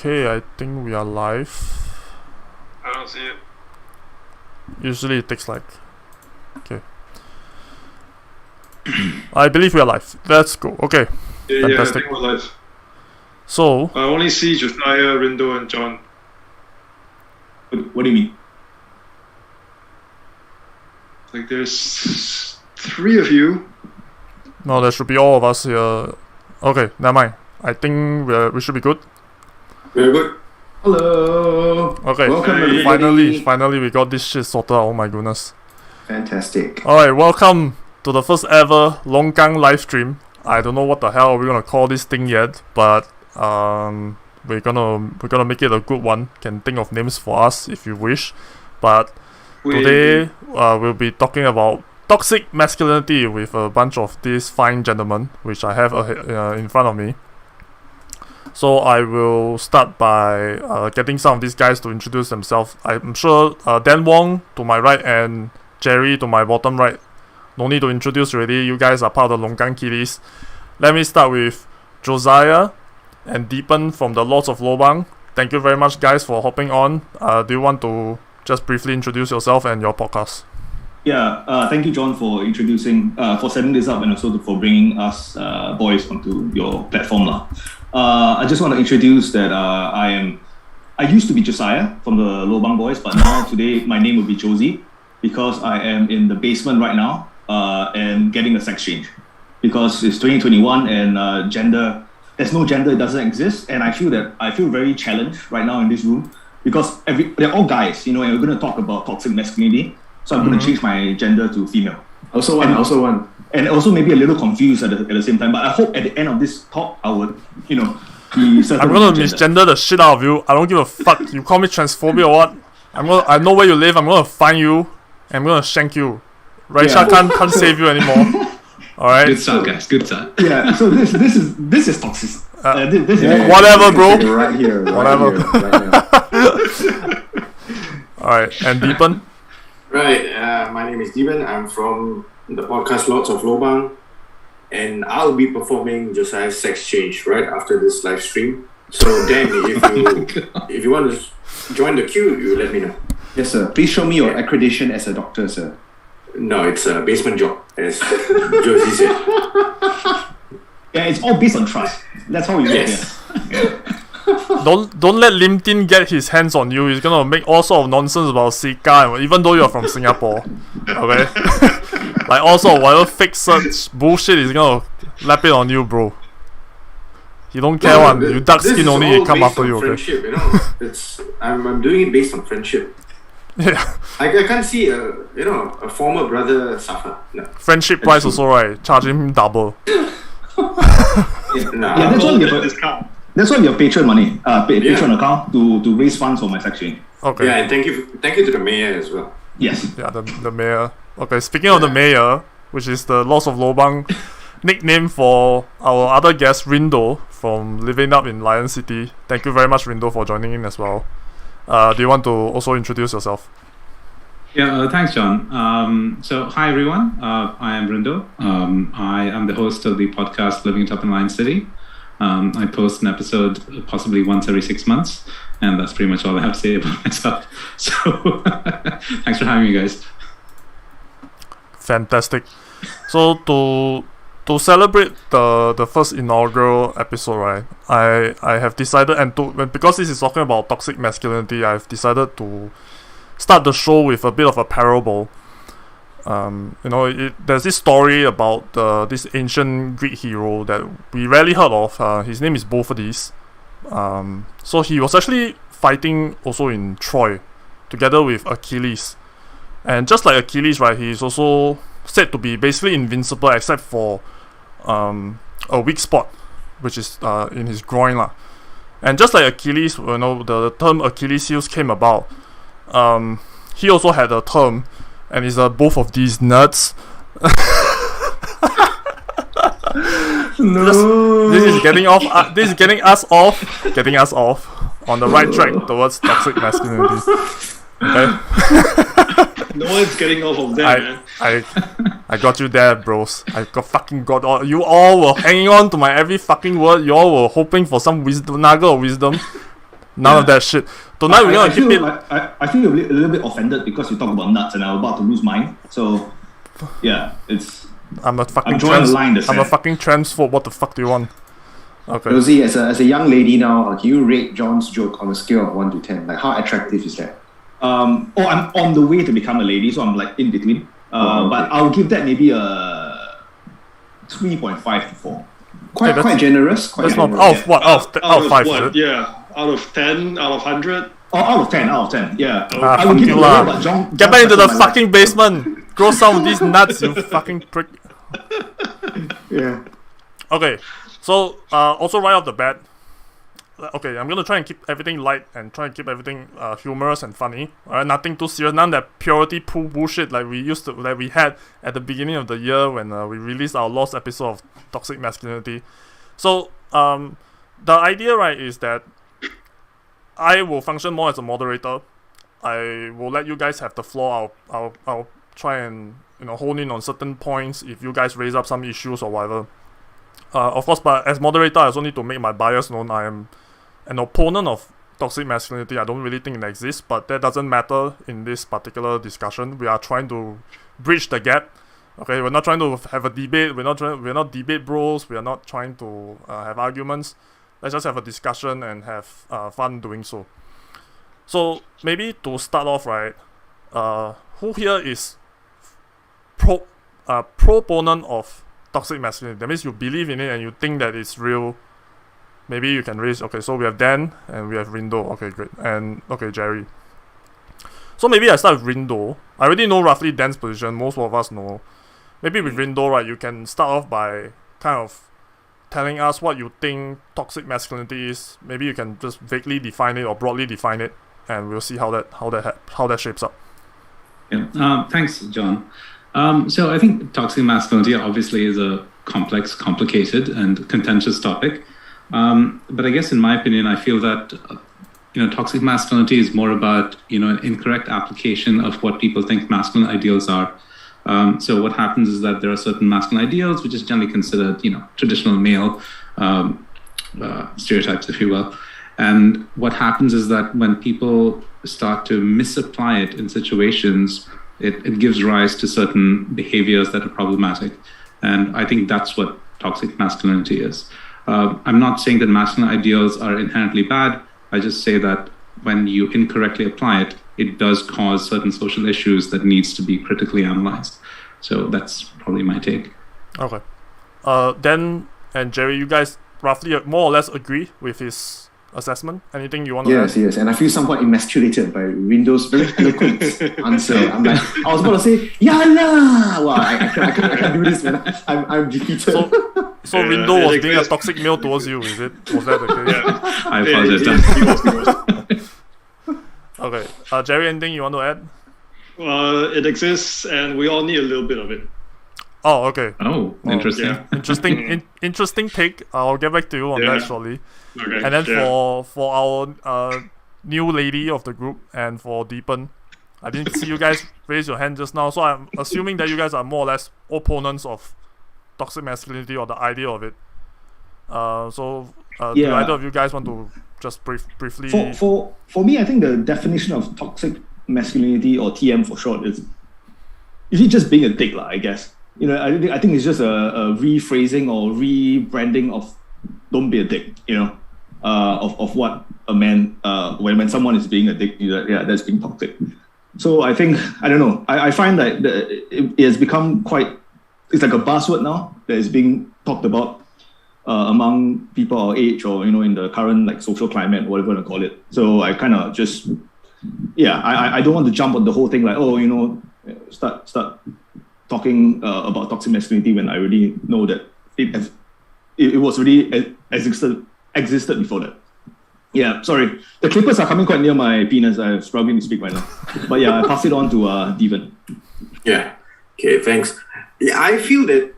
Okay, I think we are live. I don't see it. Usually it takes like... Okay. I believe we are live. Let's go. Okay. Yeah, Fantastic. I think we're live. So, I only see Josiah, Rindo, and John. What do you mean? Like, there's 3 of you. no, there should be all of us here. Okay, never mind. I think we should be good. Very good. Hello. Okay, Welcome, finally everybody. we got this shit sorted out. Oh my goodness. Fantastic. Alright, welcome to the first ever LongKang live stream. I don't know what the hell we're gonna call this thing yet, but we're gonna make it a good one. Can think of names for us if you wish. But today we'll be talking about toxic masculinity with a bunch of these fine gentlemen, which I have in front of me. So I will start by getting some of these guys to introduce themselves. I'm sure Dan Wong to my right and Jerry to my bottom right. No need to introduce already. You guys are part of the LongKangKitties. Let me start with Josiah and Deeban from the Lords of Lobang. Thank you very much, guys, for hopping on. Do you want to just briefly introduce yourself and your podcast? Yeah, thank you, John, for introducing, for setting this up, and also for bringing us boys onto your platform. I just want to introduce that I used to be Josiah from the Lobang Boys, but now today my name will be Josie because I am in the basement right now and getting a sex change because it's 2021 and gender, there's no gender, it doesn't exist, and I feel very challenged right now in this room because they're all guys, and we're going to talk about toxic masculinity. So I'm going to change my gender to female. Also one. And also maybe a little confused at the same time. But I hope at the end of this talk, I would, be certain. I'm gonna misgender the shit out of you. I don't give a fuck. You call me transphobia or what? I know where you live. I'm gonna find you. And I'm gonna shank you. Raisha can't save you anymore. All right. Good start, guys. Good start. Yeah. So this is toxic. This is whatever, bro. Right here. Whatever. Right now. All right. And Deepan. Right, my name is Deeban. I'm from the podcast Lords of Lobang, and I'll be performing Josiah's sex change right after this live stream. So Dan, if you want to join the queue, you let me know. Yes, sir. Please show me your accreditation as a doctor, sir. No, it's a basement job, as Josie said. Yeah, it's all based on trust. That's how we work. Yes. Yeah. Don't let Lim Tin get his hands on you. He's gonna make all sort of nonsense about Sika, even though you're from Singapore. Okay? Like also whatever fake search bullshit he's gonna lap it on you, bro. He don't care one. You dark skin only, he come after you, okay? Friendship, I'm doing it based on friendship. Yeah. I can't see a former brother suffer. No. Friendship price also, right? Charging him double. Yeah, that's why we have Patreon money, Patreon account to raise funds for my sex change. Okay. Yeah, and thank you to the mayor as well. Yes. Yeah, the mayor. Okay, speaking of the mayor, which is the Lords of Lobang nickname for our other guest, Rindo, from Living Up in Lion City. Thank you very much, Rindo, for joining in as well. Do you want to also introduce yourself? Yeah, thanks, John. So, hi, everyone. I am Rindo. I am the host of the podcast Living Up in Lion City. I post an episode possibly once every 6 months, and that's pretty much all I have to say about myself. So, thanks for having me, guys. Fantastic. So to celebrate the first inaugural episode, right? I have decided, because this is talking about toxic masculinity, I've decided to start the show with a bit of a parable. There's this story about this ancient Greek hero that we rarely heard of. His name is Bophades. So he was actually fighting also in Troy, together with Achilles. And just like Achilles, right, he's also said to be basically invincible except for a weak spot, which is in his groin, lah. And just like Achilles, the term Achilles heels came about. He also had a term. And it's both of these nuts. No. This is getting us off on the right track towards toxic masculinity. Okay. No one's getting off of that, man. I got you there, bros. got all. You all were hanging on to my every fucking word. You all were hoping for some nugget of wisdom. None of that shit. Tonight we're gonna keep it. I feel a little bit offended because you talk about nuts and I'm about to lose mine. So, yeah, it's. I'm a fucking drawing a line in the I'm a sand. fucking transphobe. What the fuck do you want? Okay. Rosie, as a young lady now, can you rate John's joke on a scale of 1 to 10? Like, how attractive is that? I'm on the way to become a lady, so I'm like in between. But I'll give that maybe a 3.5 to 4. Quite generous. That's not out of what? Out of 5, is it? Yeah, out of 10, out of 100. Oh, out of 10, yeah. Ah, I will fuck give you it lah. away, but John. Get back into the touched my fucking basement. Grow some of these nuts, you fucking prick. Yeah. Okay, so also right off the bat, okay, I'm gonna try and keep everything light and try and keep everything humorous and funny. Alright, nothing too serious. None of that purity poo bullshit like we had at the beginning of the year when we released our last episode of Toxic Masculinity. So the idea, right, is that I will function more as a moderator. I will let you guys have the floor. I'll try and hone in on certain points if you guys raise up some issues or whatever. Of course, but as moderator, I also need to make my bias known. I am an opponent of toxic masculinity. I don't really think it exists, but that doesn't matter in this particular discussion. We are trying to bridge the gap. Okay, we're not trying to have a debate. We're not debate bros. We are not trying to have arguments. Let's just have a discussion and have fun doing so. So maybe to start off, right, who here is proponent of toxic masculinity? That means you believe in it and you think that it's real. Maybe you can raise. Okay, so we have Dan and we have Rindo. Okay, great. And okay, Jerry. So maybe I start with Rindo. I already know roughly Dan's position. Most of us know. Maybe with Rindo, right, you can start off by kind of telling us what you think toxic masculinity is. Maybe you can just vaguely define it or broadly define it, and we'll see how that shapes up. Yeah. Thanks, John. So I think toxic masculinity obviously is a complex, complicated, and contentious topic. But I guess in my opinion, I feel that toxic masculinity is more about an incorrect application of what people think masculine ideals are. So what happens is that there are certain masculine ideals which is generally considered traditional male stereotypes, if you will. And what happens is that when people start to misapply it in situations, it gives rise to certain behaviors that are problematic. And I think that's what toxic masculinity is. I'm not saying that masculine ideals are inherently bad. I just say that when you incorrectly apply it, it does cause certain social issues that needs to be critically analyzed. So that's probably my take. Okay. Dan and Jerry, you guys roughly more or less agree with his assessment? Anything you want to add? Yes. And I feel somewhat emasculated by Rindo's very eloquent answer. I'm like, I was about to say, Yalla! Wow, I can't do this, man. I'm defeated. So Rindo was being a toxic male towards you, is it? Was that the case? Yeah. I apologize. Okay. Jerry, anything you want to add? It exists, and we all need a little bit of it. Oh, okay. Oh, interesting. Yeah. Interesting take. I'll get back to you on that shortly. Okay. And then for our new lady of the group and for Deepan, I didn't see you guys raise your hand just now, so I'm assuming that you guys are more or less opponents of toxic masculinity or the idea of it. Do either of you guys want to just briefly? For me, I think the definition of toxic masculinity, or TM for short, is it just being a dick, I guess. I think it's just a rephrasing or rebranding of "don't be a dick." Of what a man when someone is being a dick, that's being toxic. So I think I don't know. I find that it has become it's like a buzzword now that is being talked about among people our age, or in the current social climate, whatever you want to call it. So I kind of just I don't want to jump on the whole thing start talking about toxic masculinity when I already know that it was really existed before that. Yeah, sorry. The clippers are coming quite near my penis. I'm struggling to speak right now. But yeah, I pass it on to Deevan. Yeah. Okay, thanks. Yeah, I feel that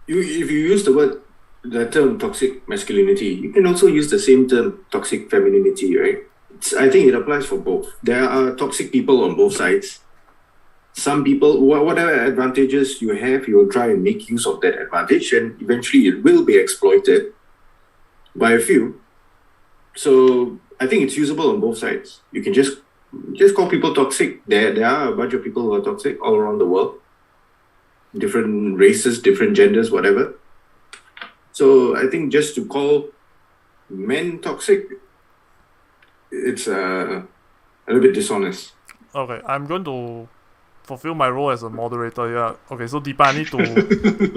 if you use the term toxic masculinity, you can also use the same term toxic femininity, right? I think it applies for both. There are toxic people on both sides. Some people, whatever advantages you have, you will try and make use of that advantage, and eventually it will be exploited by a few. So I think it's usable on both sides. You can just call people toxic. There are a bunch of people who are toxic all around the world. Different races, different genders, whatever. So I think just to call men toxic, it's a little bit dishonest. Okay, I'm going to fulfill my role as a moderator. Yeah. Okay, so Deepa, I need to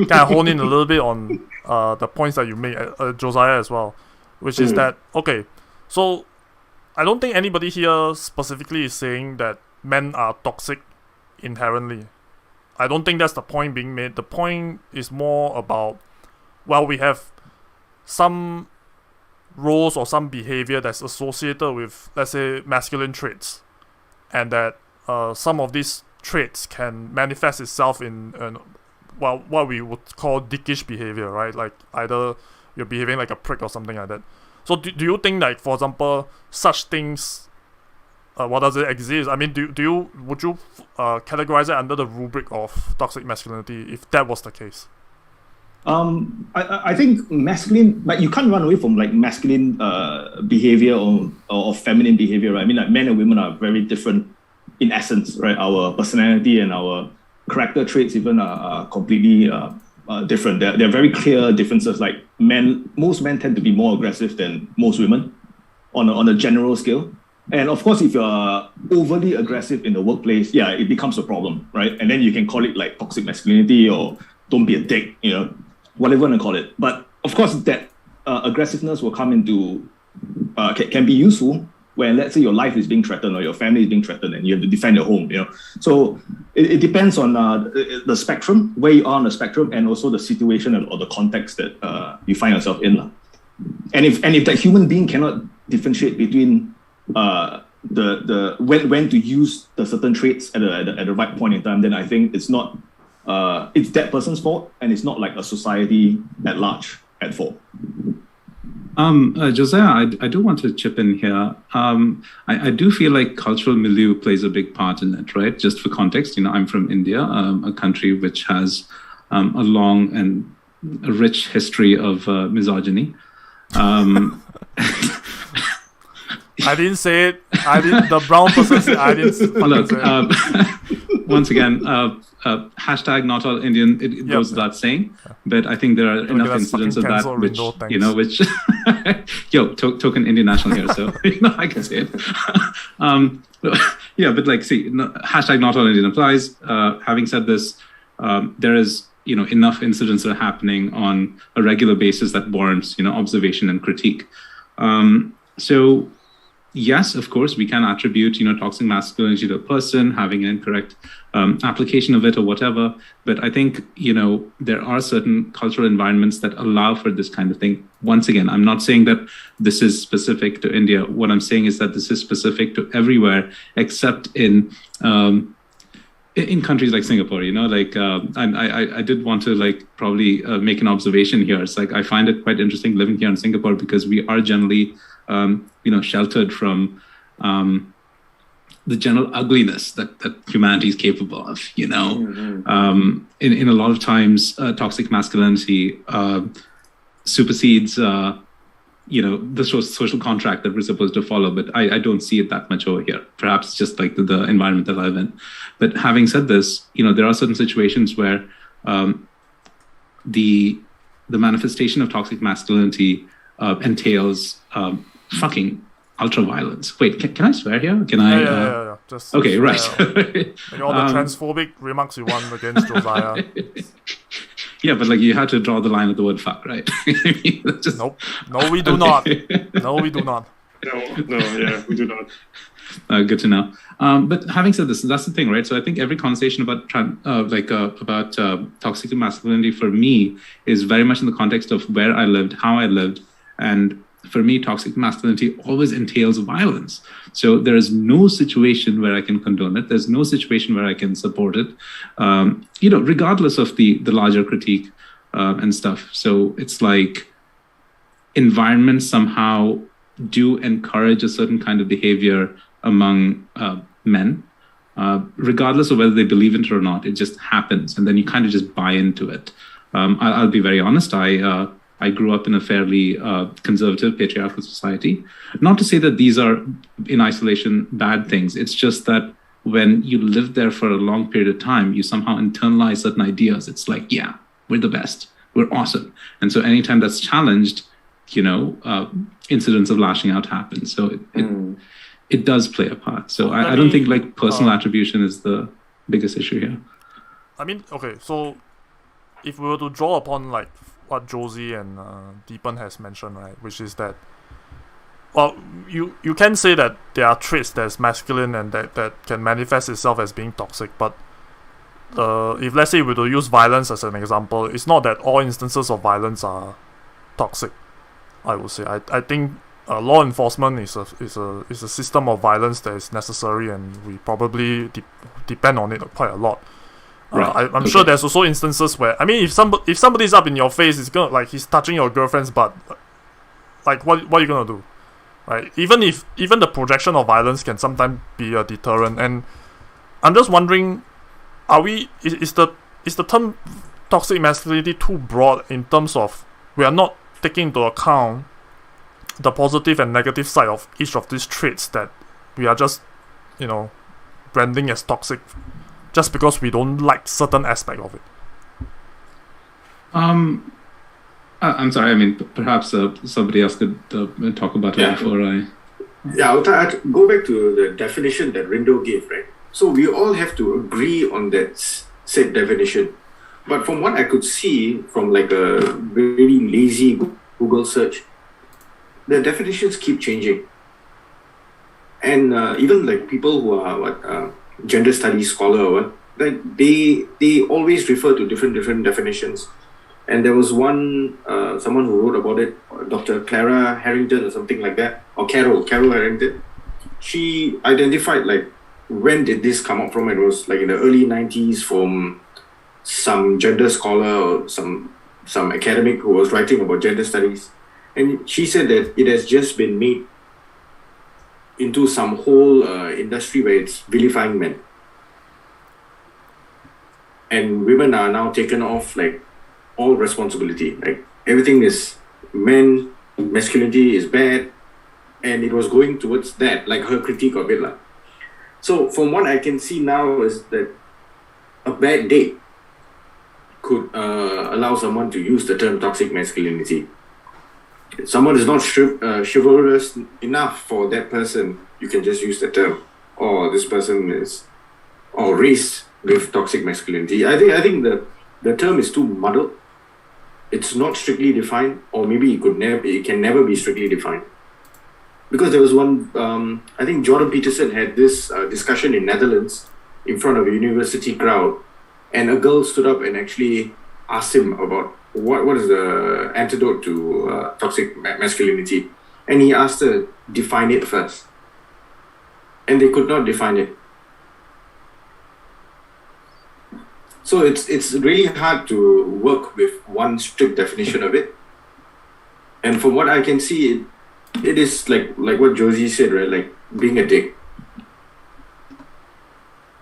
kind of hone in a little bit on the points that you made, Josiah as well, which is that, okay, so I don't think anybody here specifically is saying that men are toxic inherently. I don't think that's the point being made. The point is more about, well, we have some roles or some behavior that's associated with, let's say, masculine traits, and that some of these traits can manifest itself in what we would call dickish behavior, right? Like either you're behaving like a prick or something like that. So do you think, like, for example, such things, what does it exist? I mean, would you categorize it under the rubric of toxic masculinity if that was the case? I think masculine, like, you can't run away from like masculine behavior or feminine behavior, right? I mean, like, men and women are very different in essence, right? Our personality and our character traits even are completely different. There are very clear differences. Like most men tend to be more aggressive than most women on a general scale. And of course, if you're overly aggressive in the workplace, yeah, it becomes a problem, right? And then you can call it like toxic masculinity or don't be a dick, whatever you want to call it. But of course, that aggressiveness will come into, can be useful when, let's say, your life is being threatened or your family is being threatened and you have to defend your home, So it depends on the spectrum, where you are on the spectrum, and also the situation or the context that you find yourself in. And if that human being cannot differentiate between the when to use the certain traits at the right point in time, then I think it's not it's that person's fault, and it's not like a society at large at fault. Josiah, I do want to chip in here. I do feel like cultural milieu plays a big part in it, right? Just for context, I'm from India, a country which has a long and a rich history of misogyny. I didn't say it. The brown person said I didn't say it. Once again, hashtag not all Indian, it goes without saying, but I think there are enough incidents of that which, Rindo, which, token Indian national here, so, I can say it. But like, see, hashtag not all Indian applies. Having said this, there is, enough incidents that are happening on a regular basis that warrants, observation and critique. So, yes, of course, we can attribute, toxic masculinity to a person having an incorrect application of it or whatever. But I think, there are certain cultural environments that allow for this kind of thing. Once again, I'm not saying that this is specific to India. What I'm saying is that this is specific to everywhere except in countries like Singapore, I did want to probably make an observation here. It's like, I find it quite interesting living here in Singapore because we are generally sheltered from the general ugliness that humanity is capable of, in a lot of times, toxic masculinity supersedes, the social contract that we're supposed to follow. But I don't see it that much over here. Perhaps just like the environment that I live in. But having said this, there are certain situations where the manifestation of toxic masculinity entails fucking ultra-violence. Wait, can I swear here? Can I? Yeah. Just okay, right. Like all the transphobic remarks you want against Josiah. Yeah, but you had to draw the line at the word fuck, right? Nope. No, we do not. No, we do not. No, yeah, we do not. Good to know. But having said this, that's the thing, right? So I think every conversation about toxic masculinity for me is very much in the context of where I lived, how I lived, and for me, toxic masculinity always entails violence. So there is no situation where I can condone it. There's no situation where I can support it, regardless of the larger critique and stuff. So it's like environments somehow do encourage a certain kind of behavior among men, regardless of whether they believe in it or not. It just happens. And then you kind of just buy into it. I'll be very honest. I I grew up in a fairly conservative, patriarchal society. Not to say that these are, in isolation, bad things. It's just that when you live there for a long period of time, you somehow internalize certain ideas. It's like, yeah, we're the best. We're awesome. And so anytime that's challenged, incidents of lashing out happen. So it does play a part. So I don't think like personal attribution is the biggest issue here. I mean, okay, so if we were to draw upon like what Josie and Deepan has mentioned, right, which is that, well, you can say that there are traits that's masculine and that can manifest itself as being toxic, but if let's say we were to use violence as an example, it's not that all instances of violence are toxic. I would say I think law enforcement is a system of violence that is necessary, and we probably depend on it quite a lot. Right. I'm sure there's also instances where, I mean, if somebody's up in your face, it's gonna, like, he's touching your girlfriend's butt, like what are you gonna do, right? Even the projection of violence can sometimes be a deterrent, and I'm just wondering, is the term toxic masculinity too broad in terms of we are not taking into account the positive and negative side of each of these traits that we are just, branding as toxic just because we don't like certain aspect of it? I'm sorry. I mean, perhaps somebody else could talk about it before I. Yeah, I'll go back to the definition that Rindo gave, right? So we all have to agree on that said definition. But from what I could see from like a very lazy Google search, the definitions keep changing. And even like people who are gender studies scholar or what, like they always refer to different definitions. And there was one someone who wrote about it, Dr. Clara Harrington or something like that, or Carol Harrington. She identified like when did this come up from. It was like in the early 90s from some gender scholar or some academic who was writing about gender studies, and she said that it has just been made into some whole industry where it's vilifying men, and women are now taken off like all responsibility. Like everything is men, masculinity is bad, and it was going towards that, like her critique of it lah. So from what I can see now is that a bad date could allow someone to use the term toxic masculinity. If someone is not chivalrous enough for that person, you can just use the term, or this person is race with toxic masculinity. I think the term is too muddled. It's not strictly defined, or maybe it can never be strictly defined. Because there was one, I think Jordan Peterson had this discussion in Netherlands in front of a university crowd, and a girl stood up and actually asked him about what is the antidote to toxic masculinity, and he asked her define it first, and they could not define it. So it's really hard to work with one strict definition of it. And from what I can see, it is like what Josie said, right? Like being a dick.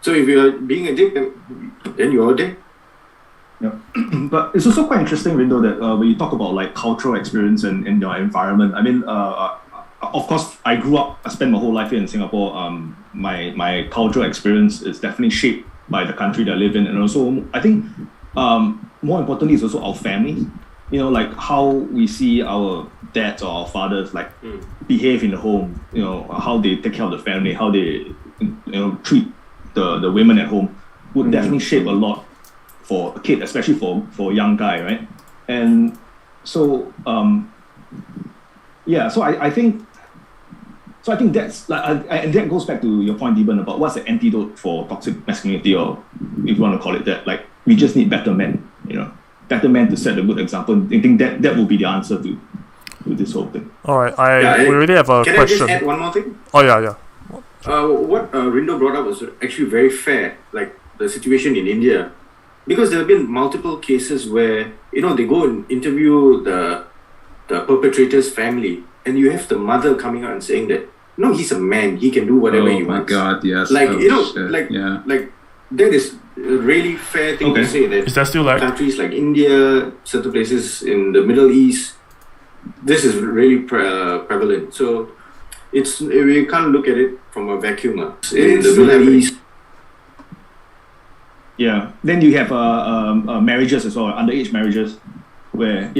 So if you're being a dick, then you're a dick. Yeah. But it's also quite interesting, Rindo, that when you talk about like cultural experience and your environment, I mean, of course, I spent my whole life here in Singapore. My cultural experience is definitely shaped by the country that I live in. And also, I think more importantly is also our family. Like how we see our dads or our fathers like behave in the home, how they take care of the family, how they treat the women at home would definitely shape a lot for a kid, especially for a young guy, right? And so I think that's like, and that goes back to your point, Deeban, about what's the antidote for toxic masculinity, or if you want to call it that. Like we just need better men, better men to set a good example. I think that will be the answer to this whole thing. All right, we already have a question. Can I just add one more thing? Oh yeah. What Rindo brought up was actually very fair, like the situation in India, because there have been multiple cases where they go and interview the perpetrator's family, and you have the mother coming out and saying that he's a man, he can do whatever he wants. Oh my God, yes. Like like that is a really fair thing to say, that is that still like countries like India, certain places in the Middle East, this is really prevalent. So we can't look at it from a vacuum. In the Middle East. Yeah. Then you have marriages as well, underage marriages, where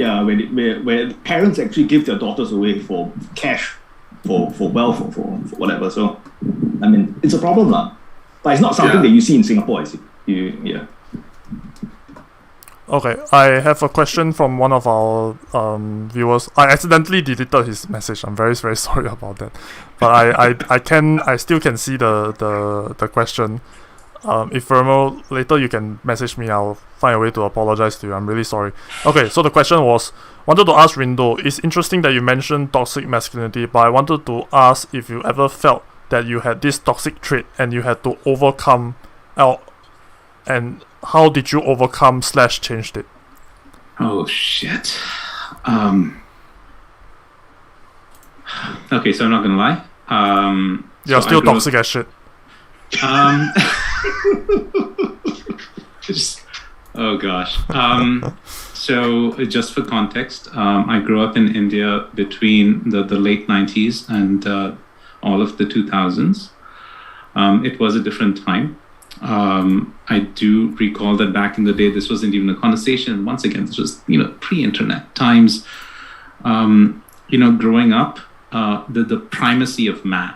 parents actually give their daughters away for cash, for wealth, for whatever. So, I mean, it's a problem, lah. But it's not something that you see in Singapore. I see. Okay, I have a question from one of our viewers. I accidentally deleted his message. I'm very, very sorry about that. But I still can see the question. If Vermo, later you can message me. I'll find a way to apologize to you. I'm really sorry. Okay, so the question was, wanted to ask Rindo. It's interesting that you mentioned toxic masculinity, but I wanted to ask if you ever felt that you had this toxic trait and you had to overcome and how did you overcome / changed it? Oh shit. Okay, so I'm not gonna lie. You're still toxic as shit. Oh gosh. So just for context, I grew up in India between the late 90s and all of the 2000s. It was a different time. I do recall that back in the day, this wasn't even a conversation. Once again, this was, pre-internet times. Growing up, the primacy of man,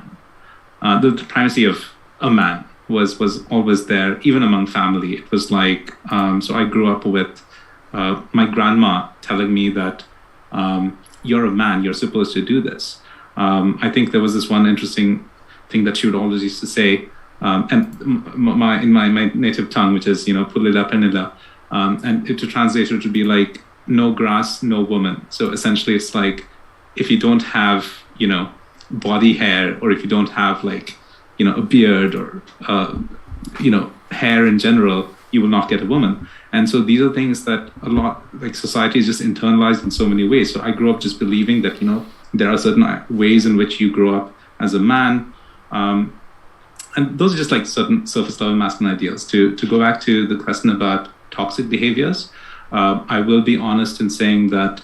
the primacy of a man was always there, even among family. It was like, so I grew up with my grandma telling me that you're a man, you're supposed to do this. I think there was this one interesting thing that she would always used to say, and in my native tongue, which is, Pulila Penila, and to translate it would be like, no grass, no woman. So essentially it's like, if you don't have, body hair, or if you don't have like, a beard or, hair in general, you will not get a woman. And so these are things that a lot, like society is just internalized in so many ways. So I grew up just believing that, there are certain ways in which you grow up as a man. And those are just like certain surface level masculine ideals. To go back to the question about toxic behaviors, I will be honest in saying that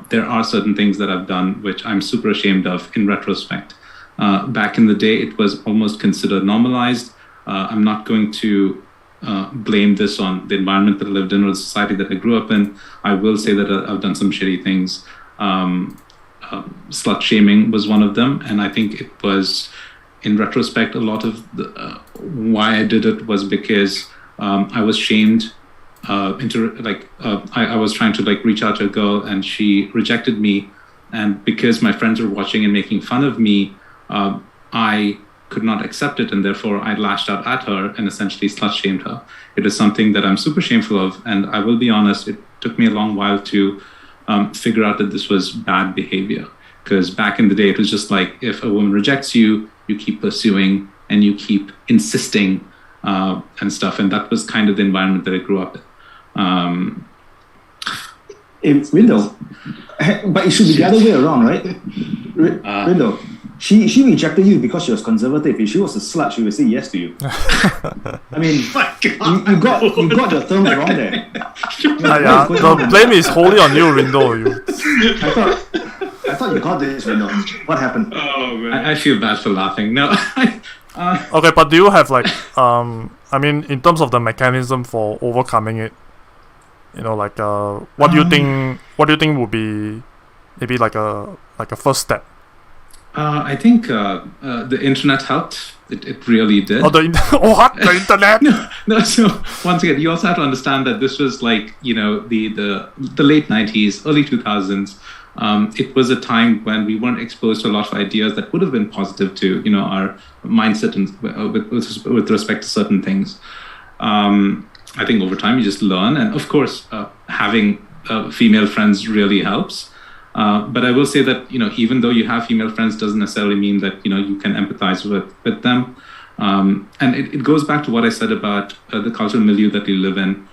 there are certain things that I've done which I'm super ashamed of in retrospect. Back in the day, it was almost considered normalized. I'm not going to blame this on the environment that I lived in or the society that I grew up in. I will say that I've done some shitty things. Slut shaming was one of them, and I think it was, in retrospect, a lot of why I did it was because I was shamed into I was trying to reach out to a girl and she rejected me, and because my friends were watching and making fun of me, I could not accept it, and therefore I lashed out at her and essentially slut shamed her. It is something that I'm super shameful of, and I will be honest, it took me a long while to figure out that this was bad behavior. Because back in the day, it was just like, if a woman rejects you, you keep pursuing and you keep insisting and stuff. And that was kind of the environment that I grew up in. Rindo, but it should be the other way around, right? Rindo, she rejected you because she was conservative. If she was a slut, she would say yes to you. I mean, you got your terms wrong there. The blame is wholly on you, Rindo. I thought you got this, Rindo. What happened? Oh man, I feel bad for laughing. No. Okay, but do you have I mean, in terms of the mechanism for overcoming it, what do you think would be maybe like a first step? I think the internet helped. It really did. The internet? No. So once again, you also have to understand that this was like, the late 90s, early 2000s. It was a time when we weren't exposed to a lot of ideas that would have been positive to, our mindset and with respect to certain things. I think over time you just learn, and of course, having female friends really helps. But I will say that, even though you have female friends doesn't necessarily mean that, you can empathize with them. And it goes back to what I said about the cultural milieu that we live in.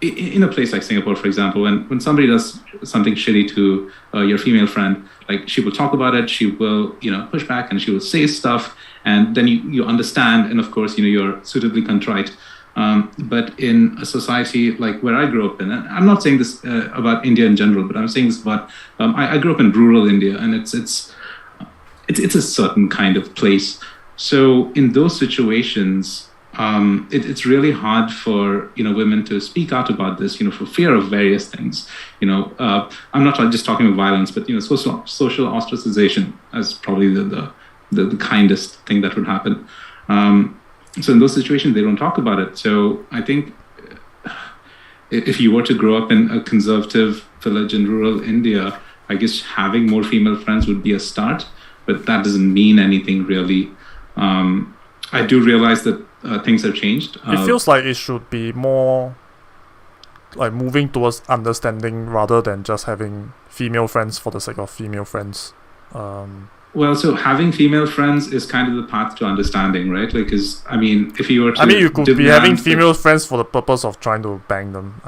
In a place like Singapore, for example, when somebody does something shitty to your female friend, she will talk about it, she will, push back, and she will say stuff, and then you understand, and of course, you're suitably contrite. But in a society like where I grew up in, and I'm not saying this about India in general, but I'm saying this about I grew up in rural India, and it's a certain kind of place. So in those situations, it's really hard for women to speak out about this, for fear of various things. I'm not just talking about violence, but social ostracization as probably the kindest thing that would happen. So in those situations, they don't talk about it. So I think if you were to grow up in a conservative village in rural India, I guess having more female friends would be a start, but that doesn't mean anything really. I do realize that things have changed. It feels like it should be more like moving towards understanding rather than just having female friends for the sake of female friends. Well, so having female friends is kind of the path to understanding, right? Like, if you were to... you could be having female friends for the purpose of trying to bang them.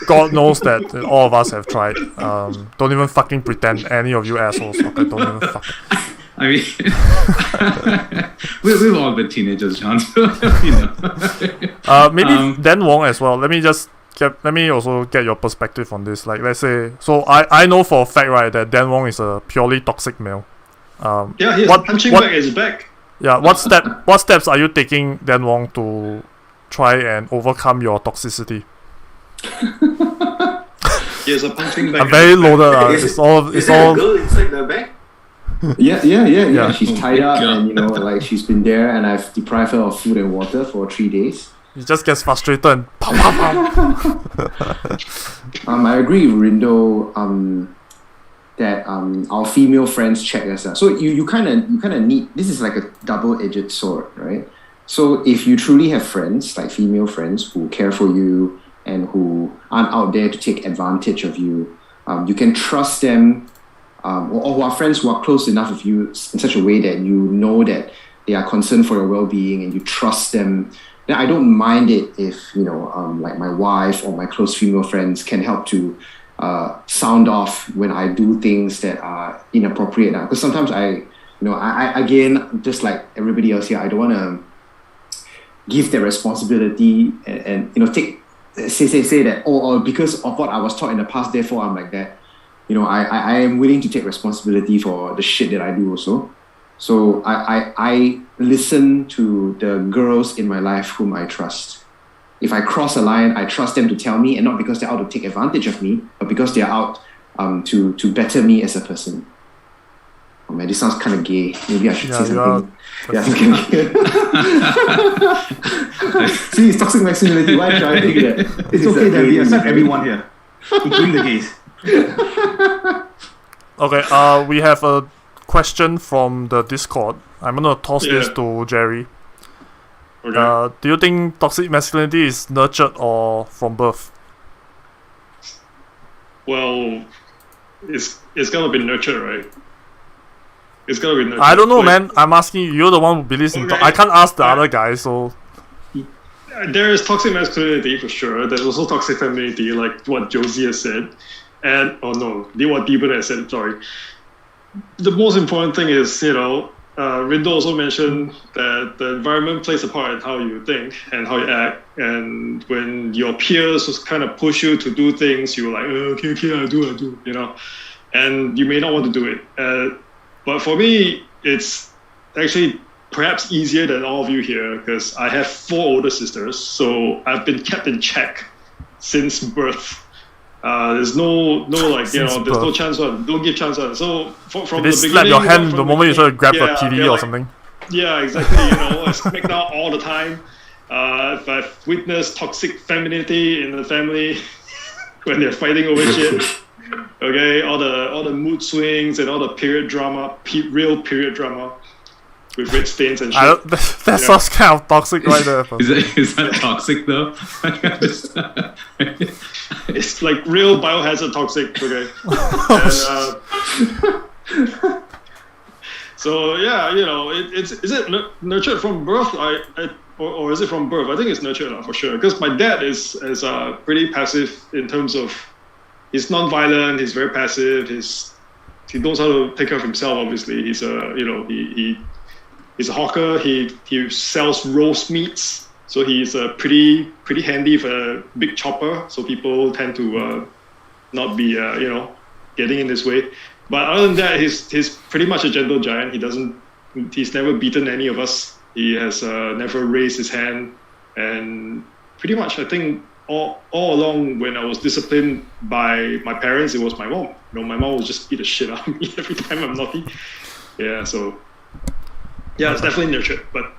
God knows that all of us have tried. Don't even fucking pretend, any of you assholes. Okay, don't even fucking... we've all been teenagers, John. So, maybe Dan Wong as well. Let me also get your perspective on this. Like, let's say, so I know for a fact, right, that Dan Wong is a purely toxic male. He's punching back his back. Yeah, what steps are you taking, Dan Wong, to try and overcome your toxicity? He's a punching bag. I'm very loaded. Is there a girl inside the bag? Yeah. She's tied up, and she's been there, and I've deprived her of food and water for 3 days. He just gets frustrated and pow, pow, pow. I agree with Rindo that our female friends check us out. So you kind of need, this is like a double-edged sword, right? So if you truly have friends, like female friends who care for you and who aren't out there to take advantage of you, you can trust them, or who are friends who are close enough with you in such a way that you know that they are concerned for your well-being and you trust them. Then I don't mind it if like my wife or my close female friends can help to sound off when I do things that are inappropriate. Because sometimes I again, just like everybody else here, I don't want to give the responsibility and take say that because of what I was taught in the past, therefore I'm like that. I am willing to take responsibility for the shit that I do also. So I listen to the girls in my life whom I trust. If I cross a line, I trust them to tell me, and not because they're out to take advantage of me, but because they're out to better me as a person. Oh man, this sounds kind of gay. Maybe I should say something. See, it's toxic masculinity. Why should I think that? It's okay that we accept everyone here, including the gays. Okay, we have a question from the Discord. I'm gonna toss this to Jerry. Okay. Do you think toxic masculinity is nurtured or from birth? Well, it's gonna be nurtured, right? It's gonna be nurtured. I don't know, man. I'm asking you. You're the one who believes in. I can't ask the other guy, so. There is toxic masculinity for sure. There's also toxic femininity, like what Josie has said, and what Deeban has said. Sorry. The most important thing is, Rindo also mentioned that the environment plays a part in how you think and how you act. And when your peers just kind of push you to do things, you're like, okay, I do, and you may not want to do it. But for me, it's actually perhaps easier than all of you here because I have 4 older sisters, so I've been kept in check since birth. There's no there's no chance on. Don't give chance on. So from the beginning, slap your hand the moment you try to grab a TV or something. Yeah, exactly. I smack down all the time. If I've witnessed toxic femininity in the family when they're fighting over shit, okay, all the mood swings and all the period drama, real period drama with red stains and shit. That sounds kind of toxic right there. Is that toxic though? It's like real biohazard toxic, okay? So yeah, is it nurtured from birth? Or is it from birth? I think it's nurtured for sure. Because my dad is pretty passive in terms of he's non-violent. He's very passive. He knows how to take care of himself. Obviously, he's a he's a hawker. He sells roast meats. So he's pretty handy for a big chopper. So people tend to not be getting in his way. But other than that, he's pretty much a gentle giant. He's never beaten any of us. He has never raised his hand, and pretty much I think all along when I was disciplined by my parents, it was my mom. My mom would just beat the shit out of me every time I'm naughty. Yeah, so yeah, it's definitely nurtured. But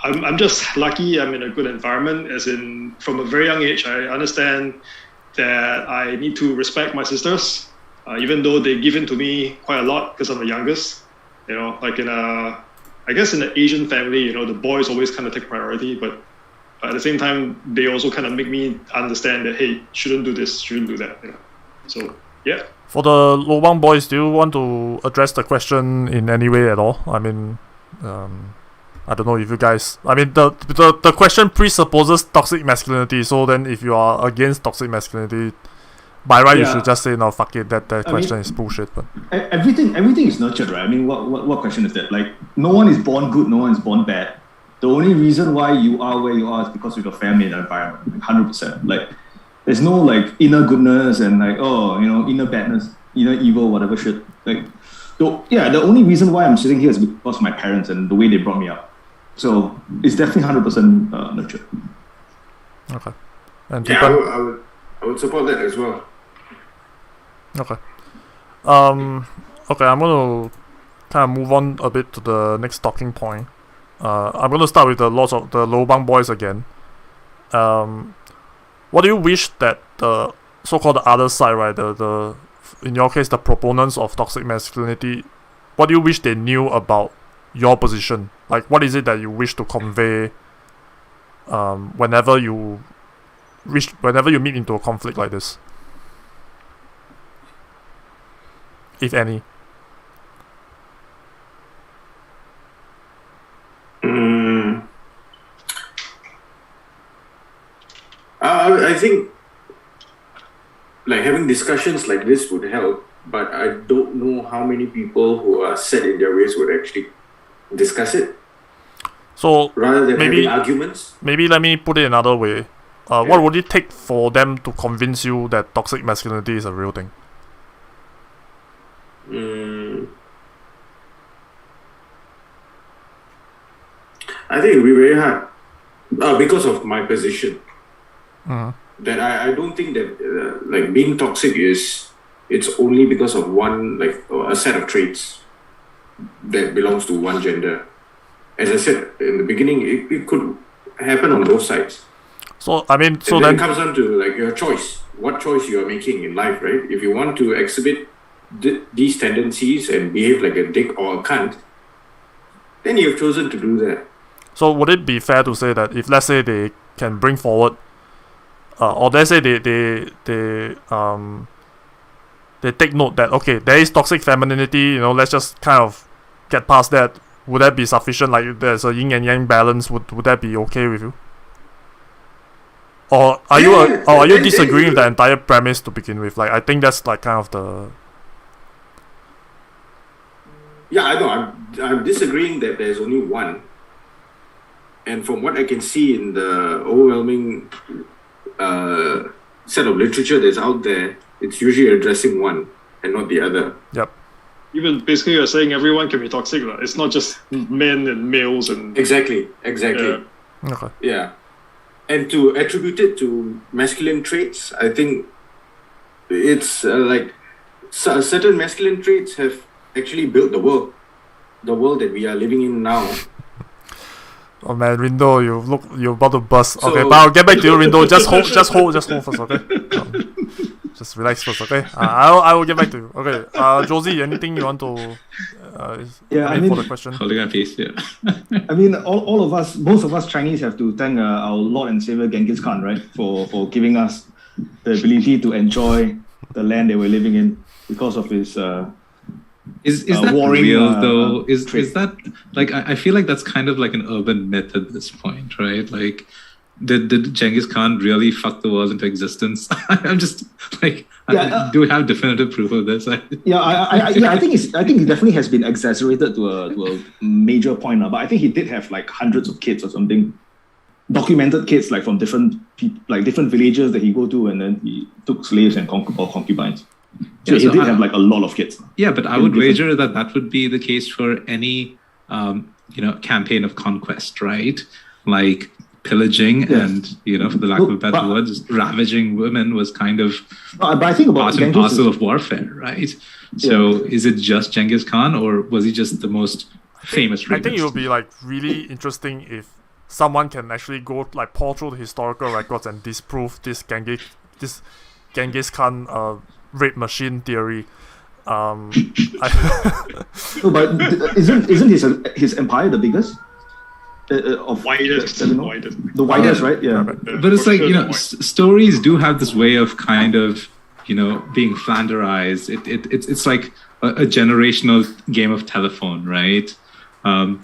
I'm just lucky. I'm in a good environment. As in, from a very young age, I understand that I need to respect my sisters, even though they give in to me quite a lot because I'm the youngest. Like I guess in an Asian family, the boys always kind of take priority, but at the same time, they also kind of make me understand that, hey, shouldn't do this, shouldn't do that. So yeah. For the Lobang boys, do you want to address the question in any way at all? I mean, I don't know if you guys. I mean, the question presupposes toxic masculinity. So then, if you are against toxic masculinity, by right, you should just say no. Fuck it. That question is bullshit. But everything is nurtured, right? I mean, what question is that? Like, no one is born good, no one is born bad. The only reason why you are where you are is because of your family and environment, 100%. Like, there's no like inner goodness and like inner badness, inner evil, whatever shit. Like, the only reason why I'm sitting here is because of my parents and the way they brought me up. So it's definitely 100% nurtured. Okay. And yeah, I would support that as well. Okay. Okay, I'm gonna kind of move on a bit to the next talking point. I'm gonna start with the Lords of the Lobang boys again. What do you wish that the so-called the other side, right? The in your case, the proponents of toxic masculinity, what do you wish they knew about your position? Like, what is it that you wish to convey? Whenever you meet into a conflict like this, if any. I think like having discussions like this would help, but I don't know how many people who are set in their ways would actually discuss it. So rather than maybe having arguments. Maybe let me put it another way. What would it take for them to convince you that toxic masculinity is a real thing? I think it would be very hard because of my position. That I don't think that like being toxic it's only because of one like a set of traits that belongs to one gender. As I said in the beginning, it could happen on both sides. So I mean, then it comes down to like your choice, what choice you are making in life, right? If you want to exhibit these tendencies and behave like a dick or a cunt, then you have chosen to do that. So would it be fair to say that if let's say they can bring forward, or let's say they take note that okay, there is toxic femininity, let's just kind of get past that. Would that be sufficient? Like there's a yin and yang balance. Would that be okay with you? Or are you disagreeing with the entire premise to begin with? Like I think that's like kind of the. Yeah, I know. I'm disagreeing that there's only one. And from what I can see in the overwhelming set of literature that's out there, it's usually addressing one and not the other. Yep. Even basically you're saying everyone can be toxic. It's not just men and males and... Exactly. Yeah. Okay. Yeah. And to attribute it to masculine traits, I think it's like certain masculine traits have actually built the world that we are living in now. Oh man, Rindo, you're about to bust. Okay, but I'll get back to you, Rindo. Just hold first, okay? Just relax first, okay? I will get back to you. Okay, Josie, anything you want to? For the question. Holding a piece, yeah. I mean, all of us, most of us Chinese have to thank our Lord and Savior Genghis Khan, right, for giving us the ability to enjoy the land that we're living in because of his. Is that warring, real though? Is that like I feel like that's kind of like an urban myth at this point, right? Like, did Genghis Khan really fuck the world into existence? I'm just like, do we have definitive proof of this? I think it definitely has been exaggerated to a major point now. But I think he did have like hundreds of kids or something. documented kids like from different different villages that he go to, and then he took slaves and concubines. So he did have like a lot of kids. Yeah, but I would wager that would be the case for any campaign of conquest, right? Like pillaging and for the lack of a better word, just ravaging women was kind of but I think about part and parcel of warfare, right? So is it just Genghis Khan, or was he just the most famous rapist? I think it would be like really interesting if someone can actually go like pour through the historical records and disprove this Genghis Khan rape machine theory. No, but isn't his empire the biggest? Widest. The widest, right? Yeah. But it's like, stories do have this way of kind of, being Flanderized. It's like a generational game of telephone, right? In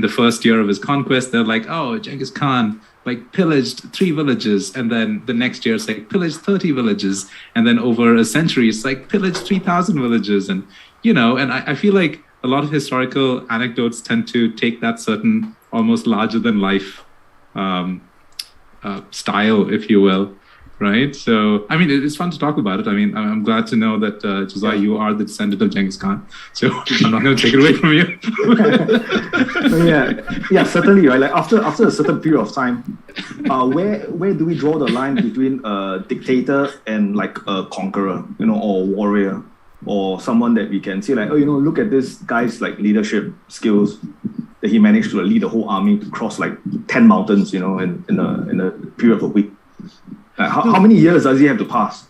the first year of his conquest, they're like, oh, Genghis Khan like pillaged 3 villages, and then the next year it's like pillaged 30 villages, and then over a century it's like pillaged 3,000 villages, and and I feel like a lot of historical anecdotes tend to take that certain almost larger than life style, if you will, right? So, I mean, it's fun to talk about it. I mean, I'm glad to know that, Josiah, you are the descendant of Genghis Khan. So I'm not going to take it away from you. yeah, certainly, right? Like after a certain period of time, where do we draw the line between a dictator and like a conqueror, or warrior, or someone that we can say like, look at this guy's like leadership skills that he managed to lead a whole army to cross like 10 mountains, in a period of a week. How many years does he have to pass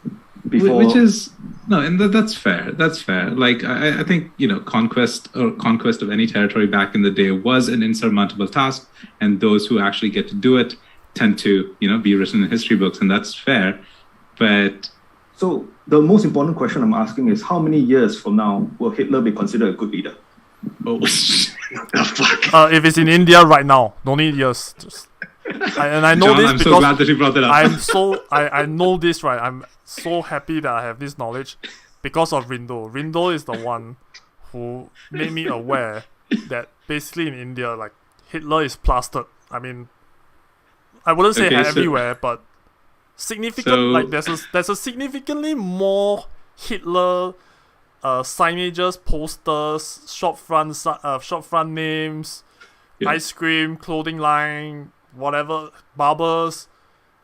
before? Which is and that's fair. That's fair. Like I think conquest of any territory back in the day was an insurmountable task, and those who actually get to do it tend to be written in history books, and that's fair. But so the most important question I'm asking is, how many years from now will Hitler be considered a good leader? Oh, if it's in India right now, no need years. I know John, this I'm because so glad that you brought that up. I know this, right? I'm so happy that I have this knowledge because of Rindo. Rindo is the one who made me aware that basically in India, like Hitler is plastered. I mean, I wouldn't say everywhere, but significant. There's a significantly more Hitler signages, posters, shop front names, ice cream, clothing line, whatever, barbers,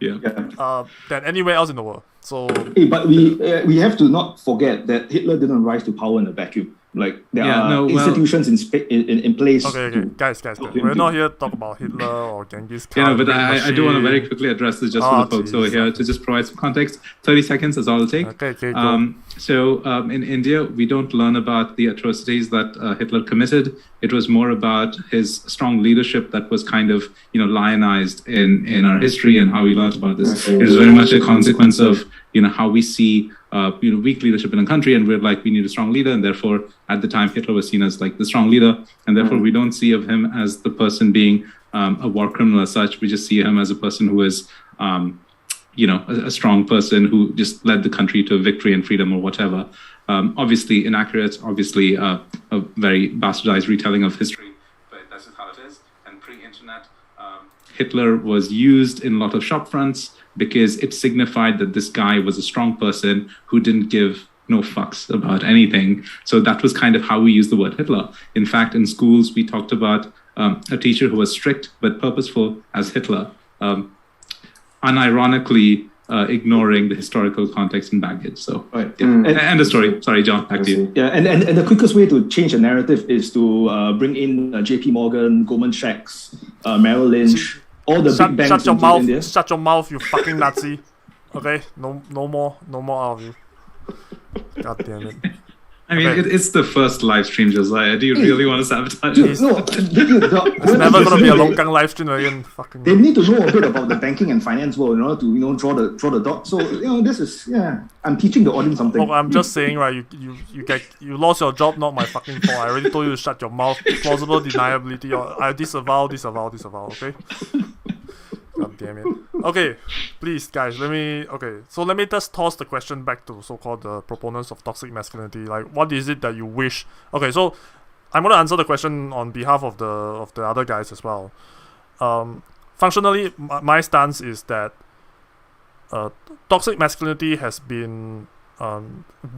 than anywhere else in the world. So, but we have to not forget that Hitler didn't rise to power in a vacuum. Like there are institutions in place. Okay, guys. We're not here to talk about Hitler or Genghis Khan. But I do want to very quickly address this just for the folks over here to just provide some context. 30 seconds is all it'll take. Okay, go. So in India, we don't learn about the atrocities that Hitler committed. It was more about his strong leadership that was kind of lionized in our history and how we learned about this. It was very much a consequence of how we see weak leadership in a country, and we're like, we need a strong leader, and therefore at the time Hitler was seen as like the strong leader, and therefore we don't see of him as the person being a war criminal as such. We just see him as a person who is a strong person who just led the country to victory and freedom or whatever. Obviously inaccurate, obviously a very bastardized retelling of history, but that's just how it is. And pre-internet, Hitler was used in a lot of shop fronts because it signified that this guy was a strong person who didn't give no fucks about anything. So that was kind of how we use the word Hitler. In fact, in schools, we talked about a teacher who was strict but purposeful as Hitler, unironically ignoring the historical context and baggage. So, end of story. Sorry, John, back to you. Yeah, and the quickest way to change the narrative is to bring in JP Morgan, Goldman Sachs, Merrill Lynch, all the big banks shut your into mouth, India. Shut your mouth, you fucking Nazi. Okay? No more out of you. God damn it. I mean, it's the first live stream, Josiah. Do you really want to sabotage it? No, it's never going to be a LongKang live stream again. Fucking they need to know a bit about the banking and finance world in order to draw the dots. So this is I'm teaching the audience something. Look, I'm just saying, right? You lost your job, not my fucking fault. I already told you to shut your mouth. Plausible deniability. Or I disavow. Okay. God damn it. Okay, please, guys, let me just toss the question back to so-called the proponents of toxic masculinity. Like, what is it that you wish? Okay, so I'm going to answer the question on behalf of the other guys as well. functionally, my stance is that toxic masculinity has been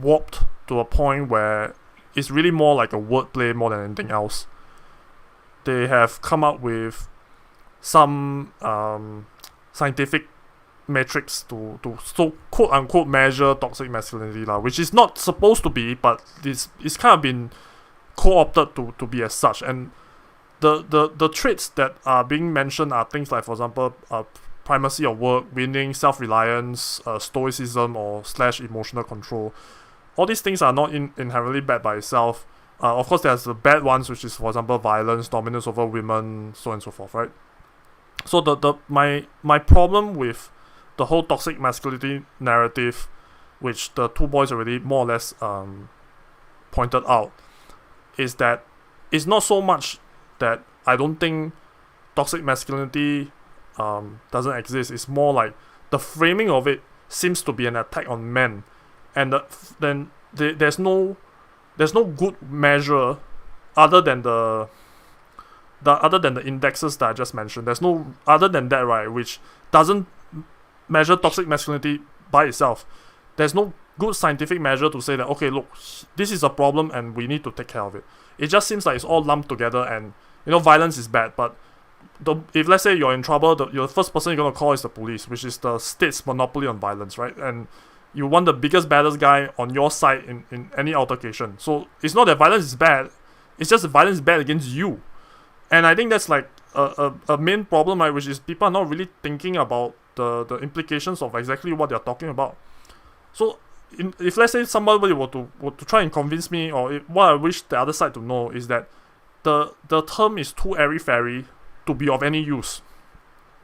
warped to a point where it's really more like a wordplay more than anything else. They have come up with some scientific metrics to so quote unquote measure toxic masculinity which is not supposed to be, but it's kind of been co-opted to be as such. And the traits that are being mentioned are things like, for example, primacy of work, winning, self-reliance, stoicism or / emotional control. All these things are not inherently bad by itself. Of course, there's the bad ones, which is, for example, violence, dominance over women, so on and so forth, right? So my problem with the whole toxic masculinity narrative, which the two boys already more or less pointed out, is that it's not so much that I don't think toxic masculinity doesn't exist. It's more like the framing of it seems to be an attack on men, and there's no good measure other than the indexes that I just mentioned. There's no other than that, right, which doesn't measure toxic masculinity by itself. There's no good scientific measure to say that, okay, look, this is a problem and we need to take care of it. It just seems like it's all lumped together, and violence is bad, but if let's say you're in trouble, your first person you're going to call is the police, which is the state's monopoly on violence, right? And you want the biggest, baddest guy on your side in any altercation. So it's not that violence is bad, it's just that violence is bad against you. And I think that's like a main problem, right, which is people are not really thinking about the implications of exactly what they're talking about. So if let's say somebody were to try and convince me, or what I wish the other side to know is that the term is too airy-fairy to be of any use.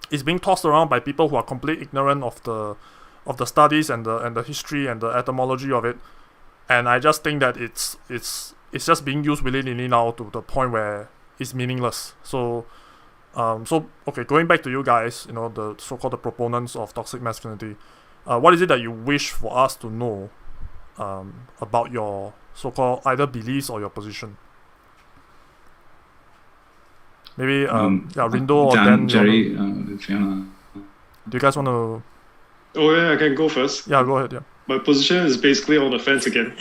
It's being tossed around by people who are completely ignorant of the studies and the history and the etymology of it, and I just think that it's just being used willy-nilly now to the point where it's meaningless. So okay, going back to you guys, the so-called the proponents of toxic masculinity, what is it that you wish for us to know about your so-called either beliefs or your position? Maybe Rindo or Dan, Jerry, if you wanna... Do you guys want to? Oh yeah, I can go first. Yeah, go ahead. Yeah. My position is basically on the fence again.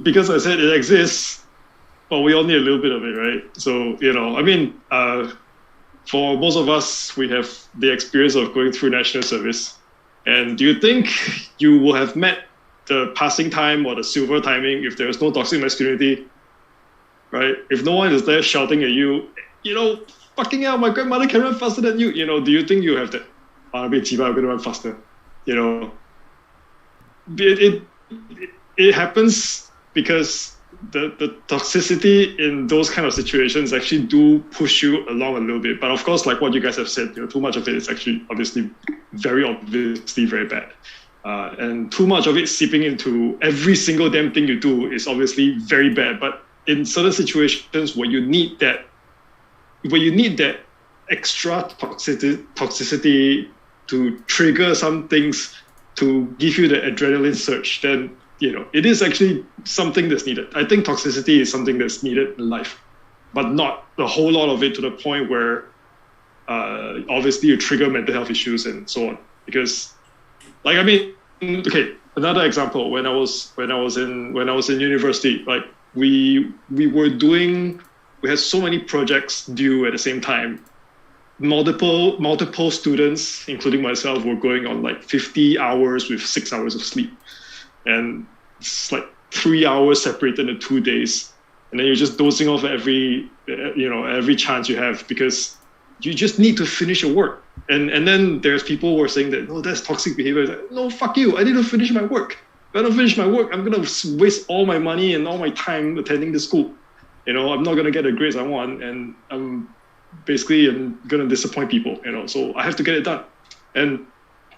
Because I said it exists, but we all need a little bit of it, right? So, for most of us, we have the experience of going through national service. And do you think you will have met the passing time or the silver timing if there was no toxic masculinity, right? If no one is there shouting at you, fucking hell, my grandmother can run faster than you. Do you think you have that? I'm going to run faster. It happens because the toxicity in those kind of situations actually do push you along a little bit. But of course, like what you guys have said, too much of it is actually obviously very bad. And too much of it seeping into every single damn thing you do is obviously very bad. But in certain situations where you need that extra toxicity to trigger some things to give you the adrenaline surge, then it is actually something that's needed. I think toxicity is something that's needed in life, but not a whole lot of it to the point where obviously you trigger mental health issues and so on. Because, another example, when I was in university, we had so many projects due at the same time. Multiple students, including myself, were going on 50 hours with 6 hours of sleep. And it's 3 hours separated into 2 days. And then you're just dozing off every chance you have because you just need to finish your work. And then there's people who are saying that, no, that's toxic behavior. No, fuck you. I need to finish my work. If I don't finish my work, I'm going to waste all my money and all my time attending the school. I'm not going to get the grades I want, and I'm going to disappoint people, so I have to get it done. And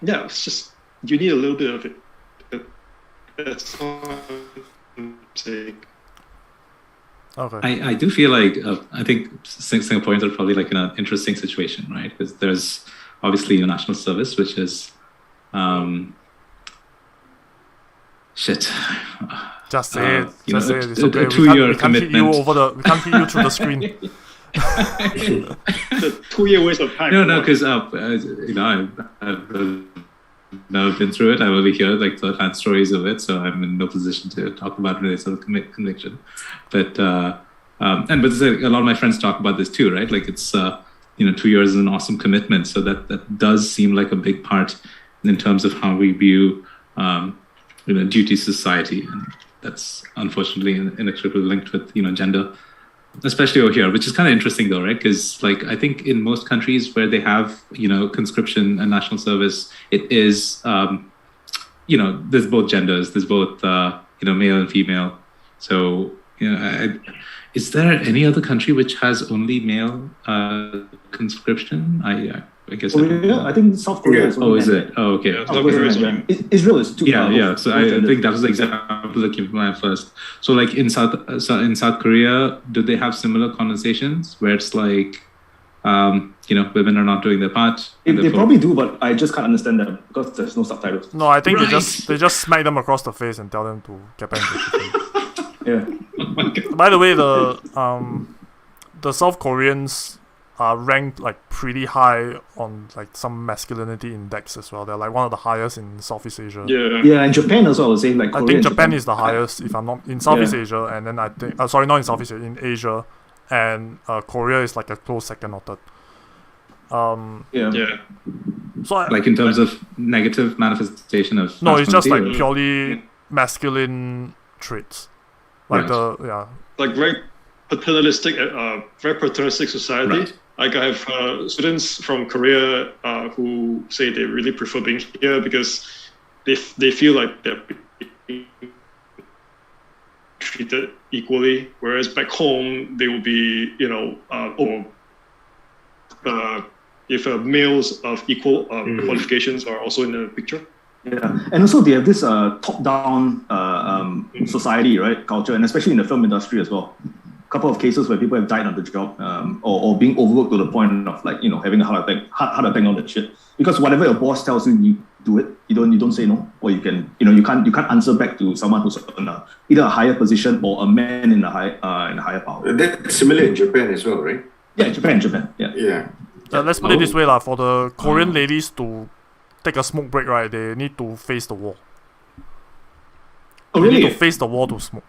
yeah, it's just, you need a little bit of it. That's all I'm saying. Okay. I do feel like, I think Singaporeans are probably in an interesting situation, right? Because there's obviously a national service, which is, shit. Just say it. Just say it. It's okay. A 2-year commitment. We can't hear you through the screen. The 2-year waste of time. No, because I've never been through it. I've only heard like third-hand stories of it, so I'm in no position to talk about any sort of conviction. But a lot of my friends talk about this too, right? Like it's 2 years is an awesome commitment, so that does seem like a big part in terms of how we view duty to society, and that's unfortunately inextricably linked with gender, especially over here, which is kind of interesting though, right? Because like I think in most countries where they have conscription and national service, it is there's both genders, there's both male and female. So is there any other country which has only male conscription? I guess. I think South Korea is. Oh, is it? Oh, okay. Yeah, South Korea is one. Israel is too. Yeah. So I think that was the example that came to mind first. So like in South Korea, do they have similar conversations where it's like, women are not doing their part? They probably do, but I just can't understand them because there's no subtitles. No, I think they just smack them across the face and tell them to get back into the Yeah. Oh my God. By the way, the South Koreans are ranked like pretty high on like some masculinity index as well. They're like one of the highest in Southeast Asia. Yeah, and Japan also, I would say, like I Korea think and Japan is the highest, if I'm not in Southeast Asia, and then I think not in Southeast Asia, in Asia, and Korea is like a close second or third. Yeah. So Like in terms of negative manifestation of no, it's just like masculinity, purely masculine traits. Like Right. Like very paternalistic society. Right. Like I have students from Korea who say they really prefer being here because they feel like they're being treated equally, whereas back home they will be, if males of equal qualifications are also in the picture. Yeah, and also they have this top-down society, right, culture, and especially in the film industry as well. A couple of cases where people have died on the job, or being overworked to the point of like having a heart attack on that shit. Because whatever your boss tells you, you do it. You don't say no, or you can you can't answer back to someone who's on either a higher position or a man in a higher power. That's similar in Japan as well, right? Yeah, Japan. Yeah. Yeah. let's put it this way, for the Korean ladies to take a smoke break, right, they need to face the wall. Oh, They really? need to face the wall to smoke.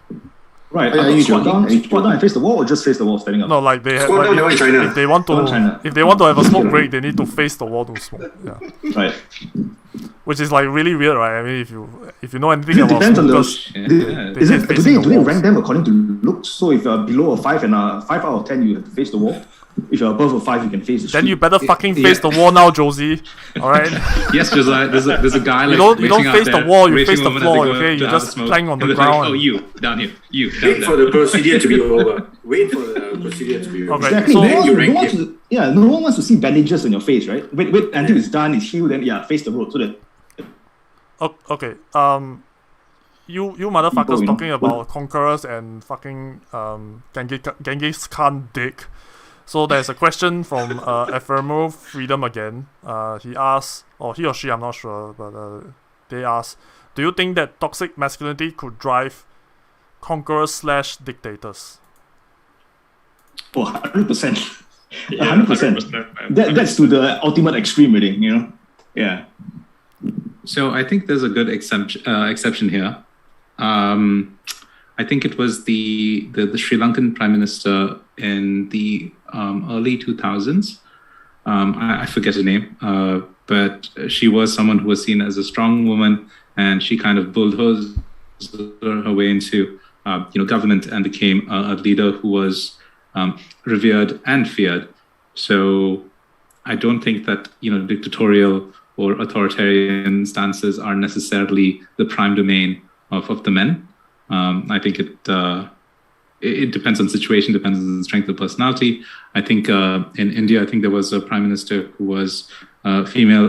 Right. Are you Squat down joking? and face the wall, or just face the wall standing up? No, like they have, Squat down, that one in China. if they want That one in China. to, if they want to have a smoke break, they need to face the wall to smoke. Yeah, Right. which is like really weird, right? I mean, if you know anything It about depends on smokers, Yeah. they Is hate it, do facing they, the do they walls. rank them according to looks? So if you're below a 5 and 5 out of 10, you have to face the wall. If you're above a 5, you can face the street. Then you better fucking face the wall now, Josie. All right. Yes, Josiah, there's a guy like You don't waiting out face the there, wall, you waiting face the women as floor, they go okay? to You're have a just smoke, lying on and the they're like, ground. oh, you down here, you down Wait for there. the procedure to be over. Wait for the procedure to be over. Okay. Exactly. So- No Then you one rank wants him. no one wants to see bandages on your face, right? Wait until it's done, it's healed, then face the road so that Okay. You motherfuckers People, talking about conquerors and fucking Genghis Khan dick. So there's a question from Ephemeral Freedom again. He asks, or he or she, I'm not sure, but they ask, do you think that toxic masculinity could drive conquerors / dictators? for 100%. Yeah, 100%. man. That's to the ultimate extreme, really, Yeah. So I think there's a good exception here. I think it was the Sri Lankan Prime Minister in the early 2000s. I forget her name, but she was someone who was seen as a strong woman, and she kind of bulldozed her way into government and became a leader who was revered and feared. So I don't think that dictatorial or authoritarian stances are necessarily the prime domain of the men. I think it depends on the situation, depends on the strength of personality. I think in India, I think there was a prime minister who was female,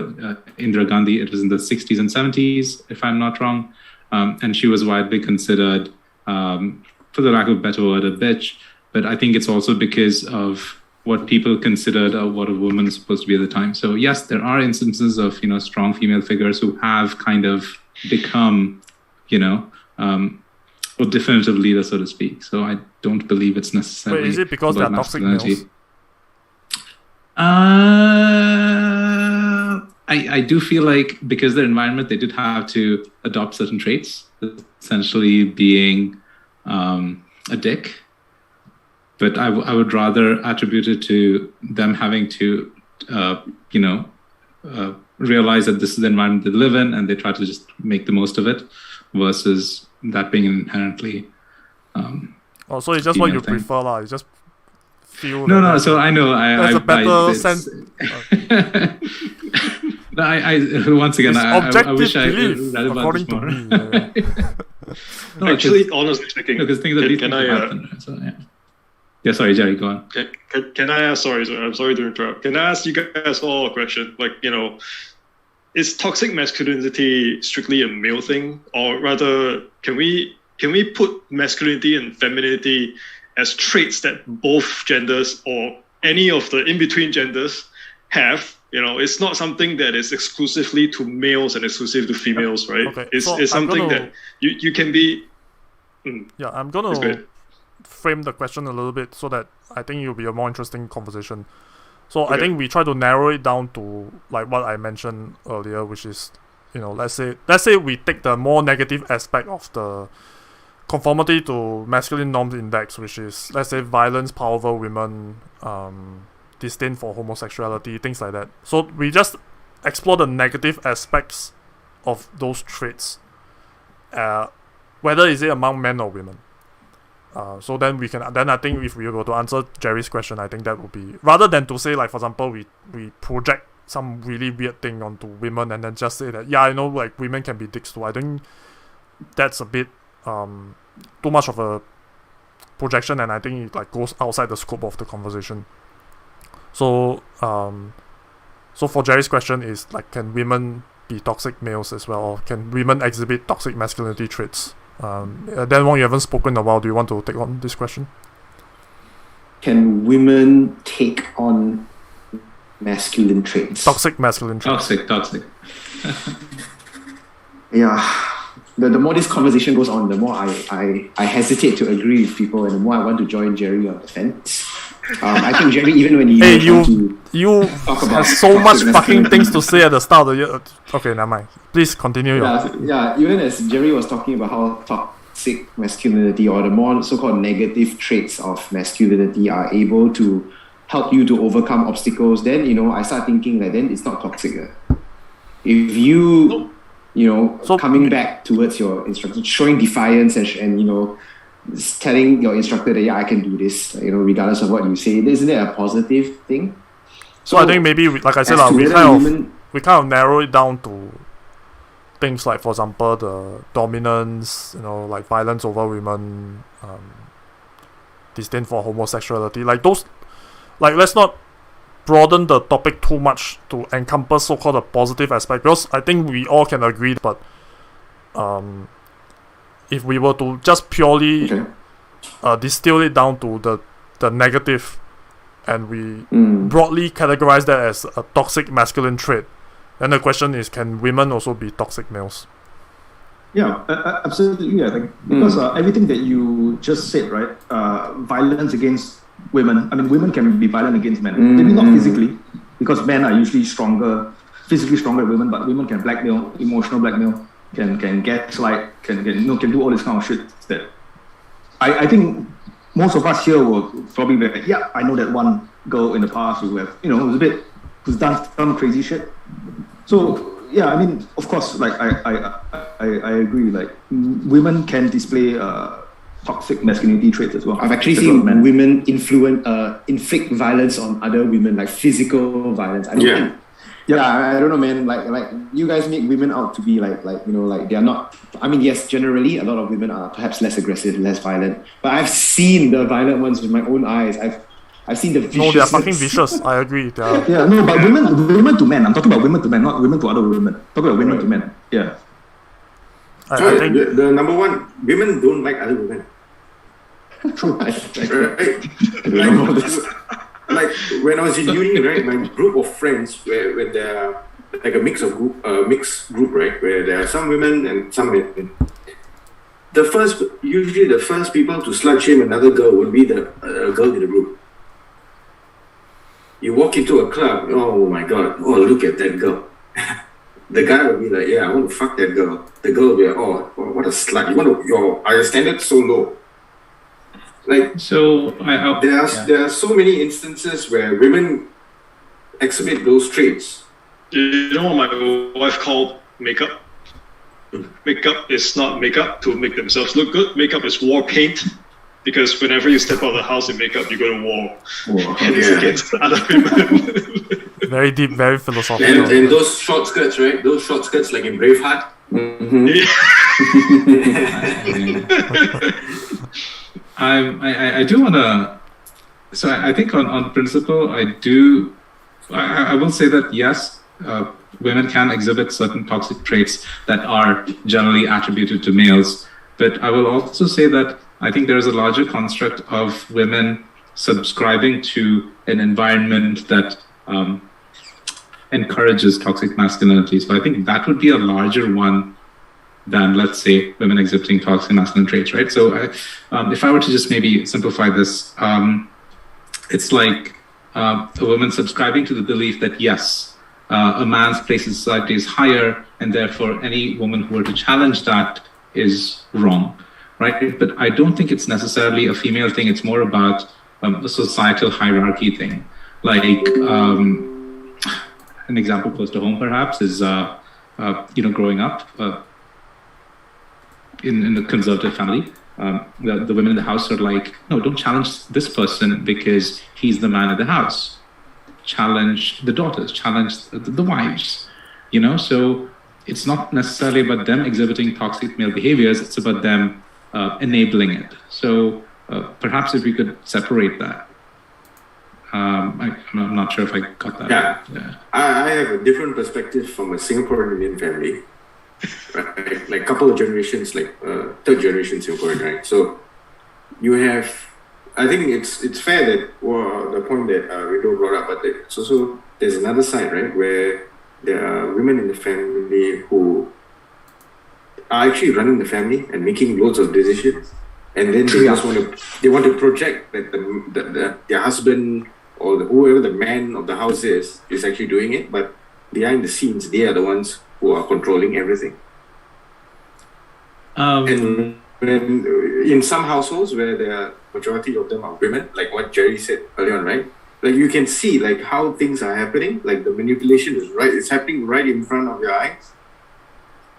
Indira Gandhi. It was in the 60s and 70s, if I'm not wrong. And she was widely considered, for the lack of a better word, a bitch. But I think it's also because of what people considered what a woman is supposed to be at the time. So yes, there are instances of strong female figures who have kind of become a definitive leader, so to speak. So I don't believe it's necessarily Wait, is it because they're about toxic masculinity. males? I do feel like because their environment, they did have to adopt certain traits, essentially being a dick. But I would rather attribute it to them having to, realize that this is the environment they live in and they try to just make the most of it, versus that being inherently. So it's just what you prefer, lah. You just feel. No. So I know there's a better sense. No, I once again, I wish I read about this more. Me, Actually, honestly speaking, because things that can I? happen. So, yeah. Yeah, sorry, Jerry, go on. Can I ask? Sorry, I'm sorry to interrupt. Can I ask you guys all a question? Like, is toxic masculinity strictly a male thing, or rather, can we put masculinity and femininity as traits that both genders or any of the in-between genders have? It's not something that is exclusively to males and exclusive to females, right? Okay, it's something that you can be. Yeah, I'm gonna frame the question a little bit so that I think it'll be a more interesting conversation. So I think we try to narrow it down to like what I mentioned earlier, which is, let's say we take the more negative aspect of the conformity to masculine norms index, which is, let's say, violence, power over women, disdain for homosexuality, things like that. So we just explore the negative aspects of those traits, whether is it among men or women. So then I think if we were to answer Jerry's question, I think that would be, rather than to say, like, for example, we project some really weird thing onto women and then just say that, like, women can be dicks too. I think that's a bit too much of a projection, and I think it like goes outside the scope of the conversation. So for Jerry's question is like, can women be toxic males as well, or can women exhibit toxic masculinity traits? Dan Wong, you haven't spoken in a while. Do you want to take on this question? Can women take on masculine traits? Toxic masculine traits. Toxic. Yeah. The more this conversation goes on, the more I hesitate to agree with people, and the more I want to join Jerry on the fence. I think Jerry, even when you have so much fucking things to say at the start of the year. Okay, never mind. Please continue. Yeah. Even as Jerry was talking about how toxic masculinity or the more so-called negative traits of masculinity are able to help you to overcome obstacles, then I start thinking like, then it's not toxic. If you coming back towards your instructor, showing defiance and telling your instructor that I can do this, regardless of what you say, isn't it a positive thing? So I think maybe, like I said, we kind of narrow it down to things like, for example, the dominance, like violence over women, disdain for homosexuality, like those, like let's not broaden the topic too much to encompass so-called a positive aspect, because I think we all can agree, but if we were to just purely distill it down to the negative, and we broadly categorize that as a toxic masculine trait, then the question is, can women also be toxic males? Yeah, absolutely. Yeah, because everything that you just said, right? Violence against women. I mean, women can be violent against men. Maybe not physically, because men are usually physically stronger than women, but women can blackmail, emotional blackmail, can gaslight, can do all this kind of shit. That I think most of us here will probably be like, yeah, I know that one girl in the past who's done some crazy shit. So yeah, I mean, of course, like I agree. Like women can display toxic masculinity traits as well. I've actually seen women inflict violence on other women, like physical violence. I don't know, man. Like you guys make women out to be like they are not. I mean, yes, generally a lot of women are perhaps less aggressive, less violent. But I've seen the violent ones with my own eyes. I've seen the vicious. No, they're fucking vicious. I agree. Yeah, no, but women to men. I'm talking about women to men, not women to other women. I'm talking about women to men. Yeah. I think the number one, women don't like other women. True. Like when I was in uni, right, my group of friends, where they're like a mixed group, right, where there are some women and some men. Usually the first people to slut shame another girl would be the girl in the group. You walk into a club, oh my god, oh look at that girl. the guy will be like, yeah, I want to fuck that girl. The girl will be like, oh, what a slut. Are your standards so low? Like, So there are so many instances where women exhibit those traits. You know what my wife called makeup? Makeup is not makeup to make themselves look good. Makeup is war paint. Because whenever you step out of the house in makeup, you go to war. And it's against other women. Very deep, very philosophical. And those short skirts, right? Those short skirts like in Braveheart. I do want to. So I think on principle, I will say that yes, women can exhibit certain toxic traits that are generally attributed to males. But I will also say that I think there is a larger construct of women subscribing to an environment that encourages toxic masculinity. So I think that would be a larger one than, let's say, women exhibiting toxic masculine traits, right? So if I were to just maybe simplify this, it's like a woman subscribing to the belief that, yes, a man's place in society is higher, and therefore any woman who were to challenge that is wrong. Right, but I don't think it's necessarily a female thing. It's more about a societal hierarchy thing. Like an example close to home, perhaps, is growing up in the conservative family. The women in the house are like, no, don't challenge this person because he's the man of the house. Challenge the daughters, challenge the wives. So it's not necessarily about them exhibiting toxic male behaviors. It's about them enabling it. So perhaps if we could separate that. I'm not sure if I got that. Yeah. I have a different perspective from a Singaporean Indian family. Right? Like a couple of generations, like third generation Singaporean, right? So you have, I think it's fair that the point that Rindo brought up, but it's also, there's another side, right? Where there are women in the family who are actually running the family and making loads of decisions, and then they just want to project that their husband or whoever the man of the house is actually doing it, but behind the scenes they are the ones who are controlling everything. And when, in some households where the majority of them are women, like what Jerry said earlier on, right? Like you can see like how things are happening, like the manipulation is it's happening right in front of your eyes.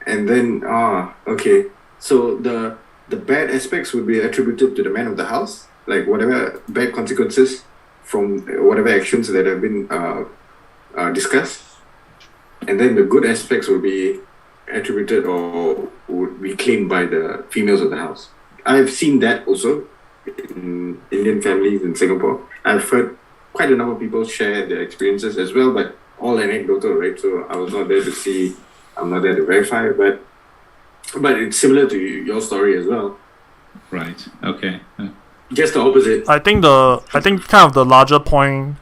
And then, okay. So the bad aspects would be attributed to the man of the house, like whatever bad consequences from whatever actions that have been discussed. And then the good aspects would be attributed or would be claimed by the females of the house. I've seen that also in Indian families in Singapore. I've heard quite a number of people share their experiences as well, but all anecdotal, right? So I was not there to see. I'm not there to verify, but it's similar to your story as well. Right. Okay. Just the opposite. I think kind of the larger point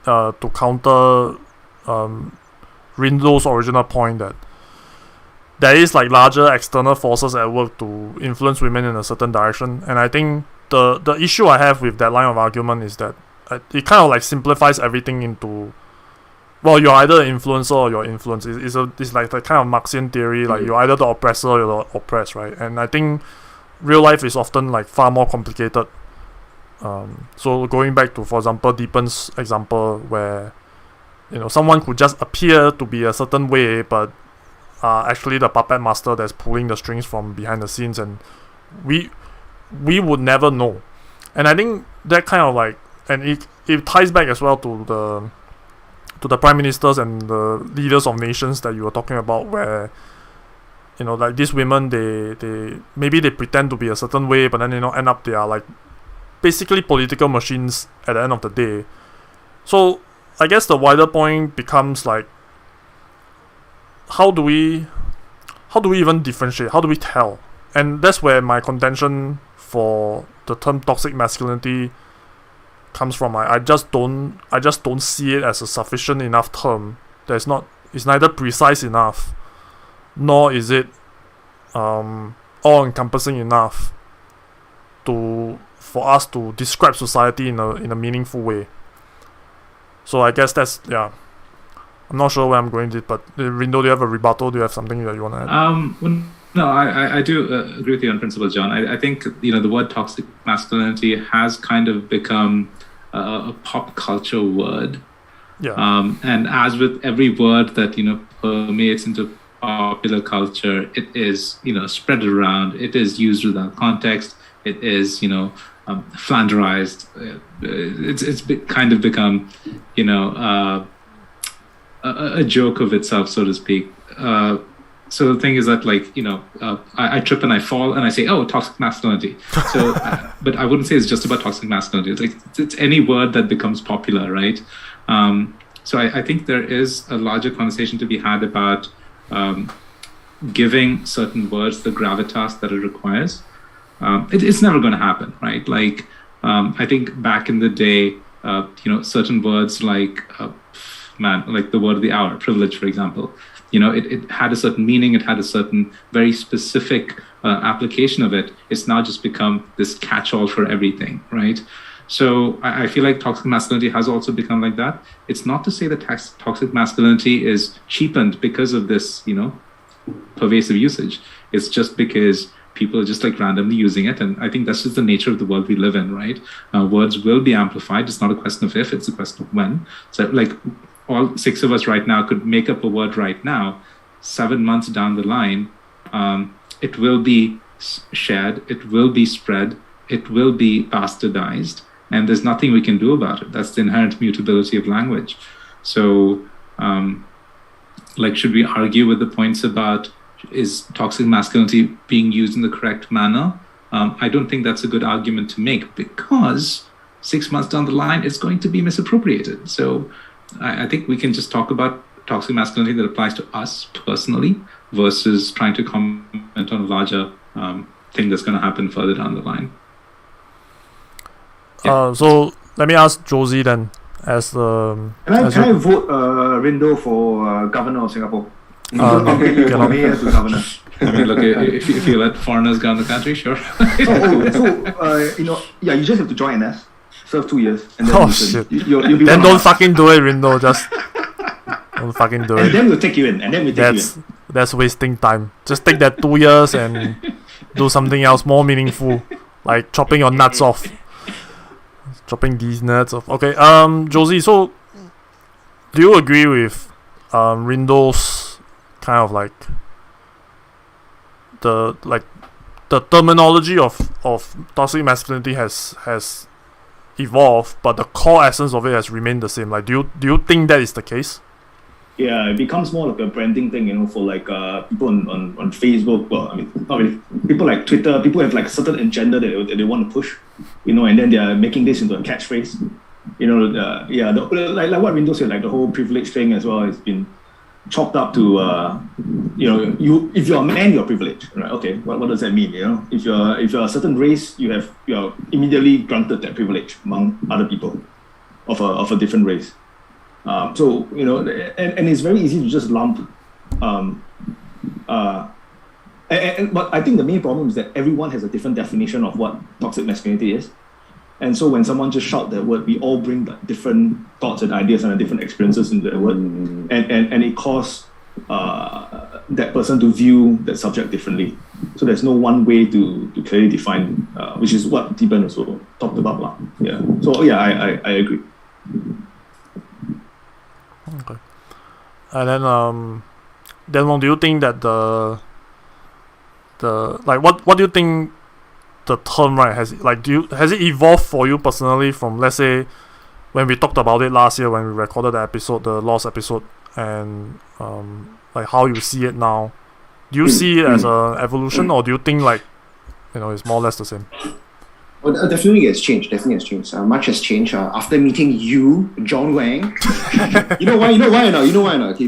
to counter Rindo's original point that there is like larger external forces at work to influence women in a certain direction, and I think the issue I have with that line of argument is that it kind of like simplifies everything into, well, you're either an influencer or you're influenced. It's like the kind of Marxian theory, like you're either the oppressor or you're the oppressed, right? And I think real life is often like far more complicated. So going back to, for example, Deepan's example, where someone could just appear to be a certain way, but actually the puppet master that's pulling the strings from behind the scenes, and we would never know. And I think that kind of like, and it ties back as well to the prime ministers and the leaders of nations that you were talking about, where like these women, they maybe they pretend to be a certain way, but then end up they are like basically political machines at the end of the day. So I guess the wider point becomes like, how do we even differentiate? How do we tell? And that's where my contention for the term toxic masculinity comes from. I just don't see it as a sufficient enough term. It's neither precise enough, nor is it all encompassing enough for us to describe society in a meaningful way. So I guess that's I'm not sure where I'm going with it, but Rindo, do you have a rebuttal? Do you have something that you want to add? Well, no, I do agree with you on principle, John. I think the word toxic masculinity has kind of become a pop culture word. Yeah. And as with every word that permeates into popular culture, it is spread around. It is used without context. It is flanderized. It's kind of become a joke of itself, so to speak. So the thing is that I trip and I fall and I say, oh, toxic masculinity. So, but I wouldn't say it's just about toxic masculinity. It's any word that becomes popular, right? So I think there is a larger conversation to be had about giving certain words the gravitas that it requires. It's never going to happen, right? I think back in the day, certain words like the word of the hour, privilege, for example, it had a certain meaning, it had a certain very specific application of it. It's now just become this catch-all for everything, right? So I feel like toxic masculinity has also become like that. It's not to say that toxic masculinity is cheapened because of this, pervasive usage. It's just because people are just randomly using it. And I think that's just the nature of the world we live in, right? Words will be amplified. It's not a question of if, it's a question of when. So all 6 of us right now could make up a word right now. 7 months down the line, it will be shared, it will be spread, it will be bastardized, and there's nothing we can do about it. That's the inherent mutability of language. So, should we argue with the points about is toxic masculinity being used in the correct manner? I don't think that's a good argument to make, because 6 months down the line, it's going to be misappropriated. So I think we can just talk about toxic masculinity that applies to us personally versus trying to comment on a larger thing that's going to happen further down the line. Yeah. So let me ask Josie then, as the... Can I vote Rindo for governor of Singapore? Mayor to governor. I mean, look, if you let foreigners govern the country, sure. You just have to join NS, serve 2 years, and then shit. You'll be then don't fucking do it, Rindo. Just don't fucking do it. And then we'll take you in. That's wasting time. Just take that 2 years and do something else more meaningful, like chopping your nuts off. Chopping these nuts off. Okay, Josie, so do you agree with Rindo's kind of the terminology of toxic masculinity has evolved, but the core essence of it has remained the same? Do you think that is the case? Yeah, it becomes more like a branding thing, for people on Facebook. Well, I mean, not really. People like Twitter. People have a certain agenda that they want to push, and then they are making this into a catchphrase. Like what Rindo said, the whole privilege thing as well has been chalked up to, if you're a man, you're privileged, right? Okay, what does that mean? If you're a certain race, you're immediately granted that privilege among other people of a different race. And it's very easy to just lump. But I think the main problem is that everyone has a different definition of what toxic masculinity is. And so when someone just shout that word, we all bring different thoughts and ideas and different experiences into that word. And it causes that person to view that subject differently. So there's no one way to clearly define, which is what Deeban also talked about. Yeah. So yeah, I agree. Okay. And then do you think that the what do you think the term, right, has it evolved for you personally from, let's say, when we talked about it last year when we recorded the episode, the Lost episode, and how you see it now? Do you see it as an evolution, or do you think it's more or less the same? Well, definitely it's changed. Much has changed after meeting you, John Wang. You know why or not? Okay,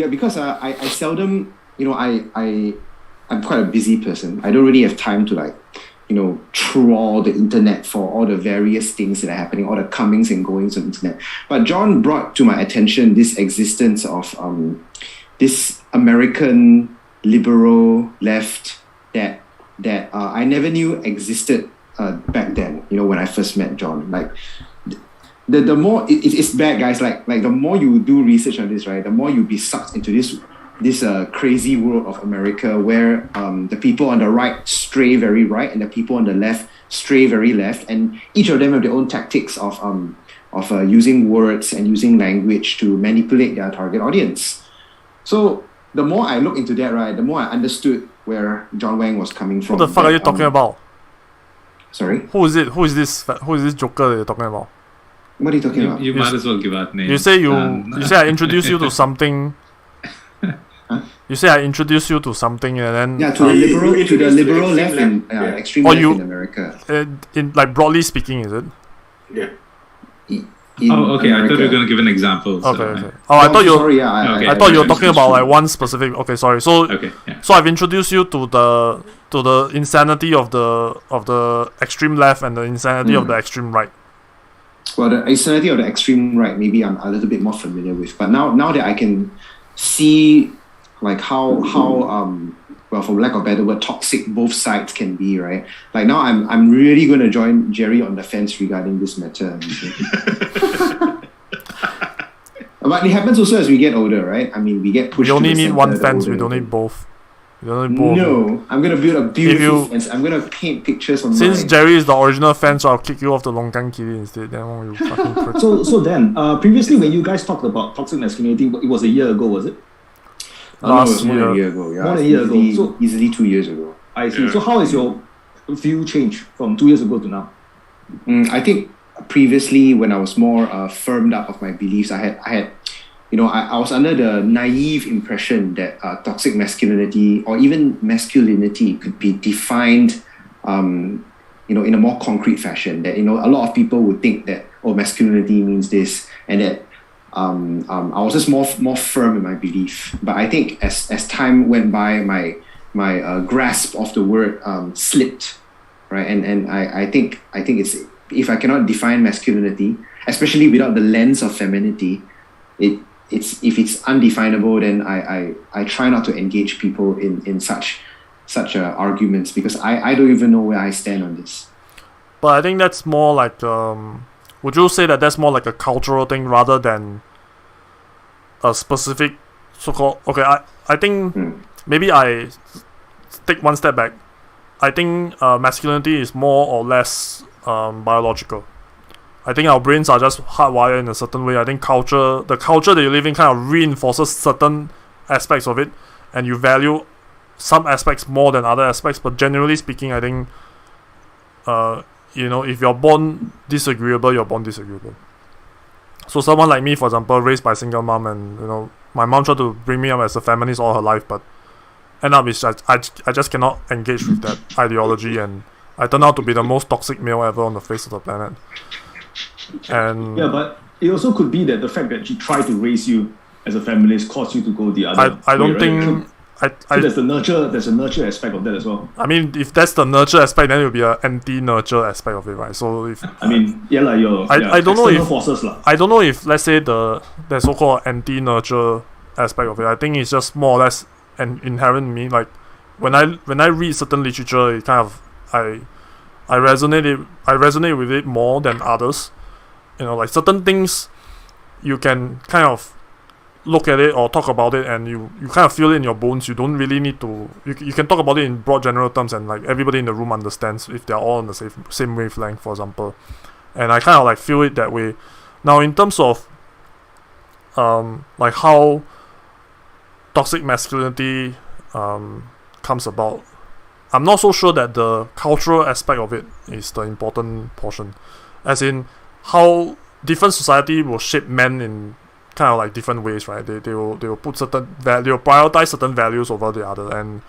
because I seldom, I'm quite a busy person. I don't really have time to trawl the internet for all the various things that are happening, all the comings and goings on the internet. But John brought to my attention this existence of this American liberal left that I never knew existed back then, when I first met John. the more it's bad, guys. Like the more you do research on this, right, the more you be sucked into this crazy world of America, where the people on the right stray very right and the people on the left stray very left, and each of them have their own tactics of using words and using language to manipulate their target audience. So the more I look into that, right, the more I understood where John Wang was coming from. What the fuck are you talking about? Sorry? Who is it? Who is this joker that you're talking about? What are you talking about? You might as well give out names. You say I introduced you to something. You say I introduced you to something and then to the liberal left and Yeah. extreme left in America. in like broadly speaking, is it? Yeah. Oh, okay. I thought you were going to give an example. So Okay. Oh, I thought you. Sorry, Okay. I thought you were talking about like one specific. Okay, sorry. So Okay. Yeah. so I've introduced you to the insanity of the extreme left and the insanity of the extreme right. Well, the insanity of the extreme right, maybe I'm a little bit more familiar with. But now that I can see like how well, for lack of a better word, toxic both sides can be, right? Like now I'm really going to join Jerry on the fence regarding this matter. But it happens also as we get older, right? I mean, we get pushed. We only to the need center one the fence. older We don't we need get. both. We don't need both. No, I'm going to build a beautiful you- fence. I'm going to paint pictures on Since mine. Jerry is the original fence, I'll kick you off the LongKangKitties instead. Then you fucking prick. So then, previously when you guys talked about toxic masculinity, it was a year ago, was it? No, it was last more than a year. year ago. Yeah, More than a year ago. easily, So- easily 2 years ago. I see. Yeah. So how is your view changed from 2 years ago to now? I think previously when I was more firmed up of my beliefs, I had I was under the naive impression that toxic masculinity or even masculinity could be defined, in a more concrete fashion. That a lot of people would think that masculinity means this, and that I was just more firm in my belief. But I think as time went by, my grasp of the word slipped, right? And I think it's, if I cannot define masculinity, especially without the lens of femininity, if it's undefinable, then I try not to engage people in such arguments, because I don't even know where I stand on this. But I think that's more like would you say that that's more like a cultural thing rather than a specific so-called... Okay, I think maybe I take one step back. I think masculinity is more or less biological. I think our brains are just hardwired in a certain way. I think the culture that you live in kind of reinforces certain aspects of it, and you value some aspects more than other aspects. But generally speaking, I think, if you're born disagreeable, you're born disagreeable. So someone like me, for example, raised by a single mom, and my mom tried to bring me up as a feminist all her life, but end up is I just cannot engage with that ideology, and I turned out to be the most toxic male ever on the face of the planet. And Yeah, but it also could be that the fact that she tried to raise you as a feminist caused you to go the other I don't way, think right? So there's a nurture aspect of that as well. I mean, if that's the nurture aspect, then it will be an anti-nurture aspect of it, right? So if I mean, your I don't know external if- forces lah. I don't know if, let's say, the so-called anti-nurture aspect of it, I think it's just more or less an inherent in me. Like when I read certain literature, it kind of I resonate with it more than others. Like certain things, you can kind of look at it or talk about it, and you kind of feel it in your bones. You don't really need to. You can talk about it in broad general terms, and like everybody in the room understands if they're all on the same wavelength, for example. And I kind of like feel it that way. Now, in terms of like how toxic masculinity comes about, I'm not so sure that the cultural aspect of it is the important portion, as in how different society will shape men in kind of like different ways, right? They will put certain they'll prioritize certain values over the other,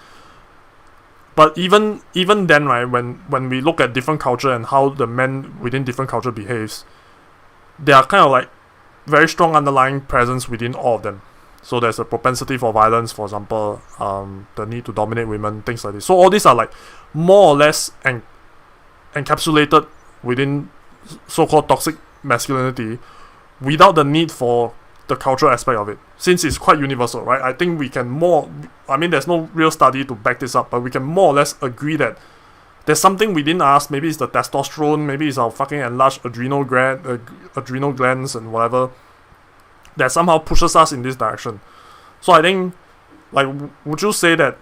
but even then, right, when we look at different culture and how the men within different culture behaves, there are kind of like very strong underlying presence within all of them. So there's a propensity for violence, for example, the need to dominate women, things like this. So all these are like more or less encapsulated within so-called toxic masculinity without the need for the cultural aspect of it, since it's quite universal, right? I think we can there's no real study to back this up, but we can more or less agree that there's something within us. Maybe it's the testosterone. Maybe it's our fucking enlarged adrenal glands and whatever that somehow pushes us in this direction. So I think, like, would you say that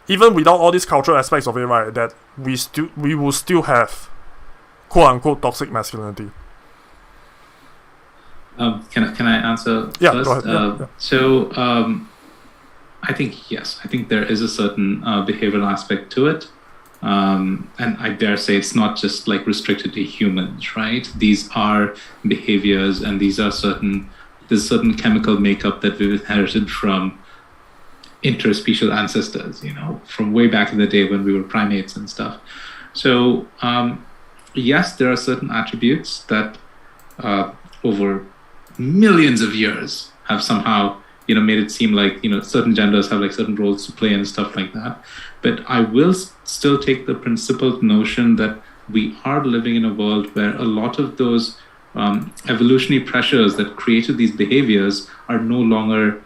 even without all these cultural aspects of it, right, that we will still have quote unquote toxic masculinity? Can I answer Yeah, first? go ahead. Yeah. So I think yes. I think there is a certain behavioral aspect to it, and I dare say it's not just like restricted to humans, right? These are behaviors, and there's certain chemical makeup that we've inherited from interspecial ancestors, from way back in the day when we were primates and stuff. So yes, there are certain attributes that over millions of years have somehow made it seem like certain genders have like certain roles to play and stuff like that. But I will still take the principled notion that we are living in a world where a lot of those evolutionary pressures that created these behaviors are no longer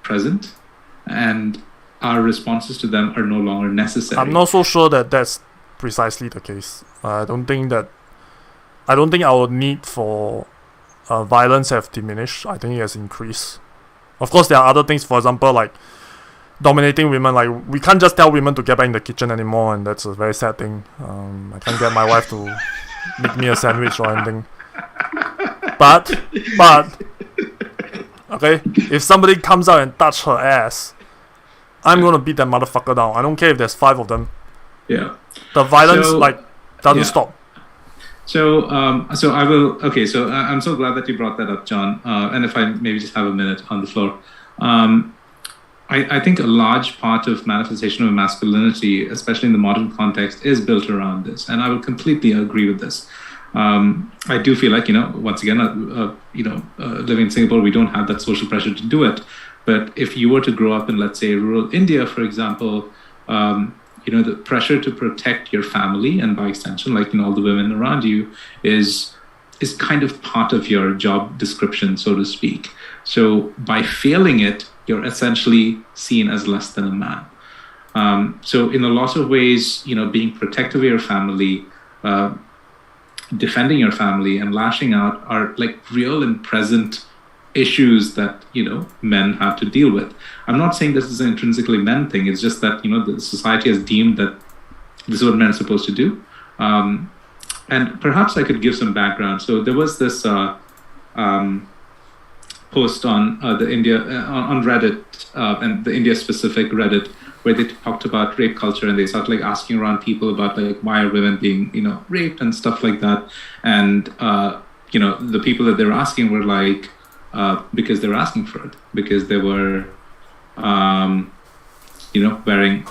present, and our responses to them are no longer necessary. I'm not so sure that that's precisely the case. I don't think our need for violence have diminished. I think it has increased. Of course, there are other things, for example, like dominating women. Like, we can't just tell women to get back in the kitchen anymore, and that's a very sad thing. I can't get my wife to make me a sandwich or anything. But okay, if somebody comes out and touch her ass, I'm gonna beat that motherfucker down. I don't care if there's 5 of them. Yeah. The violence doesn't stop. So I will. Okay, so I'm so glad that you brought that up, John. And if I maybe just have a minute on the floor, I think a large part of manifestation of masculinity, especially in the modern context, is built around this, and I will completely agree with this. I do feel like once again, living in Singapore, we don't have that social pressure to do it. But if you were to grow up in, let's say, rural India, for example, the pressure to protect your family, and by extension, like all the women around you, is kind of part of your job description, so to speak. So by failing it, you're essentially seen as less than a man. So in a lot of ways, being protective of your family, defending your family, and lashing out are like real and present issues that men have to deal with. I'm not saying this is an intrinsically men thing. It's just that the society has deemed that this is what men are supposed to do. And perhaps I could give some background. So there was this post on the India on Reddit, and the India specific Reddit, where they talked about rape culture, and they started like asking around people about like why are women being raped and stuff like that. And the people that they were asking were like, because they were asking for it, because they were wearing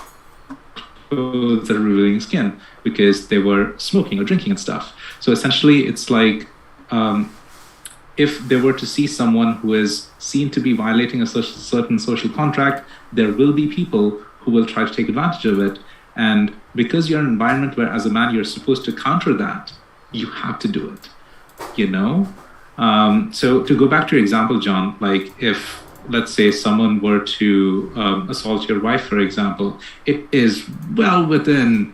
clothes that are revealing skin, because they were smoking or drinking and stuff. So essentially it's like, if they were to see someone who is seen to be violating a certain social contract, there will be people who will try to take advantage of it. And because you're in an environment where as a man you're supposed to counter that, you have to do it, So to go back to your example, John, like if, let's say, someone were to assault your wife, for example, it is well within,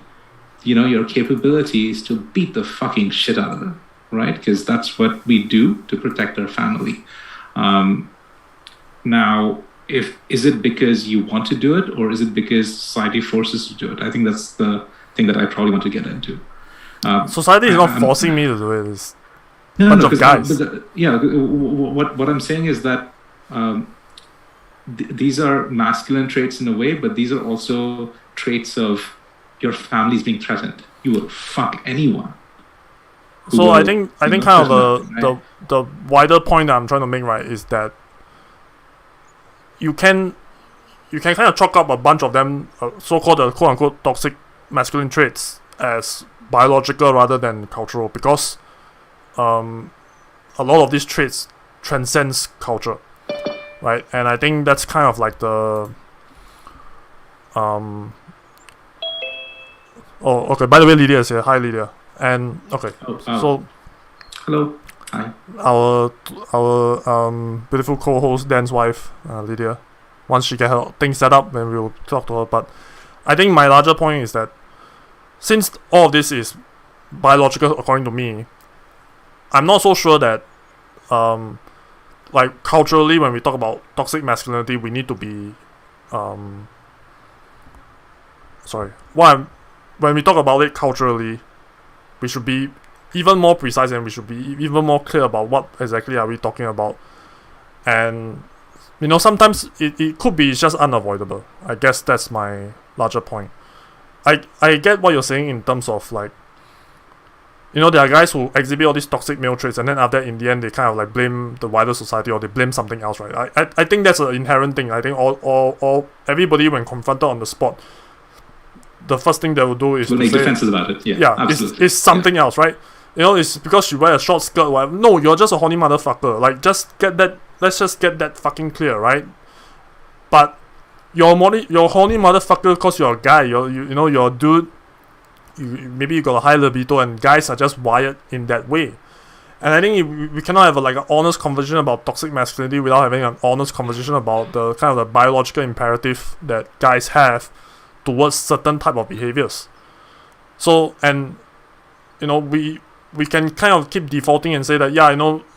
your capabilities to beat the fucking shit out of them, right? Because that's what we do to protect our family. Now, is it because you want to do it, or is it because society forces you to do it? I think that's the thing that I probably want to get into. Society is not forcing me to do it. It's bunch of guys. What I'm saying is that these are masculine traits in a way, but these are also traits of your family's being threatened. You will fuck anyone. So I think kind of the wider point that I'm trying to make, right, is that you can kind of chalk up a bunch of them, so-called quote unquote toxic masculine traits, as biological rather than cultural, because a lot of these traits transcends culture, right? And I think that's kind of like the oh, okay, by the way, Lydia is here. Hi, Lydia. And okay, so hello, hi. Our beautiful co-host Dan's wife, Lydia. Once she get her things set up, then we'll talk to her. But I think my larger point is that since all of this is biological according to me, I'm not so sure that like culturally when we talk about toxic masculinity we need to be when we talk about it culturally, we should be even more precise and we should be even more clear about what exactly are we talking about. And sometimes it could be just unavoidable. I guess that's my larger point. I get what you're saying in terms of like, there are guys who exhibit all these toxic male traits and then after that in the end they kind of like blame the wider society or they blame something else, right? I think that's an inherent thing. I think all everybody when confronted on the spot, the first thing they will do is to make defenses about it. Yeah, absolutely. It's something else, right? It's because you wear a short skirt or whatever. No, you're just a horny motherfucker. Like, just get that. Let's just get that fucking clear, right? But you're horny motherfucker because you're a guy. You're a dude. Maybe you got a high libido, and guys are just wired in that way. And I think we cannot have an honest conversation about toxic masculinity without having an honest conversation about the kind of the biological imperative that guys have towards certain type of behaviors. So, and we can kind of keep defaulting and say that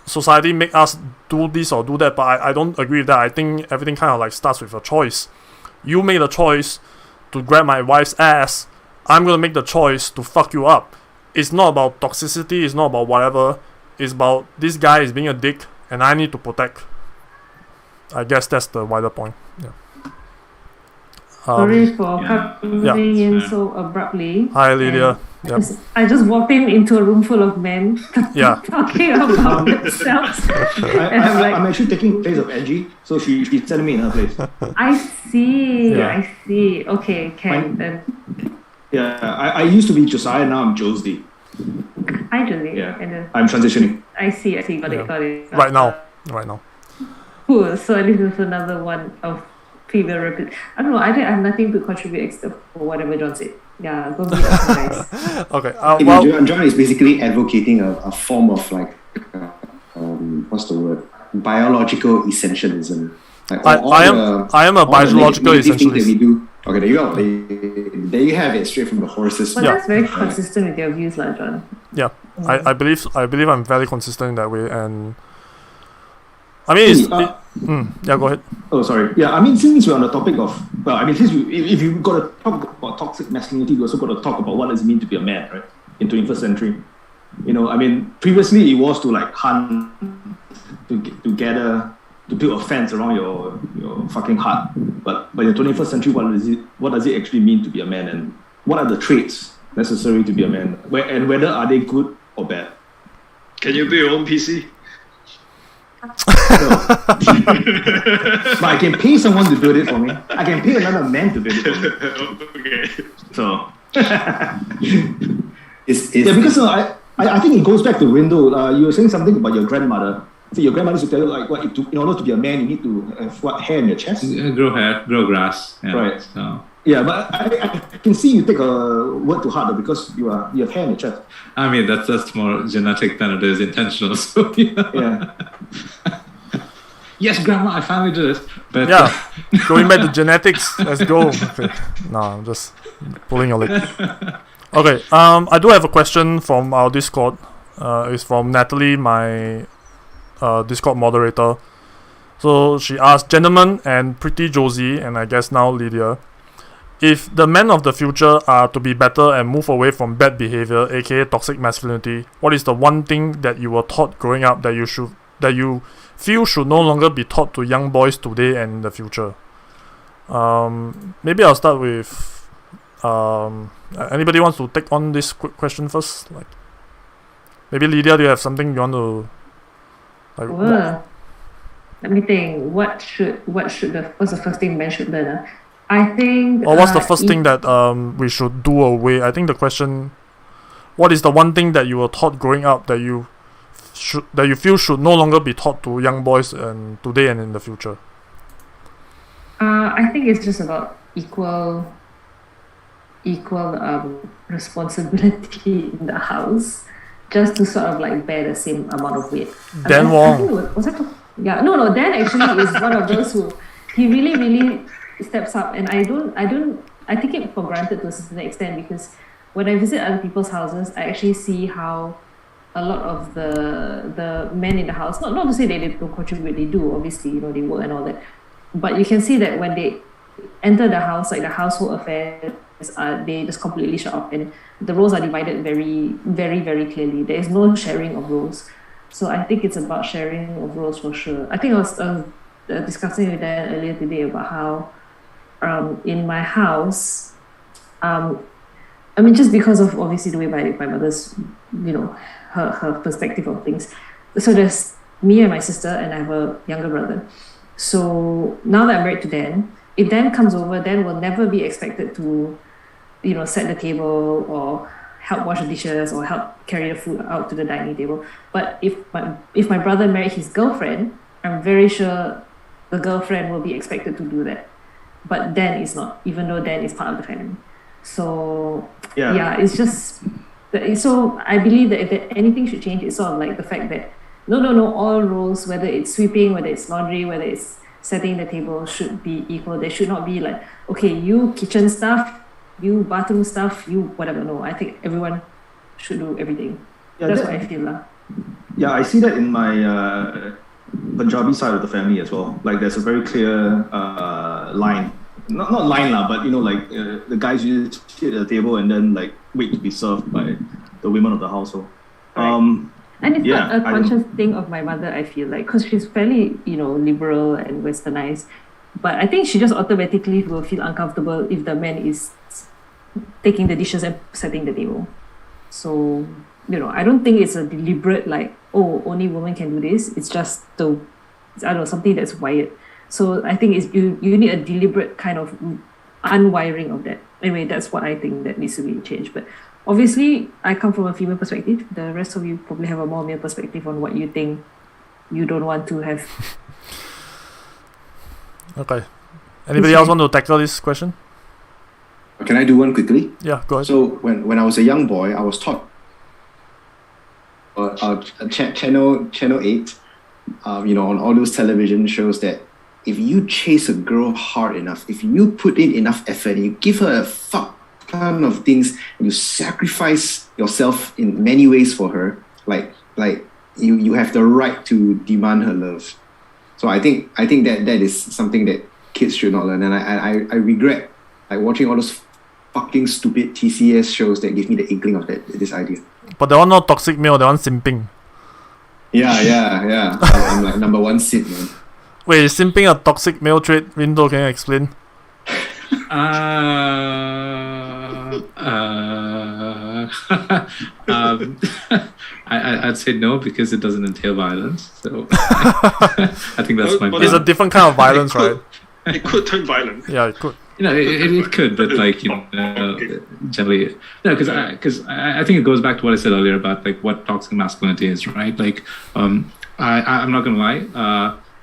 society make us do this or do that, but I don't agree with that. I think everything kind of like starts with a choice. You made a choice to grab my wife's ass. I'm gonna make the choice to fuck you up. It's not about toxicity, it's not about whatever. It's about this guy is being a dick and I need to protect. I guess that's the wider point. Yeah. Sorry for coming in so abruptly. Hi, Lydia. Yep. I just walked into a room full of men talking about themselves. I'm actually taking place of Angie, so she's sending me in her place. I see. Okay, then. Yeah, I used to be Josiah, now I'm Josie. Hi, Josie. Yeah, I'm transitioning. I see. Got it. Right now. Cool. So this is another one of female I don't know. I have nothing to contribute except for whatever John said. Yeah, go be nice. Okay. John is basically advocating a form of like, what's the word? Biological essentialism. Like I am a biological essentialist. Okay, there you go. There you have it, straight from the horse's mouth. But that's very consistent with your views, John. Yeah, I believe I'm very consistent in that way, and I mean, go ahead. Oh, sorry. Yeah, I mean, since we're on the topic of, if you've got to talk about toxic masculinity, you also got to talk about what does it mean to be a man, right? In 21st century. Previously it was to like hunt, to gather, to build a fence around your fucking heart. But in the 21st century, what does it actually mean to be a man, and what are the traits necessary to be a man, and whether are they good or bad? Can you build your own PC? But I can pay someone to build it for me. I can pay another man to build it for me. Okay. So because I think it goes back to Rindo. You were saying something about your grandmother. So your grandmother used to tell you like in order to be a man you need to have hair in your chest. Grow hair, grow grass. Yeah, right. So. Yeah, but I can see you take a word to heart though, because you have hair in your chest. I mean that's more genetic than it is intentional. So yeah. Yes, Grandma, I finally did it. But going back to genetics, let's go. Okay. No, I'm just pulling your leg. Okay, I do have a question from our Discord. It's from Natalie, my Discord moderator. So she asked, gentlemen and pretty Josie, and I guess now Lydia, if the men of the future are to be better and move away from bad behavior, aka toxic masculinity, what is the one thing that you were taught growing up that you feel should no longer be taught to young boys today and in the future? Maybe I'll start with anybody wants to take on this quick question first? Like, maybe Lydia, do you have something you want to like? Let me think. What's the first thing men should learn? I think. Or what's the first thing that we should do away? I think the question, what is the one thing that you were taught growing up that you feel should no longer be taught to young boys and today and in the future? I think it's just about equal responsibility in the house, just to sort of like bear the same amount of weight. Dan Wong. Dan actually is one of those who he really steps up, and I take it for granted to a certain extent, because when I visit other people's houses, I actually see how a lot of the men in the house, not to say that they don't contribute, they do, obviously, they work and all that. But you can see that when they enter the house, like the household affairs, they just completely shut off, and the roles are divided very, very, very clearly. There is no sharing of roles. So I think it's about sharing of roles for sure. I think I was discussing with Dan earlier today about how in my house, just because of obviously the way my mother's, her perspective of things. So there's me and my sister, and I have a younger brother. So now that I'm married to Dan, if Dan comes over, Dan will never be expected to, set the table or help wash the dishes or help carry the food out to the dining table. But if my brother married his girlfriend, I'm very sure the girlfriend will be expected to do that. But Dan is not, even though Dan is part of the family. So it's just. So I believe that if anything should change, it's sort of like the fact that no, all roles, whether it's sweeping, whether it's laundry, whether it's setting the table, should be equal. There should not be like, okay, you kitchen stuff, you bathroom stuff, you whatever. No, I think everyone should do everything. Yeah, that's what I feel lah. Yeah, I see that in my Punjabi side of the family as well. Like there's a very clear line. Not line lah, but the guys usually sit at the table and then like wait to be served by the women of the household. Right. And it's not a conscious thing of my mother, I feel like, because she's fairly, liberal and westernized. But I think she just automatically will feel uncomfortable if the man is taking the dishes and setting the table. So, I don't think it's a deliberate like, oh, only women can do this. It's just something that's wired. So I think it's you need a deliberate kind of unwiring of that. Anyway, that's what I think that needs to be changed. But obviously, I come from a female perspective. The rest of you probably have a more male perspective on what you think you don't want to have. Okay. Anybody else want to tackle this question? Can I do one quickly? Yeah, go ahead. So when I was a young boy, I was taught channel 8, on all those television shows that if you chase a girl hard enough, if you put in enough effort, you give her a fuck ton of things, and you sacrifice yourself in many ways for her, like you have the right to demand her love. So I think that is something that kids should not learn, and I regret like watching all those fucking stupid TCS shows that give me the inkling of this idea. But they are not toxic male, they are simping. Yeah. I'm like number one simp, man. Wait, is simping a toxic male trait? Rindo, can you explain? I'd say no because it doesn't entail violence. So I think that's my. It's a different kind of violence, right? It could turn violent. Yeah, it could. It could, but like generally, no, because I think it goes back to what I said earlier about like what toxic masculinity is, right? Like, I'm not gonna lie.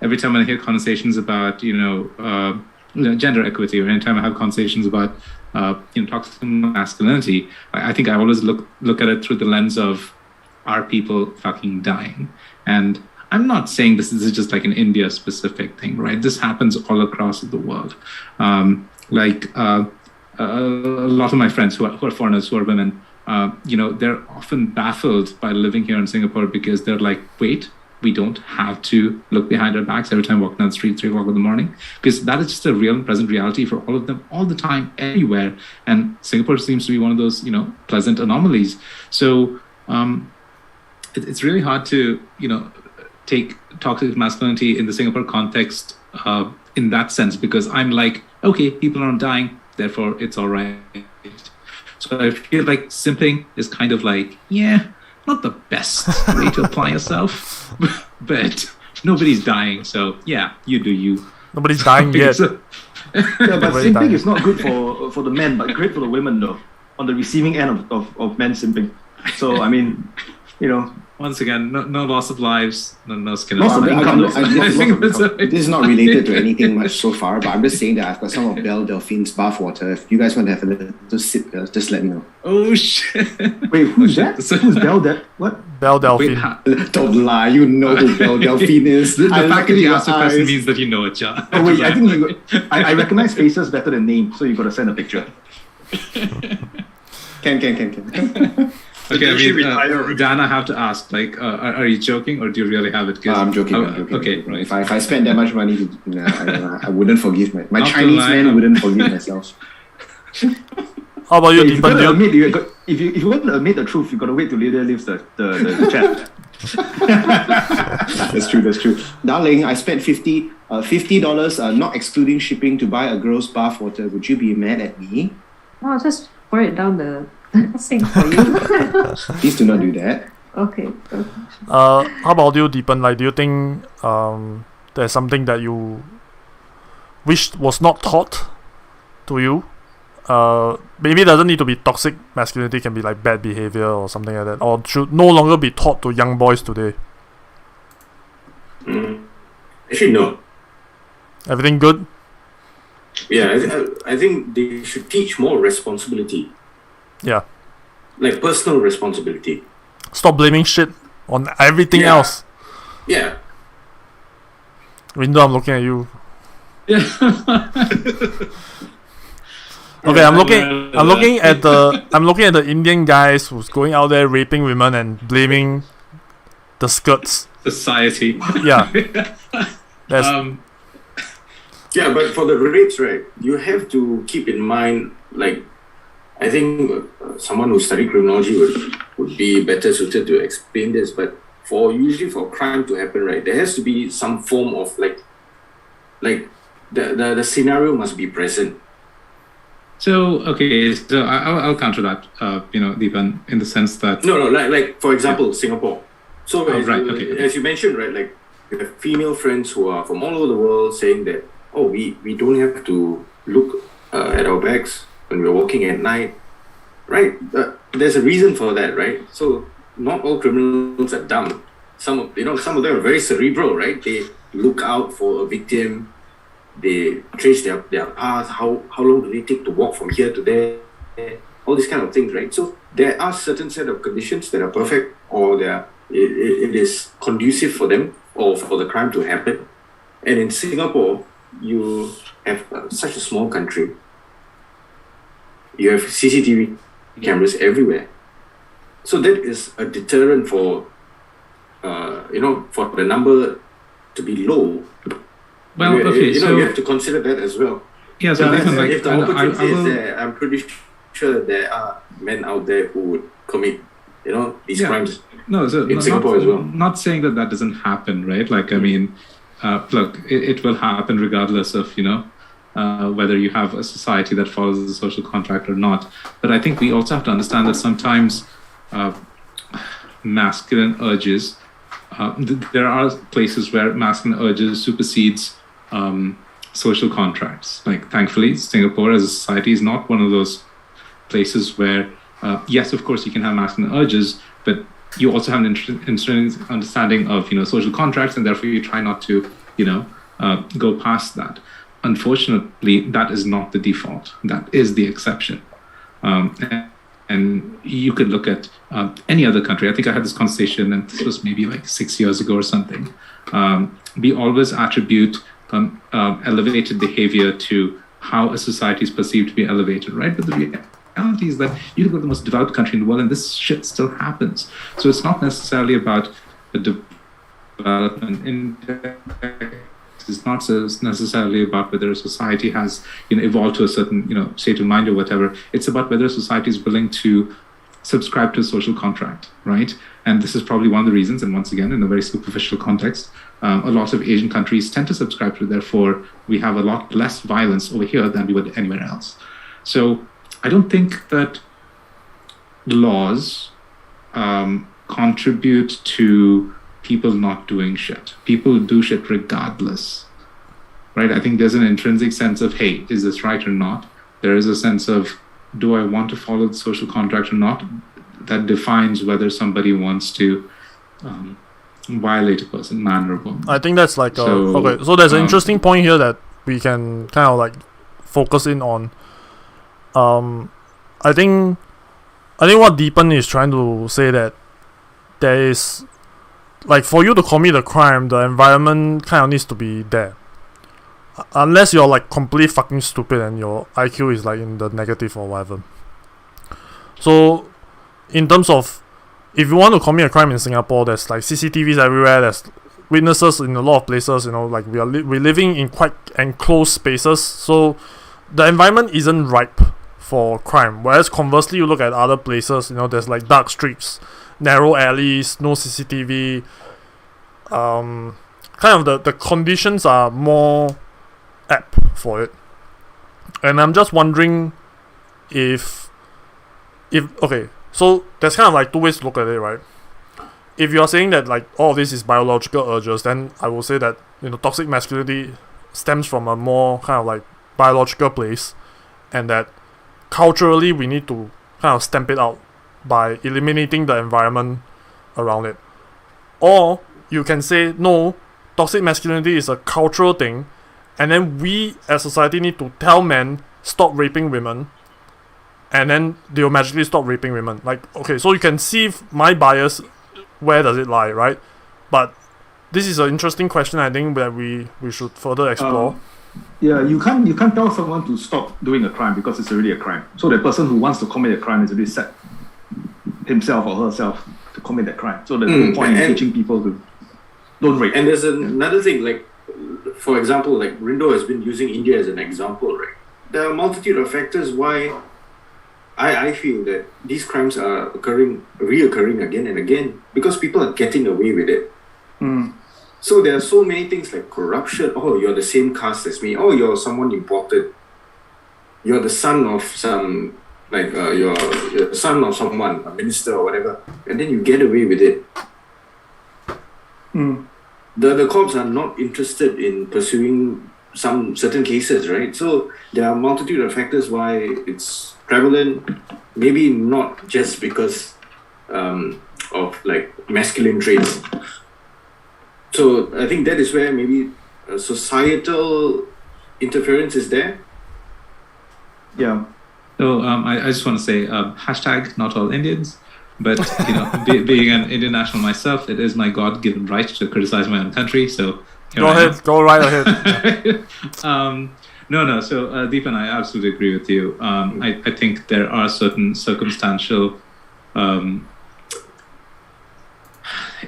Every time I hear conversations about gender equity, or anytime I have conversations about toxic masculinity, I think I always look at it through the lens of, are people fucking dying? And I'm not saying this is just like an India specific thing, right? This happens all across the world. A lot of my friends who are foreigners, who are women, they're often baffled by living here in Singapore because they're like, wait, we don't have to look behind our backs every time walking down the street 3 o'clock in the morning, because that is just a real and present reality for all of them all the time, everywhere. And Singapore seems to be one of those, pleasant anomalies. So it's really hard to, take toxic masculinity in the Singapore context in that sense, because I'm like, okay, people aren't dying, therefore it's all right. So I feel like simping is kind of like, not the best way to apply yourself, but nobody's dying, so you do you. Nobody's dying yet. But simping is not good for the men, but great for the women though, on the receiving end of men simping. So I mean, once again, no loss of lives, no skin. Loss of income. This is not related to anything much so far, but I'm just saying that I've got some of Belle Delphine's bathwater. If you guys want to have a little sip, just let me know. Oh shit! Wait, who's that? Who's Belle? What? Belle Delphine. Don't lie, you know who Belle Delphine is. The fact that you asked the question means that you know it, John. Oh wait, I think I recognize faces better than names, so you got to send a picture. Can. Okay, I should mean, retire. Dan, I have to ask, like, are you joking or do you really have it? 'Cause- I'm joking. Okay, right. If I spend that much money, I wouldn't forgive my Not Chinese gonna lie, man wouldn't forgive myself. How about you, If you Deepan? gotta admit, if you want to admit the truth, you gotta wait till Lydia leaves the chat. That's true. Darling, I spent $50, not excluding shipping, to buy a girl's bath water. Would you be mad at me? No, I'll just pour it down the sink for you. Please do not do that. Okay. How about you, Deepan? Like, do you think there's something that you wish was not taught to you? Maybe it doesn't need to be toxic masculinity, can be like bad behavior or something like that, or should no longer be taught to young boys today. Actually, no. Everything good? Yeah, I think they should teach more responsibility, Yeah. like personal responsibility. Stop blaming shit on everything Yeah. else. Yeah. Rindo, I'm looking at you. Yeah. Okay, I'm looking at the Indian guys who's going out there raping women and blaming the skirts. Society. Yeah. That's Yeah, but for the rapes, right, you have to keep in mind, like, I think someone who studied criminology would be better suited to explain this, but usually for crime to happen, right, there has to be some form of, like the scenario must be present. So, okay, so I'll counter that, Deepan, in the sense that... No, like for example, Singapore. So Okay. as you mentioned, right, like, you have female friends who are from all over the world saying that, oh, we don't have to look at our backs when we're walking at night, right? There's a reason for that, right? So not all criminals are dumb. Some of them are very cerebral, right? They look out for a victim. They trace their path. How long do they take to walk from here to there? All these kind of things, right? So there are certain set of conditions that are perfect, or it is conducive for them or for the crime to happen. And in Singapore, you have such a small country. You have CCTV cameras everywhere. So that is a deterrent for the number to be low. Well, okay, you have to consider that as well. Yeah, so Deepan, like, If the opportunity is will- there, I'm pretty sure there are men out there who would commit, these crimes. No, so in Singapore as well. Not saying that doesn't happen, right? Like, I mean, look, it will happen regardless of, whether you have a society that follows the social contract or not. But I think we also have to understand that sometimes masculine urges, there are places where masculine urges supersedes social contracts. Like, thankfully, Singapore as a society is not one of those places where, yes, of course, you can have masculine urges, but you also have an interesting understanding of, social contracts, and therefore you try not to, go past that. Unfortunately, that is not the default. That is the exception. And you could look at any other country. I think I had this conversation, and this was maybe like 6 years ago or something. We always attribute elevated behavior to how a society is perceived to be elevated, right? But the reality is that you go to the most developed country in the world, and this shit still happens. So it's not necessarily about the development index. It's not necessarily about whether a society has evolved to a certain state of mind or whatever. It's about whether a society is willing to subscribe to a social contract, right? And this is probably one of the reasons, and once again, in a very superficial context, a lot of Asian countries tend to subscribe to. Therefore, we have a lot less violence over here than we would anywhere else. So I don't think that laws contribute to people not doing shit. People do shit regardless, right? I think there's an intrinsic sense of, hey, is this right or not? There is a sense of, do I want to follow the social contract or not? That defines whether somebody wants to violate a person, man or woman. I think that's like okay. So there's an interesting point here that we can kind of like focus in on. I think what Deepan is trying to say that there is, like, for you to commit a crime, the environment kind of needs to be there. Unless you're like completely fucking stupid and your IQ is like in the negative or whatever. So, in terms of, if you want to commit a crime in Singapore, there's like CCTVs everywhere, there's witnesses in a lot of places, like we're living in quite enclosed spaces, so the environment isn't ripe for crime. Whereas conversely, you look at other places, there's like dark streets, narrow alleys, no CCTV, kind of the conditions are more apt for it. And I'm just wondering if okay, so there's kind of like two ways to look at it, right? If you're saying that like all this is biological urges, then I will say that toxic masculinity stems from a more kind of like biological place, and that culturally we need to kind of stamp it out by eliminating the environment around it. Or you can say no, toxic masculinity is a cultural thing, and then we as society need to tell men stop raping women, and then they'll magically stop raping women. Like, okay, so you can see my bias, where does it lie, right? But this is an interesting question, I think, that we should further explore. You can't tell someone to stop doing a crime because it's already a crime. So the person who wants to commit a crime has already set himself or herself to commit that crime. So there's no point in teaching people to don't rape. And there's another thing, like, for example, like Rindo has been using India as an example, right? There are a multitude of factors why I feel that these crimes are reoccurring again and again because people are getting away with it. So there are so many things like corruption. Oh, you're the same caste as me. Oh, you're someone imported. You're the son of some, like you're the son of someone, a minister or whatever, and then you get away with it. The cops are not interested in pursuing some certain cases, right? So there are a multitude of factors why it's prevalent. Maybe not just because of like masculine traits. So I think that is where maybe societal interference is there. Yeah. So I just want to say hashtag not all Indians, but being an Indian national myself, it is my God-given right to criticize my own country. So go right ahead. No. So Deepan, I absolutely agree with you. I think there are certain circumstantial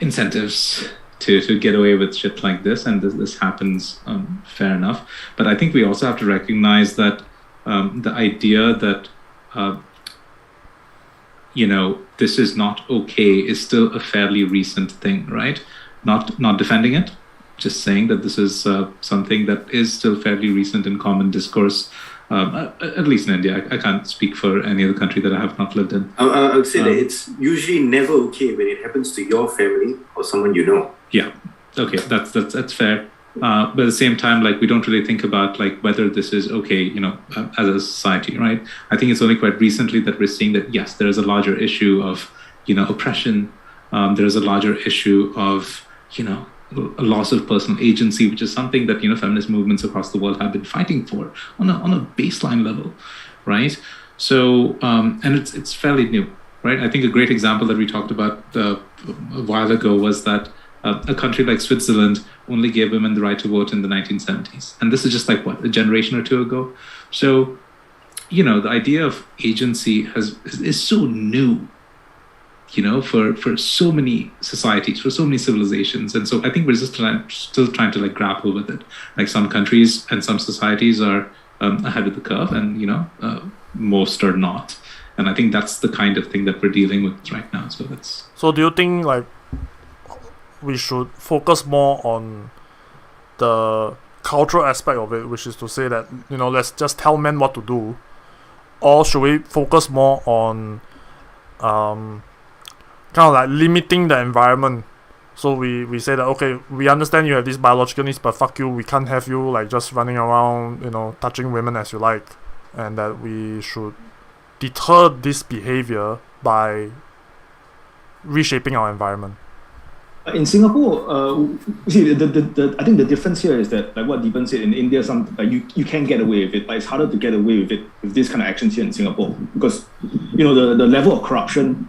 incentives to get away with shit like this, and this happens, fair enough. But I think we also have to recognize that the idea that this is not okay is still a fairly recent thing, right? Not defending it, just saying that this is something that is still fairly recent in common discourse, at least in India. I can't speak for any other country that I have not lived in. I would say that it's usually never okay when it happens to your family or someone you know. Yeah, okay, that's fair. But at the same time, like, we don't really think about like whether this is okay, as a society, right? I think it's only quite recently that we're seeing that yes, there is a larger issue of oppression. There is a larger issue of a loss of personal agency, which is something that feminist movements across the world have been fighting for on a baseline level, right? So and it's fairly new, right? I think a great example that we talked about a while ago was that a country like Switzerland only gave women the right to vote in the 1970s, and this is just like a generation or two ago. So the idea of agency is so new, for so many societies, for so many civilizations. And so I think we're just still trying to like grapple with it. Like, some countries and some societies are ahead of the curve, and most are not. And I think that's the kind of thing that we're dealing with right now. So do you think like we should focus more on the cultural aspect of it, which is to say that let's just tell men what to do, or should we focus more on kind of like limiting the environment? So we say that, okay, we understand you have these biological needs, but fuck you, we can't have you like just running around touching women as you like, and that we should deter this behavior by reshaping our environment. In Singapore, see, I think the difference here is that, like what Deepan said, in India, you can get away with it, but it's harder to get away with it with this kind of actions here in Singapore, because the level of corruption,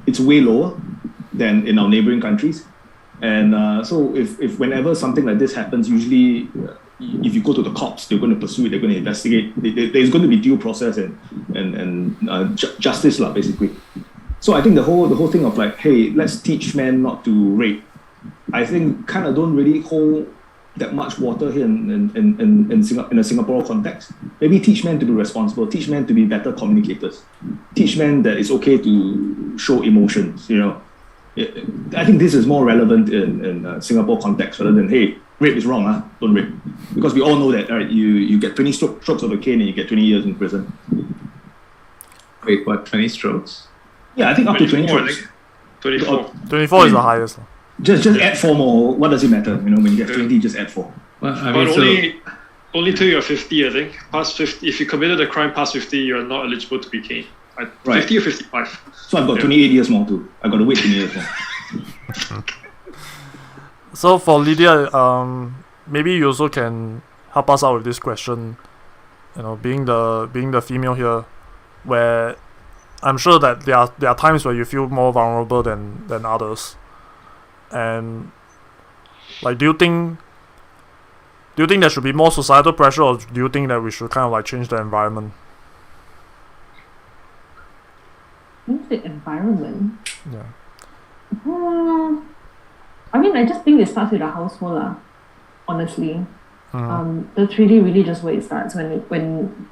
it's way lower than in our neighboring countries, and so if whenever something like this happens, usually if you go to the cops, they're going to pursue it, they're going to investigate. There's going to be due process and justice, basically. So I think the whole thing of like, hey, let's teach men not to rape, I think kind of don't really hold that much water here in a Singapore context. Maybe teach men to be responsible, teach men to be better communicators, teach men that it's okay to show emotions. I think this is more relevant in Singapore context rather than, hey, rape is wrong, don't rape. Because we all know that, right? You get 20 strokes of a cane and you get 20 years in prison. Wait, what, 20 strokes? Yeah, I think up to 20 24, I strokes. think. 24. 24 is the highest. Just add 4 more. What does it matter? When you get 20, just add 4. Well, I But mean, only till you're 50, I think. Past 50, if you committed a crime past 50, you're not eligible to be caned. Right. 50 or 55. So I've got 28 years more too. I've got to wait 20 years more. So for Lydia, maybe you also can help us out with this question. Being the female here, where I'm sure that there are times where you feel more vulnerable than others, and like, do you think there should be more societal pressure, or do you think that we should kind of like change the environment? The environment. Yeah. I mean, I just think it starts with the household, honestly. Mhm. That's really just where it starts. When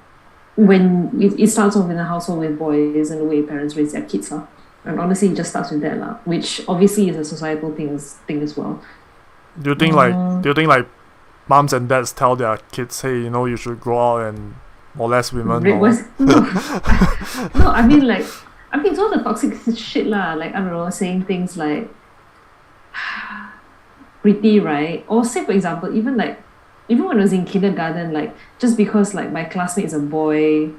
it starts off in a household with boys and the way parents raise their kids, and honestly, it just starts with that, which obviously is a societal thing as well. Do you think like moms and dads tell their kids, hey, you should go out and molest women? No, I mean it's all the toxic shit, like, I don't know, saying things like pretty, right? Or say, for example, even when I was in kindergarten, like, just because like my classmate is a boy,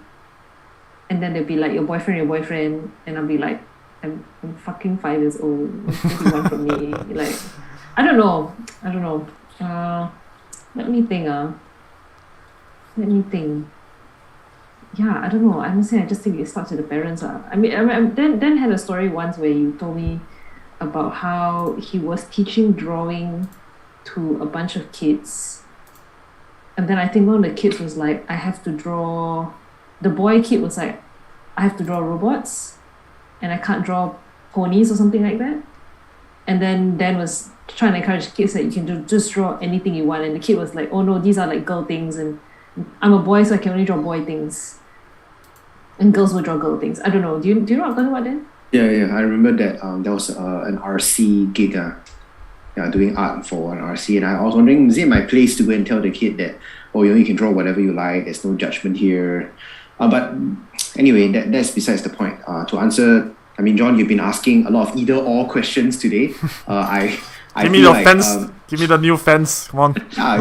and then they'll be like, your boyfriend, and I'll be like, I'm fucking 5 years old. What do you want from me? Like, I don't know. Let me think. Yeah, I don't know. Honestly, I just think it starts with the parents. I mean, Dan had a story once where you told me about how he was teaching drawing to a bunch of kids, and then I think one of the kids was like, I have to draw. The boy kid was like, I have to draw robots, and I can't draw ponies or something like that. And then Dan was trying to encourage kids that you can just draw anything you want, and the kid was like, oh no, these are like girl things, and I'm a boy, so I can only draw boy things, and girls will draw girl things. I don't know. Do you know what I'm talking about, Dan? Yeah, I remember that there was an RC gig, doing art for an RC, and I was wondering, is it my place to go and tell the kid that, you can draw whatever you like, there's no judgment here? But anyway, that's besides the point. To answer, I mean, John, you've been asking a lot of either/or questions today. Give me the fence. Give me the new fence. Come on.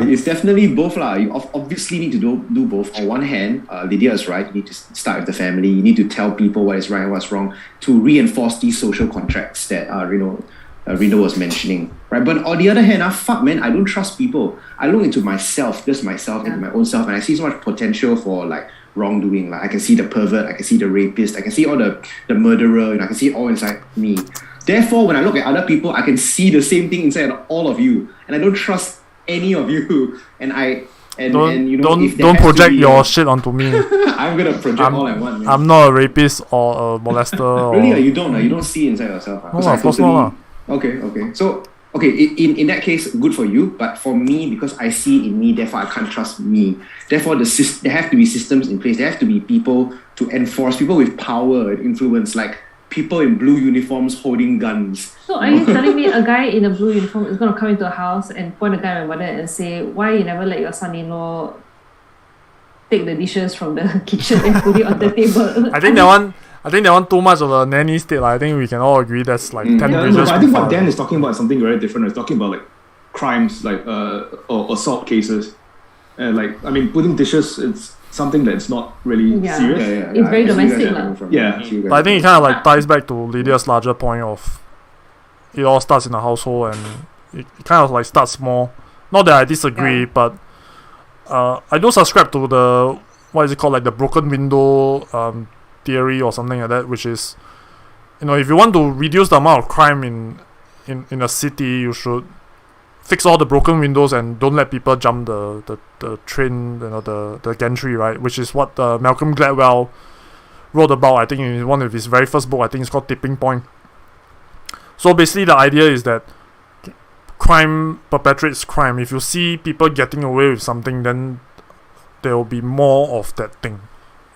It's definitely both. You obviously need to do both. On one hand, Lydia is right. You need to start with the family. You need to tell people what is right and what's wrong to reinforce these social contracts that Rindo was mentioning. Right? But on the other hand, fuck man, I don't trust people. I look into myself, into my own self, and I see so much potential for like wrongdoing. Like, I can see the pervert, I can see the rapist, I can see all the murderer, I can see it all inside me. Therefore, when I look at other people, I can see the same thing inside all of you, and I don't trust any of you. And don't project your shit onto me. I'm gonna project all I want. Man. I'm not a rapist or a molester. Really? You don't see inside yourself? No, of course not. Okay. So, in that case, good for you. But for me, because I see it in me, therefore I can't trust me. Therefore, there have to be systems in place. There have to be people to enforce, people with power and influence, like people in blue uniforms holding guns. So are you telling me a guy in a blue uniform is going to come into a house and point a gun at my mother and say, why you never let your son-in-law take the dishes from the kitchen and put it on the table? I think that one too much of a nanny state. I think we can all agree that's like 10 bridges. But I think what Dan is talking about is something very different. He's talking about like crimes, like or assault cases. Putting dishes, it's something that's not really serious. It's very domestic. But I think it kind of like ties back to Lydia's larger point of it all starts in the household, and it kind of like starts small. Not that I disagree, but I do subscribe to the, what is it called, like the broken window theory or something like that, which is, if you want to reduce the amount of crime in a city, you should fix all the broken windows and don't let people jump the train, the gantry, right? Which is what Malcolm Gladwell wrote about, I think, in one of his very first book. I think it's called Tipping Point. So basically the idea is that crime perpetuates crime. If you see people getting away with something, then there will be more of that thing.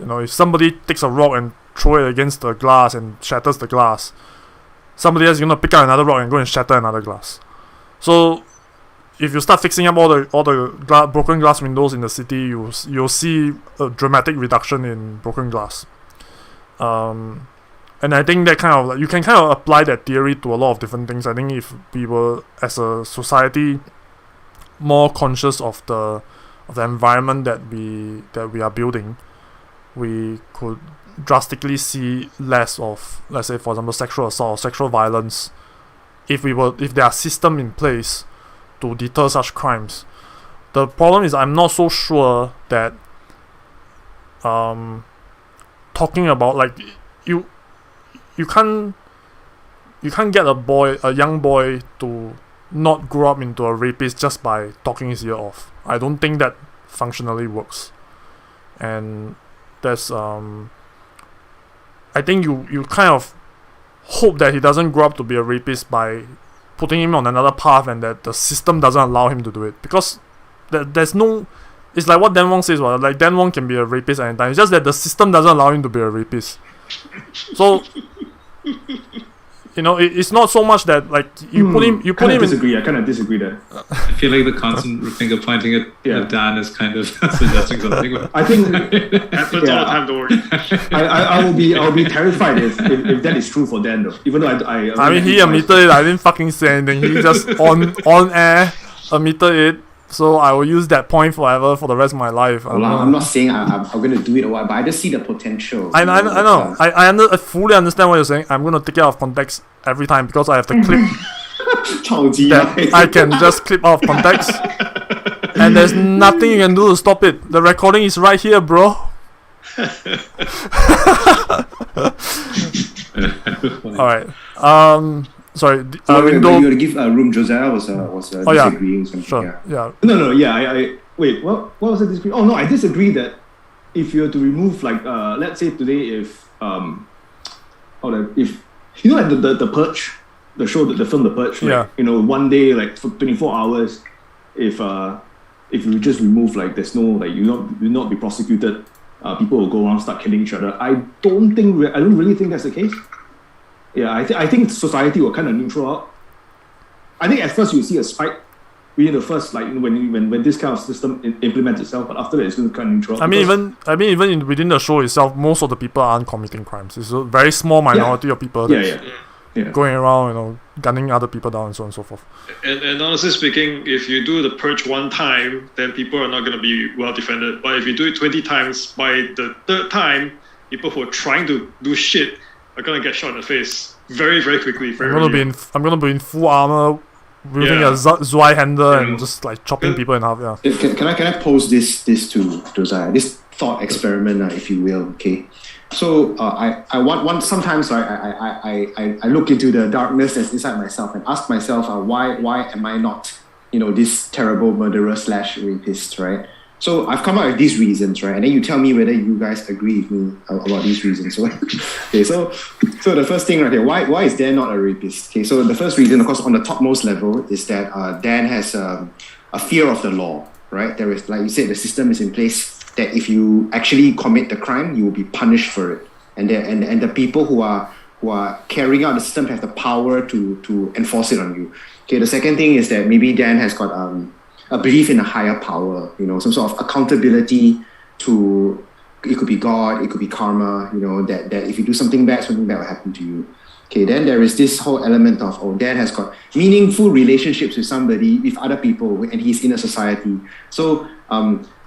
If somebody takes a rock and throw it against the glass and shatters the glass, somebody else is gonna pick up another rock and go and shatter another glass. So if you start fixing up all the broken glass windows in the city, you'll see a dramatic reduction in broken glass. And I think that you can kind of apply that theory to a lot of different things. I think if we were, as a society, more conscious of the environment that we are building, we could drastically see less of, let's say, for example, sexual assault or sexual violence, if there are systems in place to deter such crimes. The problem is I'm not so sure that talking about, like, you can't get a young boy to not grow up into a rapist just by talking his ear off. I don't think that functionally works. And there's I think you kind of hope that he doesn't grow up to be a rapist by putting him on another path, and that the system doesn't allow him to do it, because there's no, it's like what Dan Wong says, like Dan Wong can be a rapist at any time. It's just that the system doesn't allow him to be a rapist. So it's not so much that, like, you put him disagree. I kind of disagree there. I feel like the constant finger pointing at Dan is kind of suggesting something. I think happens all the time. Don't worry. I'll be terrified if that is true for Dan, though. Even though I mean, he admitted it. I didn't fucking say anything. He just on air admitted it. So I will use that point forever for the rest of my life. I'm not saying I'm going to do it or what, but I just see the potential. I know. I fully understand what you're saying. I'm going to take it out of context every time because I have the clip that I can just clip out of context. And there's nothing you can do to stop it. The recording is right here, bro. Alright. Sorry, Rindo. You were to give room. Josiah was disagreeing. Sure. Yeah. No. I wait. What was the disagree? Oh no, I disagree that if you were to remove, like, let's say today, if you know, like the Purge, the film The Purge, like, one day, like, for 24 hours, if you just remove, like, there's no, like, you'll not be prosecuted, people will go around, start killing each other. I don't really think that's the case. Yeah, I think society will kind of neutral out. I think at first you see a spike within the first, like, when this kind of system implements itself, but after that it's going to kind of neutral out. Even within the show itself, most of the people aren't committing crimes. It's a very small minority of people going around, gunning other people down and so on and so forth. And honestly speaking, if you do the purge one time, then people are not going to be well defended. But if you do it 20 times, by the third time, people who are trying to do shit are gonna get shot in the face very, very quickly. I'm gonna be in full armor, wielding a Zweihander and just, like, chopping people in half. Yeah. Can I pose this to Josiah? This thought experiment, if you will. Okay. So I want sometimes I look into the darkness that's inside myself and ask myself, why am I not this terrible murderer / rapist, right? So I've come up with these reasons, right? And then you tell me whether you guys agree with me about these reasons. So, okay, so the first thing right here, why is Dan not a rapist? Okay, so the first reason, of course, on the topmost level, is that Dan has a fear of the law, right? There is, like you said, the system is in place that if you actually commit the crime, you will be punished for it, and the people who are carrying out the system have the power to enforce it on you. Okay, the second thing is that maybe Dan has got a belief in a higher power, some sort of accountability to, it could be God, it could be karma, that if you do something bad will happen to you. Okay, then there is this whole element of, Dan has got meaningful relationships with somebody, with other people, and he's in a society. So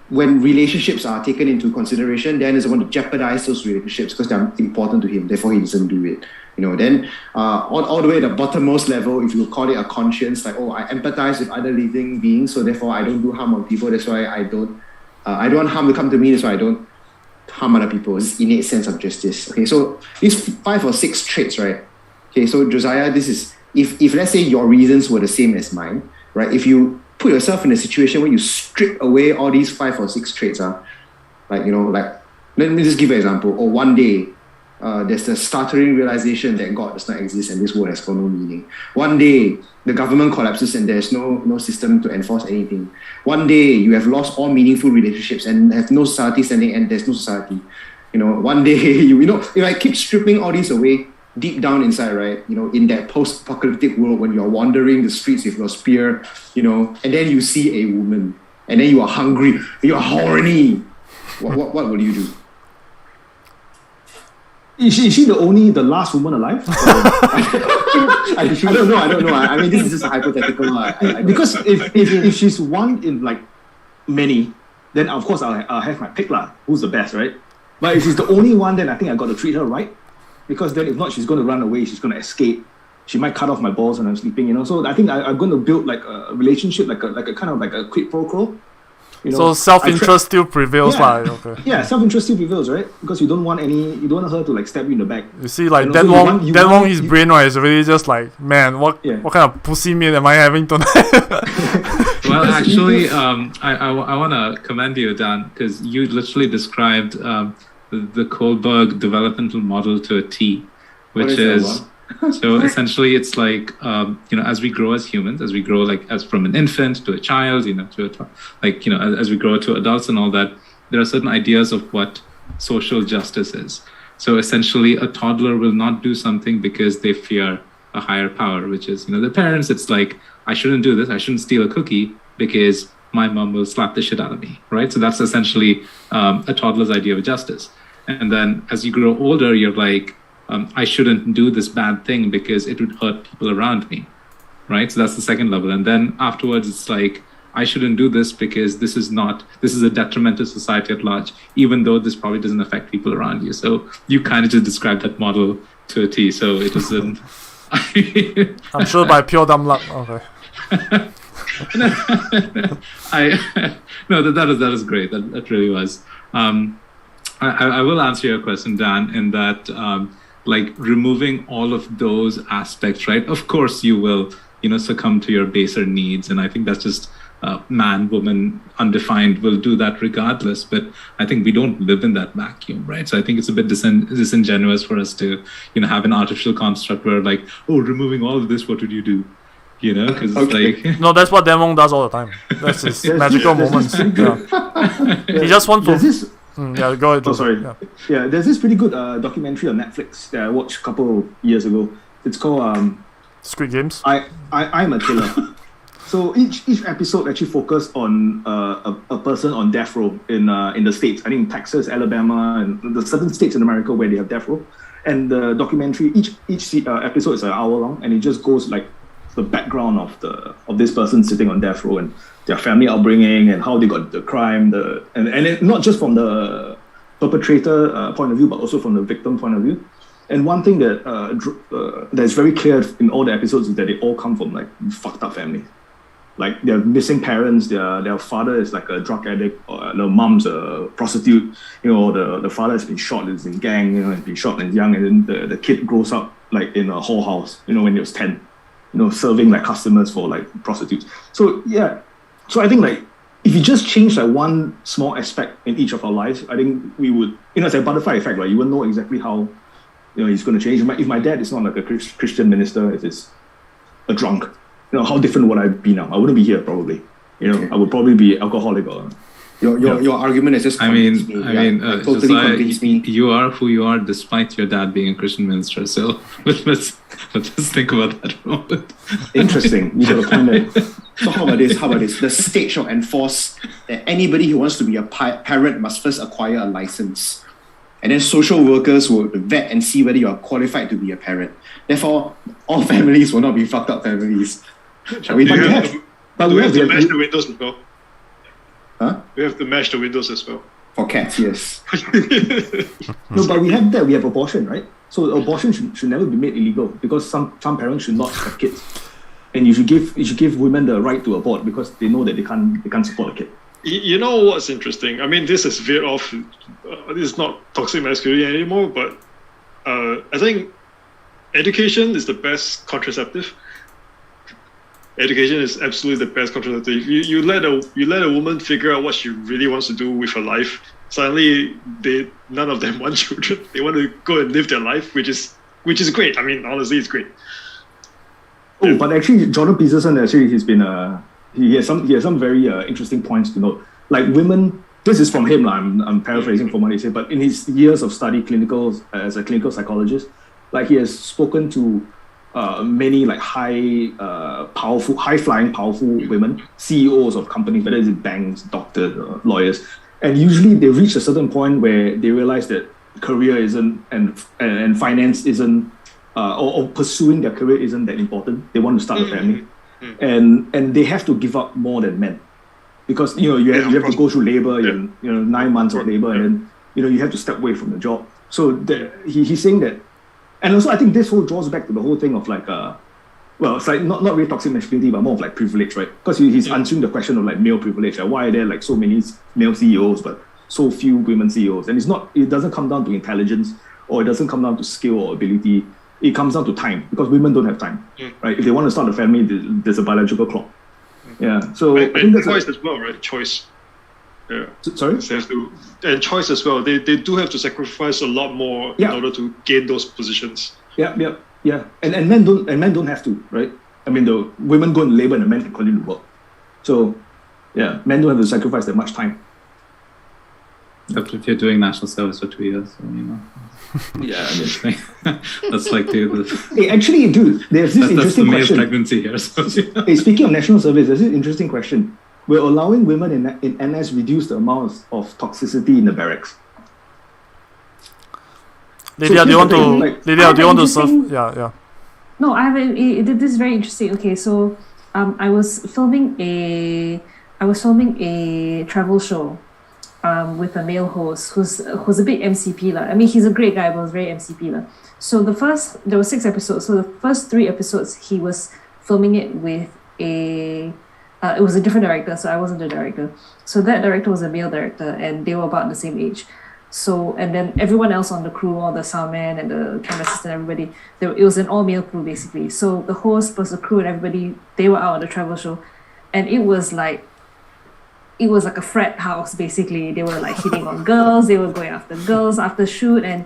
when relationships are taken into consideration, Dan doesn't want to jeopardize those relationships because they're important to him, therefore he doesn't do it. Then all the way at the bottommost level, if you call it a conscience, like, I empathize with other living beings, so therefore I don't do harm on people, that's why I don't want harm to come to me, that's why I don't harm other people. It's innate sense of justice. Okay, so these 5 or 6 traits, right? Okay, so Josiah, this is, if let's say your reasons were the same as mine, right? If you put yourself in a situation where you strip away all these 5 or 6 traits, let me just give an example. Or one day, there's the stuttering realization that God does not exist and this world has got no meaning. One day, the government collapses and there's no system to enforce anything. One day, you have lost all meaningful relationships and have no society standing and there's no society. One day, if I keep stripping all these away, deep down inside, right, in that post-apocalyptic world when you're wandering the streets with your spear, and then you see a woman, and then you are hungry, you're horny. What will you do? Is she the last woman alive? I don't know. I mean, this is just a hypothetical. Because if she's one in like many, then of course I'll have my pick lah. Who's the best, right? But if she's the only one, then I think I got to treat her right. Because then if not, she's going to run away. She's going to escape. She might cut off my balls when I'm sleeping. So I think I'm going to build like a relationship, like a kind of like a quid pro quo. So self-interest still prevails, okay. Yeah, self-interest still prevails, right? Because you don't want her to like stab you in the back. You see, like Dan Wong, his brain right is really just like, man, what kind of pussy meal am I having tonight? Well, actually, I want to commend you, Dan, because you literally described the Kohlberg developmental model to a T, which is so essentially it's like as we grow as humans, as we grow like as from an infant to a child, to as we grow to adults and all that, there are certain ideas of what social justice is. So essentially, a toddler will not do something because they fear a higher power, which is the parents. It's like, I shouldn't do this. I shouldn't steal a cookie because my mom will slap the shit out of me, right? So that's essentially a toddler's idea of justice. And then as you grow older, you're like, I shouldn't do this bad thing because it would hurt people around me, right? So that's the second level. And then afterwards, it's like, I shouldn't do this because this is a detriment to society at large, even though this probably doesn't affect people around you. So you kind of just described that model to a T. So it doesn't. I'm sure by pure dumb luck. Okay. That is great. That really was. I will answer your question, Dan, in that removing all of those aspects, right? Of course, you will, succumb to your baser needs, and I think that's just man, woman, undefined will do that regardless. But I think we don't live in that vacuum, right? So I think it's a bit disingenuous for us to, have an artificial construct where like, oh, removing all of this, what would you do? Because it's like no, that's what Demong does all the time. That's his magical moments. Yeah. He just wants to. Yeah, go ahead. Oh, sorry. Yeah, there's this pretty good documentary on Netflix that I watched a couple years ago. It's called Squid Games. I'm a Killer. So each episode actually focused on a person on death row in the States. I think Texas, Alabama, and the certain states in America where they have death row. And the documentary, each episode is an hour long, and it just goes like the background of this person sitting on death row and their family upbringing and how they got the crime, and it, not just from the perpetrator point of view, but also from the victim point of view. And one thing that's very clear in all the episodes is that they all come from like fucked up families. Like they're missing parents, their father is like a drug addict, or the mom's a prostitute. The father has been shot, is in gang, has been shot and young, and then the kid grows up like in a whorehouse, when he was 10, serving like customers for like prostitutes. So yeah. So I think like if you just change like one small aspect in each of our lives, I think we would, it's a butterfly effect, right? You wouldn't know exactly how, he's going to change. If my dad is not like a Christian minister, if it's a drunk, how different would I be now? I wouldn't be here probably. I would probably be alcoholic or. Your argument is just. Totally convinced me. You are who you are, despite your dad being a Christian minister. So let's think about that for a moment. Interesting. You got a point there. So how about this? The state shall enforce that anybody who wants to be a parent must first acquire a license, and then social workers will vet and see whether you are qualified to be a parent. Therefore, all families will not be fucked up families. Shall we? We have to match the windows as well. Huh? We have to match the windows as well. For cats, yes. No, but we have that. We have abortion, right? So abortion should never be made illegal because some parents should not have kids, and you should give women the right to abort because they know that they can't support a kid. You know what's interesting? I mean, this is veered off. This is not toxic masculinity anymore, but I think education is the best contraceptive. education is absolutely the best contraceptive. You let a woman figure out what she really wants to do with her life. Suddenly, none of them want children. They want to go and live their life, which is great. I mean, honestly, it's great. Oh, but actually, Jordan Peterson he has some very interesting points to note. Like women, this is from him. I'm paraphrasing from what he said, but in his years of study as a clinical psychologist, like he has spoken to many like high-flying, powerful women, CEOs of companies, whether it's banks, doctors, lawyers, and usually they reach a certain point where they realize that career isn't and finance isn't, or pursuing their career isn't that important. They want to start a family, and they have to give up more than men, because you have to go through labor, 9 months of labor, and then you have to step away from the job. So he's saying that. And also, I think this whole draws back to the whole thing of like, it's like not really toxic masculinity, but more of like privilege, right? Because he's answering the question of like male privilege. Like, why are there like so many male CEOs but so few women CEOs? And it doesn't come down to intelligence, or it doesn't come down to skill or ability. It comes down to time, because women don't have time, right? If they want to start a family, there's a biological clock. Yeah. So I think that's choice as well, right? Choice. Yeah. Sorry? And choice as well. They do have to sacrifice a lot more in order to gain those positions. Yeah. And men don't have to, right? I mean, the women go in labor and the men can continue to work. So, yeah, men don't have to sacrifice that much time. Except if you're doing national service for 2 years, so, Yeah, I mean, that's like Hey, actually, dude, there's this interesting question. Pregnancy here. So, Hey, speaking of national service, there's this interesting question. We're allowing women in NS reduce the amount of toxicity in the barracks. Lydia, do you want to serve? Yeah. No, I have this is very interesting. Okay, so I was filming a travel show with a male host who's a bit MCP lah. I mean, he's a great guy, but was very MCP lah. So there were 6 episodes. So the first 3 episodes he was filming it with it was a different director, so I wasn't the director. So that director was a male director, and they were about the same age. So, and then everyone else on the crew, all the soundman and the camera assistant, everybody, it was an all-male crew basically. So the host plus the crew and everybody, they were out on the travel show, and it was like a frat house basically. They were like hitting on girls, they were going after girls after shoot and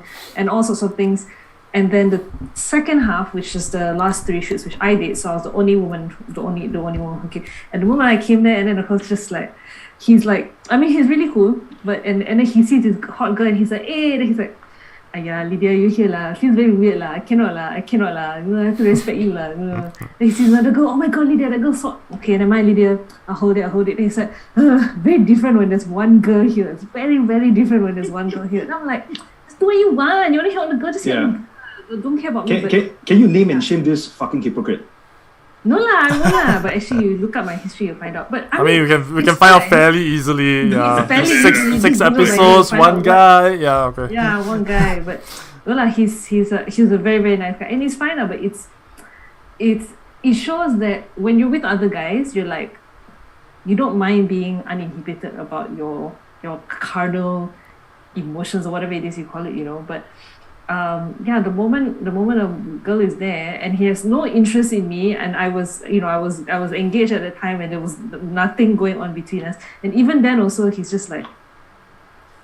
all sorts of things. And then the second half, which is the last 3 shoots, which I did, so I was the only woman who came. And the moment I came there, and then the host just like, he's like, I mean, he's really cool, but and then he sees this hot girl, and he's like, hey, then he's like, Aya, Lydia, you here lah? Feels very weird lah. I cannot lah. I have to respect you lah. Then he sees another girl. Oh my god, Lydia, that girl so okay. Never mind, Lydia. I'll hold it. Then he's like, very different when there's one girl here. It's very, very different when there's one girl here. And I'm like, just do what you want. You only help the girl. Just help the girl. Don't care about me. Can you name and shame this fucking hypocrite? No lah, I won't lah. But actually, you look up my history, you'll find out. But I mean, we can find out fairly easily. Yeah, six episodes, one guy. Yeah, okay. Yeah, one guy. But no lah, he's a very, very nice guy, and he's fine lah. But it shows that when you're with other guys, you're like, you don't mind being uninhibited about your carnal emotions or whatever it is you call it, But the moment a girl is there and he has no interest in me, and I was engaged at the time and there was nothing going on between us, and even then also he's just like,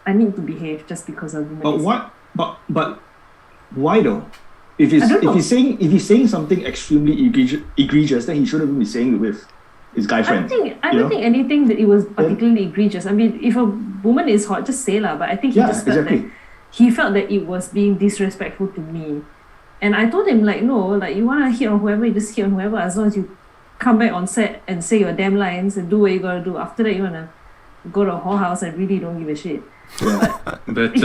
I need to behave just because of women. But why though? If he's saying something extremely egregious, then he shouldn't even be saying it with his guy friend. I don't think anything that it was particularly egregious. I mean, if a woman is hot, just say lah. But I think he just felt that he felt that it was being disrespectful to me. And I told him, like, no, like, you want to hit on whoever, you just hit on whoever, as long as you come back on set and say your damn lines and do what you got to do. After that, you want to go to a whorehouse and really don't give a shit. Yeah. But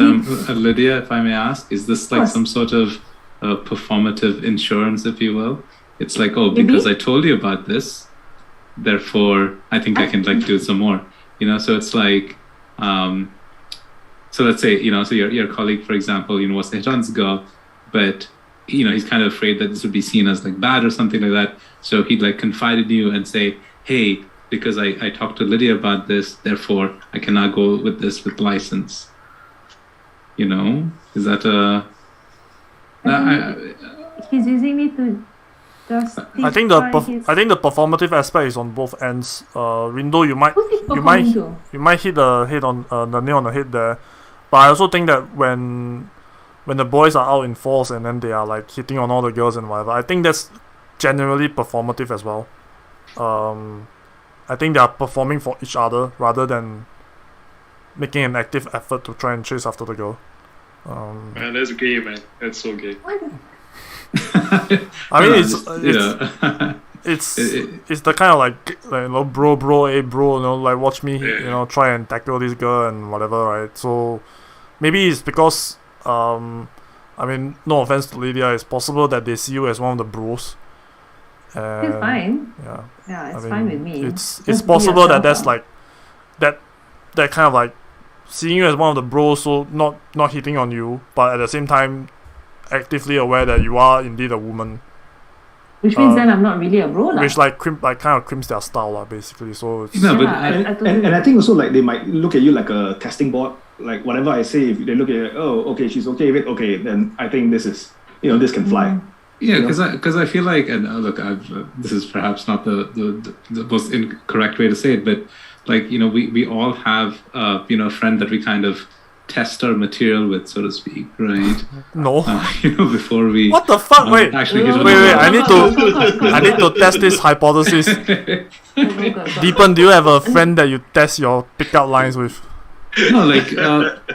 Lydia, if I may ask, is this like some sort of performative insurance, if you will? It's like, oh, because I told you about this, therefore I think I can like do some more. So it's like, so let's say, so your colleague, for example, was hit on this girl, but he's kind of afraid that this would be seen as like bad or something like that. So he'd like confide in you and say, hey, because I talked to Lydia about this, therefore I cannot go with this with license. Is that he's using me to just. I think the performative aspect is on both ends. Rindo, you might hit the head on the nail on the head there, but I also think that when the boys are out in force and then they are like hitting on all the girls and whatever, I think that's generally performative as well. I think they are performing for each other rather than making an active effort to try and chase after the girl. Man, that's gay, man. That's so gay. I mean, it's the kind of like you know, bro, hey bro, you know, like watch me, you know, try and tackle this girl and whatever, right? So maybe it's because I mean, no offense to Lydia, it's possible that they see you as one of the bros. It's fine. Yeah, it's fine with me. It's possible that that's like that kind of like seeing you as one of the bros, so not hitting on you, but at the same time actively aware that you are indeed a woman. Which means then I'm not really a bro, which like kind of crimps their style, basically. So it's no, but and I think also like they might look at you like a casting board. Like whatever I say, if they look at it, oh, okay, she's okay with it, okay, then I think this is, you know, this can fly. Yeah, because I feel like, and look, this is perhaps not the most incorrect way to say it, but like, you know, we all have you know, a friend that we kind of test our material with, so to speak, right? No. You know, before we what the fuck? Wait, I need to test this hypothesis. Deepan, do you have a friend that you test your pickup lines with? No, like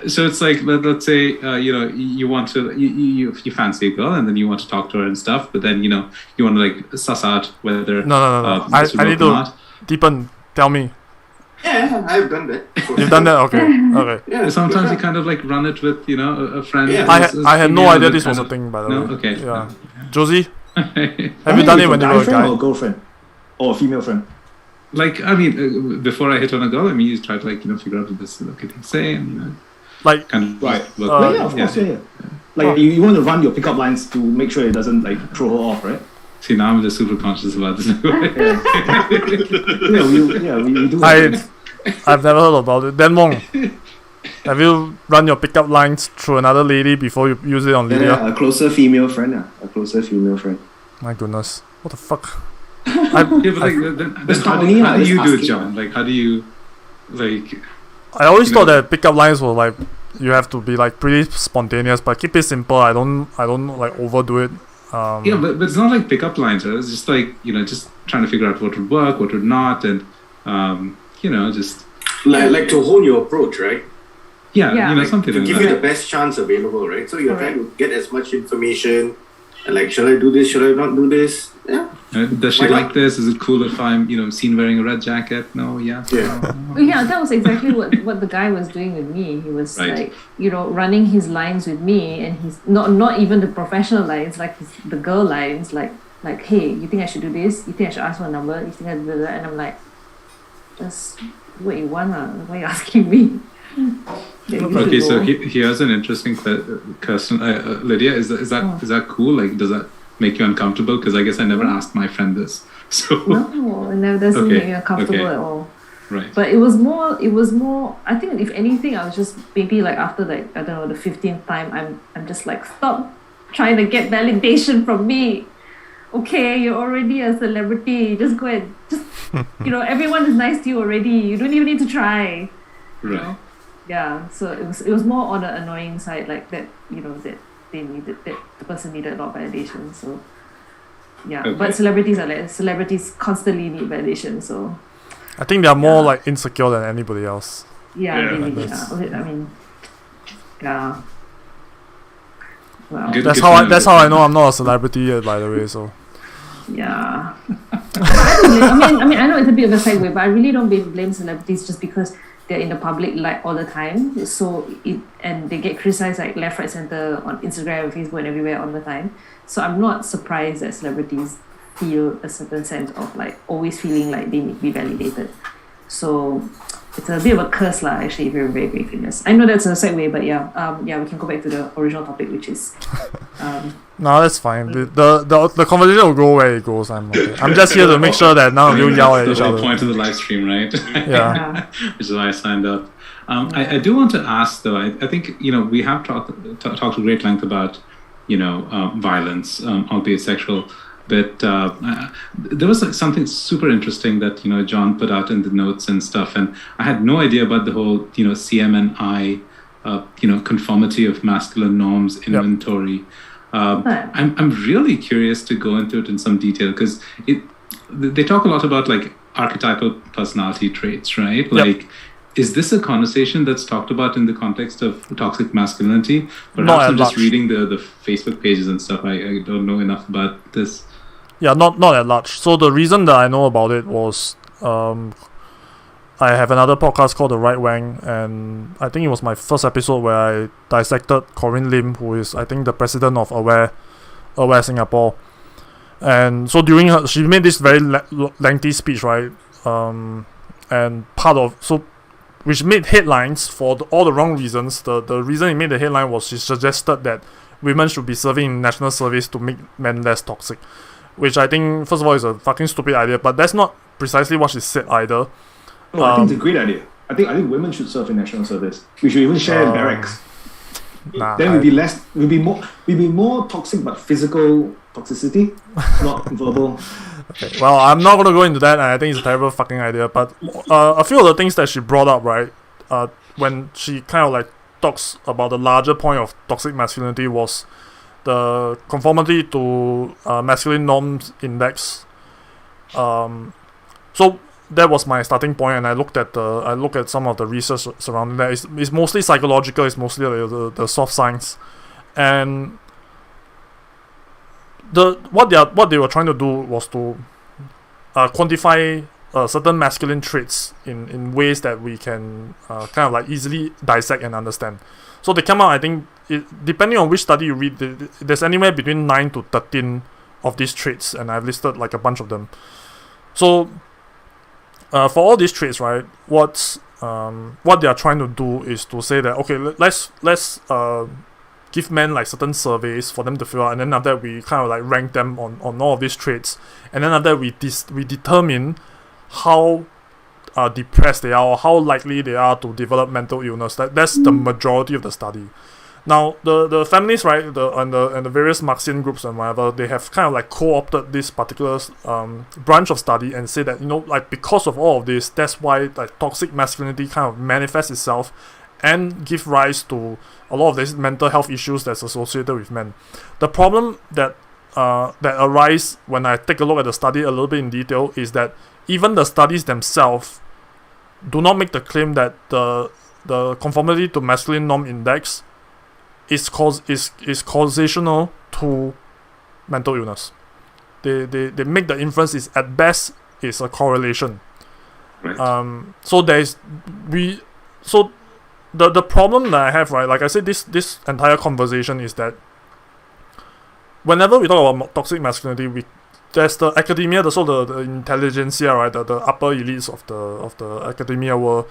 so it's like let's say you know, you want to you fancy a girl and then you want to talk to her and stuff, but then you know you want to like suss out whether no. I need to Deepan, tell me. Yeah, I've done that. You've done that? Okay. Yeah, sometimes you kind of like run it with, you know, a friend. Yeah. I had no idea this was a thing, by the way. Okay. Yeah. Josie, have you done it when you were a guy? Or a girlfriend? Or a female friend? Like, I mean, before I hit on a girl, I mean, you try to like, you know, figure out what this look can say and, you know, like, kind of right. Work. Yeah, of course, yeah. Like, you want to run your pickup lines to make sure it doesn't like throw her off, right? See, now I'm just super conscious about this. we do. I've never heard about it. Dan Mong, have you run your pickup lines through another lady before you use it on Lydia? Yeah, a closer female friend. A closer female friend. My goodness, what the fuck? Yeah, but like, then how do you do it, John? Like, how do you, like? I always thought that pickup lines were like you have to be like pretty spontaneous, but keep it simple. I don't like overdo it. Yeah, but it's not like pickup lines. Right? It's just like, you know, just trying to figure out what would work, what would not, and you know, just like to hone your approach, right? Yeah. You know, something to like give that. you the best chance available, right? So you're trying to get as much information, and like, shall I do this? Should I not do this? Yeah. Does she like this? Is it cool if I'm, you know, seen wearing a red jacket? No, yeah. Yeah, that was exactly what the guy was doing with me. He was like, you know, running his lines with me, and he's not even the professional lines, like the girl lines, like, hey, you think I should do this? You think I should ask for a number? You think I do that? And I'm like, just what you want, why are you asking me? Okay, so here's an interesting question. Lydia, is that cool? Like, does that make you uncomfortable? Because I guess I never asked my friend this. So no, it never doesn't make me uncomfortable at all. Right. But it was more. I think if anything, I was just maybe like after like, I don't know, the 15th time, I'm just like, stop trying to get validation from me. Okay, you're already a celebrity. Just go ahead. Just you know, everyone is nice to you already. You don't even need to try. Right. You know? Yeah. So it was more on the annoying side, like that. You know, that the person needed a lot of validation. So yeah. Okay. But celebrities constantly need validation. So I think they are more like insecure than anybody else. Yeah. I mean, yeah. Well, that's how I know I'm not a celebrity yet, by the way. So yeah. I mean, I know it's a bit of a segue, but I really don't blame celebrities just because they're in the public light all the time. So and they get criticized like left, right, center on Instagram, Facebook, and everywhere all the time. So I'm not surprised that celebrities feel a certain sense of like always feeling like they need to be validated. So it's a bit of a curse lah, actually, if you're very, very famous. I know that's a segue, but yeah, we can go back to the original topic, which is no, that's fine. The conversation will go where it goes. I'm just here to make sure that none of you yell at each other. That's the point of the live stream, right? Yeah. Which is why I signed up. I do want to ask though. I think, you know, we have talked at great length about, you know, violence, albeit sexual. But there was something super interesting that John put out in the notes and stuff, and I had no idea about the whole CMNI, conformity of masculine norms inventory. I'm really curious to go into it in some detail because they talk a lot about like archetypal personality traits, right? Like, is this a conversation that's talked about in the context of toxic masculinity? Perhaps I'm just reading the Facebook pages and stuff. I don't know enough about this. Yeah, not at large. So the reason that I know about it was I have another podcast called The Right Wang, and I think it was my first episode where I dissected Corinne Lim, who is, I think, the president of Aware Singapore. And so she made this very lengthy speech, right? And which made headlines for all the wrong reasons. The reason it made the headline was she suggested that women should be serving in national service to make men less toxic, which I think, first of all, is a fucking stupid idea, but that's not precisely what she said either. No, I think it's a great idea. I think women should serve in national service. We should even share in barracks. Then we'd be more toxic, but physical toxicity, not verbal. Okay, well, I'm not going to go into that, and I think it's a terrible fucking idea, but a few of the things that she brought up, right, when she kind of like talks about the larger point of toxic masculinity was the conformity to masculine norms index. So that was my starting point, and I looked at some of the research surrounding that. It's mostly psychological, it's mostly the soft science, and what they were trying to do was to quantify certain masculine traits in ways that we can kind of like easily dissect and understand. So they come out, I think, depending on which study you read, there's anywhere between 9 to 13 of these traits, and I've listed like a bunch of them. So for all these traits, right, what they are trying to do is to say that, okay, let's give men like certain surveys for them to fill out, and then after that we kind of like rank them on all of these traits, and then after that we determine how depressed they are or how likely they are to develop mental illness. That's the majority of the study. Now the feminists, right, and the various Marxian groups and whatever, they have kind of like co-opted this particular branch of study and say that, like, because of all of this, that's why like toxic masculinity kind of manifests itself and give rise to a lot of these mental health issues that's associated with men. The problem that arise when I take a look at the study a little bit in detail is that even the studies themselves do not make the claim that the conformity to masculine norm index is causational to mental illness. They make the inference is at best is a correlation. Right. So the problem that I have, right, like I said, this entire conversation is that whenever we talk about toxic masculinity, there's the academia, the intelligentsia, right, the upper elites of the academia world.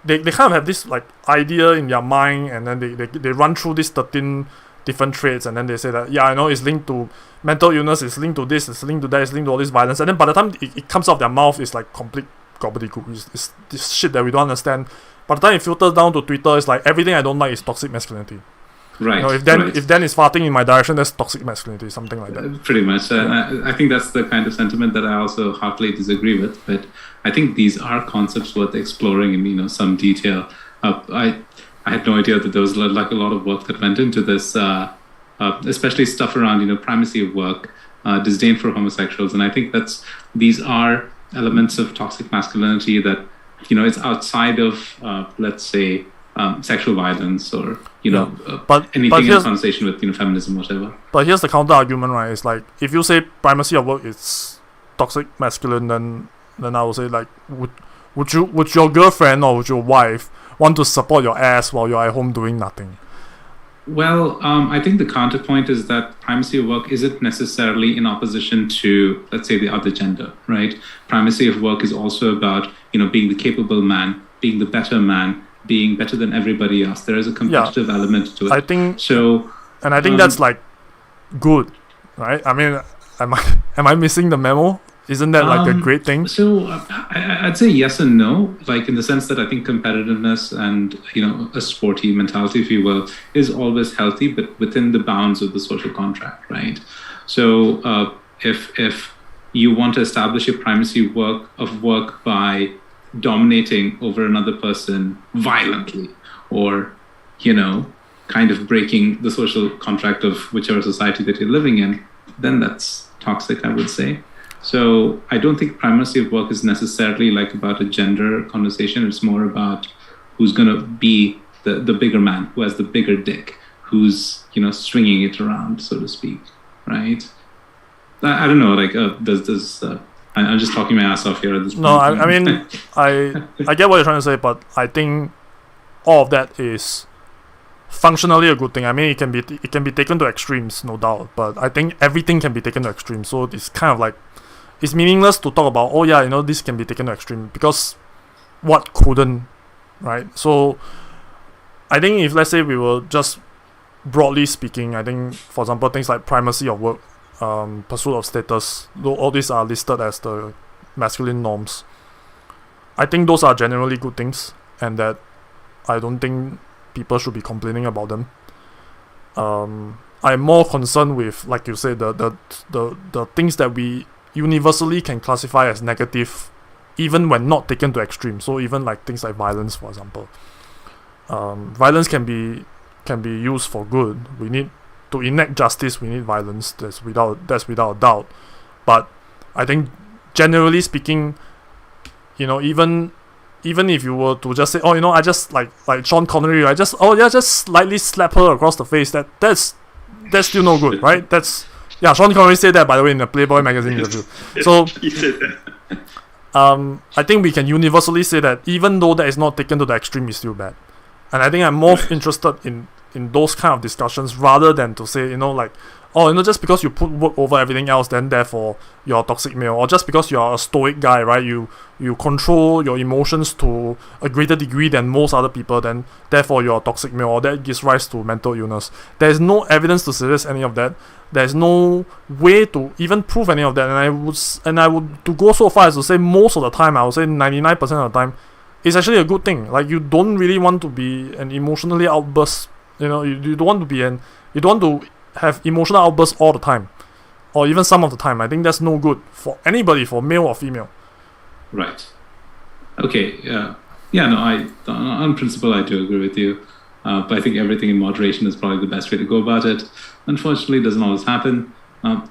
They kind of have this like idea in their mind, and then they run through these 13 different traits, and then they say that, yeah, I know it's linked to mental illness, it's linked to this, it's linked to that, it's linked to all this violence, and then by the time it comes out of their mouth, it's like complete gobbledygook. It's this shit that we don't understand. By the time it filters down to Twitter, it's like everything I don't like is toxic masculinity. Right. If Dan is farting in my direction, that's toxic masculinity, something like that. Pretty much. I think that's the kind of sentiment that I also heartily disagree with. But I think these are concepts worth exploring in some detail. I had no idea that there was like a lot of work that went into this, especially stuff around primacy of work, disdain for homosexuals, and I think these are elements of toxic masculinity that it's outside of let's say sexual violence or anything in conversation with feminism, whatever. But here's the counter argument, right? It's like, if you say primacy of work is toxic masculine, then I would say, like, would your girlfriend or would your wife want to support your ass while you're at home doing nothing? Well, I think the counterpoint is that primacy of work isn't necessarily in opposition to, let's say, the other gender, right? Primacy of work is also about, being the capable man, being the better man, being better than everybody else. There is a competitive element to it. I think so, and I think that's like good, right? I mean, am I missing the memo? Isn't that like a great thing? So I'd say yes and no, like in the sense that I think competitiveness and a sporty mentality, if you will, is always healthy, but within the bounds of the social contract, right? So if you want to establish a primacy of work by dominating over another person violently, or kind of breaking the social contract of whichever society that you're living in, then that's toxic, I would say. So I don't think primacy of work is necessarily like about a gender conversation. It's more about who's going to be the bigger man, who has the bigger dick, who's swinging it around, so to speak, right? I don't know, like I'm just talking my ass off here at this point. No, I mean, I get what you're trying to say, but I think all of that is functionally a good thing. I mean, it can be taken to extremes, no doubt, but I think everything can be taken to extremes. So it's kind of like, it's meaningless to talk about, this can be taken to extreme, because what couldn't, right? So I think if, let's say, we were just broadly speaking, I think, for example, things like primacy of work, pursuit of status, though all these are listed as the masculine norms, I think those are generally good things, and that I don't think people should be complaining about them. I'm more concerned with, like you said, the things that we universally can classify as negative, even when not taken to extreme. So even like things like violence, for example. Violence can be used for good. We need to enact justice. We need violence. That's without a doubt. But I think generally speaking, even if you were to just say, I just like Sean Connery, just slightly slap her across the face, that's still no good, right? Sean Connery said that, by the way, in the Playboy magazine interview. So He said that. I think we can universally say that even though that is not taken to the extreme, it's still bad. And I think I'm more interested in those kind of discussions, rather than to say, just because you put work over everything else, then therefore you're a toxic male, or just because you're a stoic guy, right? You control your emotions to a greater degree than most other people, then therefore you're a toxic male, or that gives rise to mental illness. There's no evidence to suggest any of that. There's no way to even prove any of that. And I would to go so far as to say most of the time, I would say 99% of the time, it's actually a good thing. Like, you don't really want to be an emotionally outburst. You don't want to have emotional outbursts all the time, or even some of the time. I think that's no good for anybody, for male or female. Right. Okay. No, on principle, I do agree with you. But I think everything in moderation is probably the best way to go about it. Unfortunately, it doesn't always happen.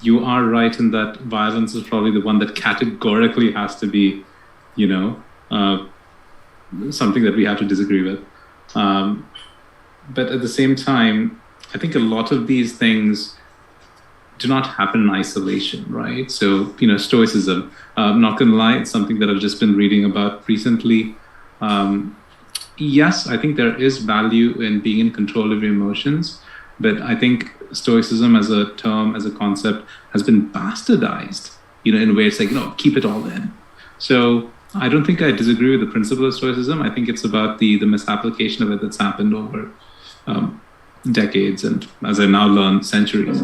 You are right in that violence is probably the one that categorically has to be, something that we have to disagree with. But at the same time, I think a lot of these things do not happen in isolation, right? So, stoicism, I'm not going to lie, it's something that I've just been reading about recently. Yes, I think there is value in being in control of your emotions, but I think stoicism as a term, as a concept, has been bastardized, in a way it's like, keep it all in. So I don't think I disagree with the principle of stoicism. I think it's about the misapplication of it that's happened over decades, and as I now learn, centuries.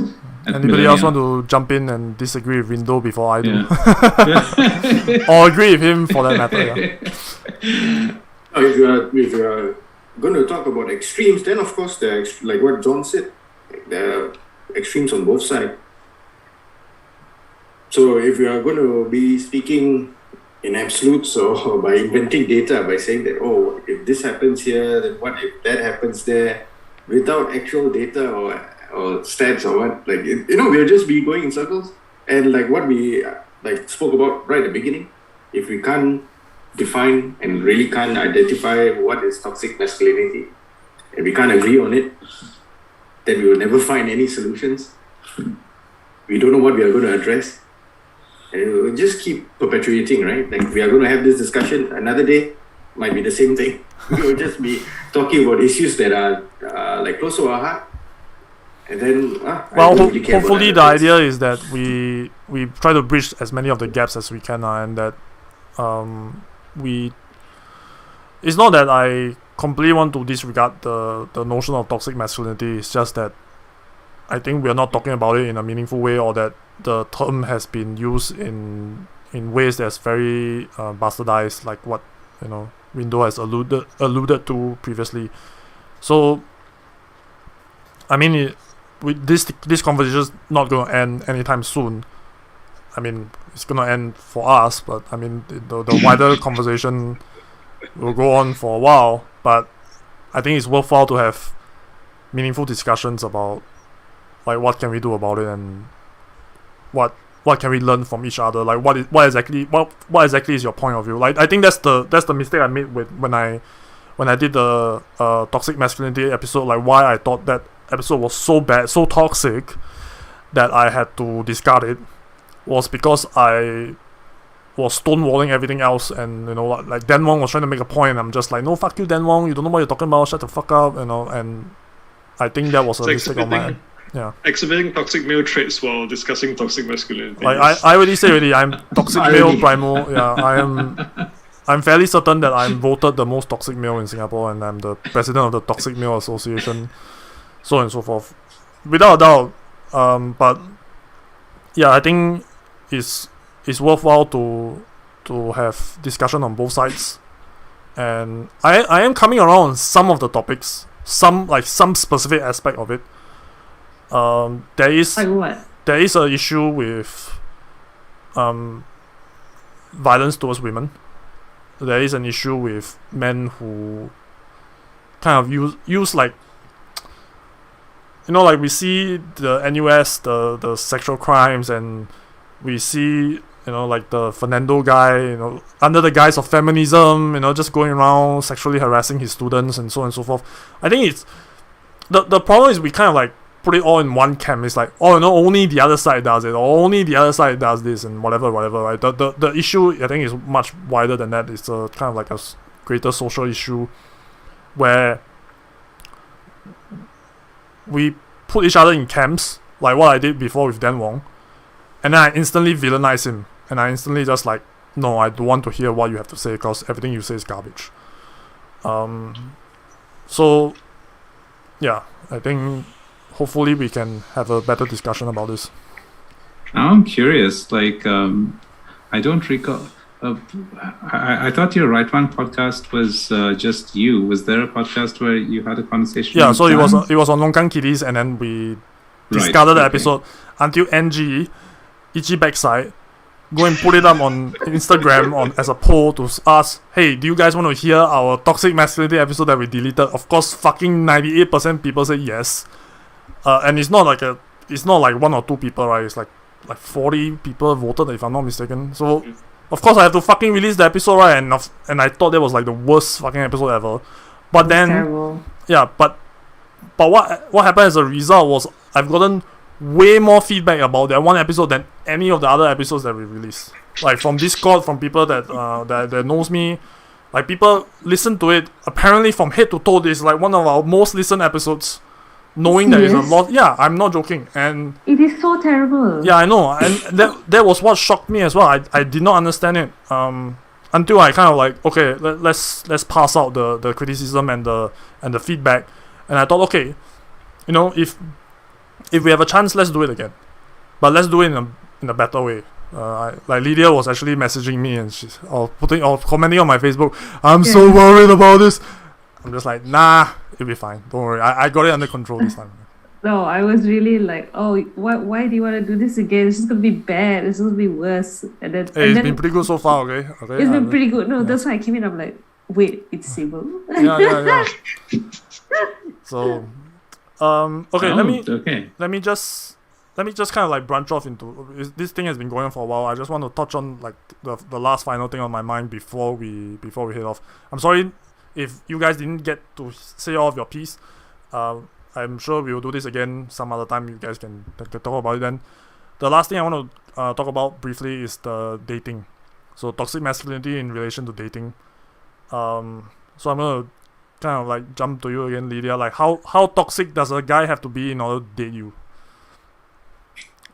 Anybody else want to jump in and disagree with Rindo before I do? Or agree with him for that matter, If you are going to talk about extremes, then of course, like what John said, there are extremes on both sides. So if you are going to be speaking in absolutes, or by inventing data, by saying that, if this happens here, then what if that happens there, without actual data or stats or what, we'll just be going in circles. And like what we spoke about right at the beginning, if we can't define and really can't identify what is toxic masculinity, and we can't agree on it, then we will never find any solutions. We don't know what we are going to address, and it will just keep perpetuating, right? Like, we are going to have this discussion another day, might be the same thing. We will just be talking about issues that are close to our heart, and then hopefully the idea is that we try to bridge as many of the gaps as we can, and that it's not that I completely want to disregard the notion of toxic masculinity. It's just that I think we are not talking about it in a meaningful way, or that the term has been used in ways that's very bastardized, like what Rindo has alluded to previously. So I mean, this conversation is not going to end anytime soon, I mean, it's gonna end for us, but I mean, the wider conversation will go on for a while. But I think it's worthwhile to have meaningful discussions about like what can we do about it and what can we learn from each other. Like what exactly is your point of view? Like I think that's the mistake I made with when I did the toxic masculinity episode. Like why I thought that episode was so bad, so toxic, that I had to discard it, was because I was stonewalling everything else. And you know, like Dan Wong was trying to make a point, and I'm just like, no, fuck you, Dan Wong, you don't know what you're talking about, shut the fuck up, you know. And I think that was a mistake on my end. Yeah. Exhibiting toxic male traits while discussing toxic masculinity. Like I already say I'm toxic male primal. Yeah, I'm fairly certain that I'm voted the most toxic male in Singapore, and I'm the president of the Toxic Male Association, so on and so forth. Without a doubt. But yeah, I think it's worthwhile to have discussion on both sides. And I am coming around on some of the topics, some specific aspect of it. There is Like what? There is an issue with violence towards women. There is an issue with men who kind of use like, you know, like we see the NUS, the sexual crimes, and we see, you know, like the Fernando guy, you know, under the guise of feminism, you know, just going around sexually harassing his students and so on and so forth. I think it's the problem is we kind of like put it all in one camp. It's like, oh, no, only the other side does it, or only the other side does this, and whatever, right? The issue, I think, is much wider than that. It's a kind of like a greater social issue where we put each other in camps, like what I did before with Dan Wong, and then I instantly villainize him, and I instantly just like, no, I don't want to hear what you have to say because everything you say is garbage. So yeah, I think hopefully we can have a better discussion about this. Now I'm curious, like, I don't recall. I thought your Right One podcast was just you. Was there a podcast where you had a conversation? Yeah, with so Dan? it was on LongKangKitties, and then we discarded the episode until NG, Ichi Backside, go and put it up on Instagram as a poll to ask, hey, do you guys want to hear our toxic masculinity episode that we deleted? Of course, fucking 98% people say yes. And it's not like one or two people, right? It's like 40 people voted, if I'm not mistaken. So of course I have to fucking release the episode, right? And I thought that was like the worst fucking episode ever. But then Terrible. yeah, but what happened as a result was I've gotten way more feedback about that one episode than any of the other episodes that we released. Like from Discord, from people that knows me. Like people listen to it apparently from head to toe. It's like one of our most listened episodes. Knowing there is a lot, yeah, I'm not joking, and It is so terrible. yeah, I know, and that was what shocked me as well. I did not understand it until I kind of like, okay, let's pass out the criticism and the feedback, and I thought, okay, you know, if we have a chance, let's do it again, but let's do it in a better way. Like Lydia was actually messaging me and she's commenting on my Facebook. I'm so worried about this. I'm just like, nah, it'll be fine. Don't worry. I got it under control this time. No, I was really like, oh, why do you want to do this again? It's just going to be bad. It's going to be worse. And then, Hey, it's been pretty good so far, okay? It's been pretty good. No, that's why I came in. I'm like, wait, it's civil. Yeah. So, okay, let me just kind of like branch off into this thing has been going on for a while. I just want to touch on like the last final thing on my mind before we head off. I'm sorry if you guys didn't get to say all of your piece. I'm sure we will do this again some other time. You guys can talk about it then. The last thing I want to talk about briefly is the dating. So toxic masculinity in relation to dating. So I'm gonna kind of like jump to you again, Lydia. Like how toxic does a guy have to be in order to date you?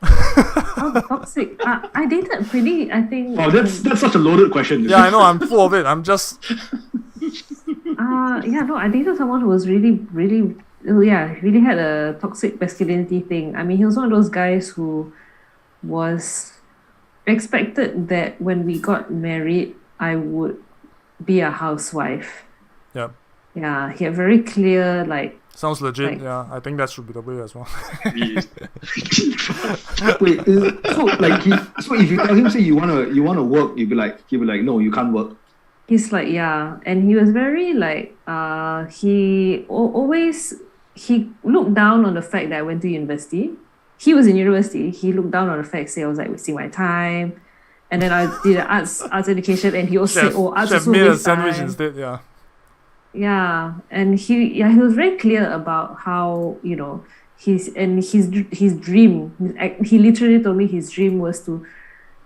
How toxic? I dated pretty, I think. Oh, that's such a loaded question. Yeah, I know. I'm full of it. I'm just. I dated someone who was really had a toxic masculinity thing. I mean, he was one of those guys who was expected that when we got married, I would be a housewife. Yeah. Yeah, he had very clear, like, Sounds legit. Like- Yeah, I think that should be the way as well. Wait, so like, so if you tell him say you wanna work, he'll be like, no, you can't work. he's like, yeah. And he was very, like, he looked down on the fact that I went to university. He was in university. He looked down on the fact, say I was like wasting my time. And then I did arts education, and he also said, "Oh, arts Chef also made a waste sandwich time." instead. Yeah. Yeah, and he was very clear about how, you know, his dream. He literally told me his dream was to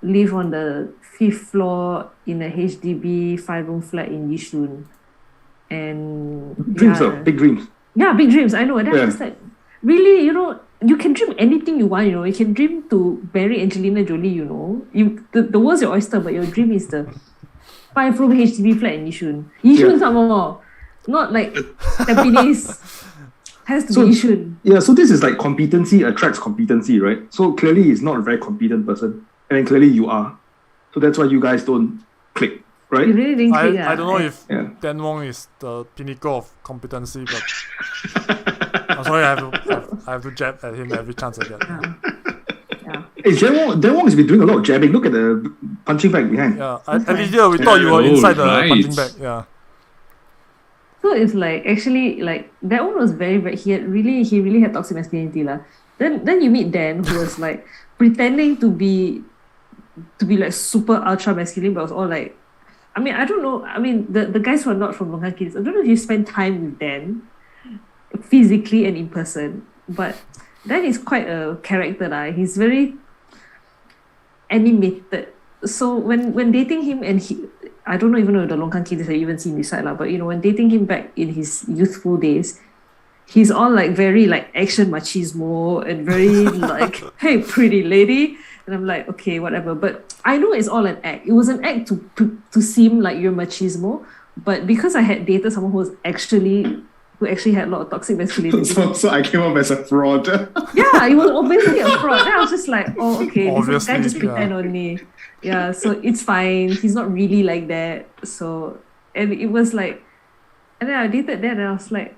live on the 5th floor in a HDB 5-room flat in Yishun. And Dreams, big dreams. yeah, big dreams. I know. And then Yeah. I was like, really, you know, you can dream anything you want. You know, you can dream to marry Angelina Jolie. You know, the world's your oyster, but your dream is the 5-room HDB flat in Yishun. Yishun some more, not like Tampines. Has to be Yishun. Yeah, so this is like competency attracts competency, right? So clearly he's not a very competent person, and then clearly you are. So that's why you guys don't click, right? You really didn't click, I don't know if Yeah. Dan Wong is the pinnacle of competency, but I'm sorry, I have to jab at him every chance I get. Yeah. Hey, Dan Wong has been doing a lot of jabbing. Look at the punching bag behind. Yeah, Lydia, we thought you were Oh, inside the right. punching bag. Yeah. So it's like, actually, like, that one was very, very, he really had toxic masculinity lah. Then you meet Dan, who was like pretending to be like super ultra masculine, but was all like, I mean, I don't know. I mean, the guys who are not from LongKangKitties, I don't know if you spend time with Dan physically and in person, but Dan is quite a character lah. He's very animated. So when dating him, and I don't know even know if the LongKangKitties have even seen this side lah, but you know, when dating him back in his youthful days, he's all like very like action machismo and very like, hey, pretty lady. And I'm like, okay, whatever. But I know it's all an act. It was an act to seem like you're machismo. But because I had dated someone who actually had a lot of toxic masculinity. So I came up as a fraud. Yeah, he was obviously a fraud. Then I was just like, oh, okay, this Obviously, guy just yeah. pretend only. Yeah, so it's fine. He's not really like that. So, and it was like, and then I dated that, and I was like,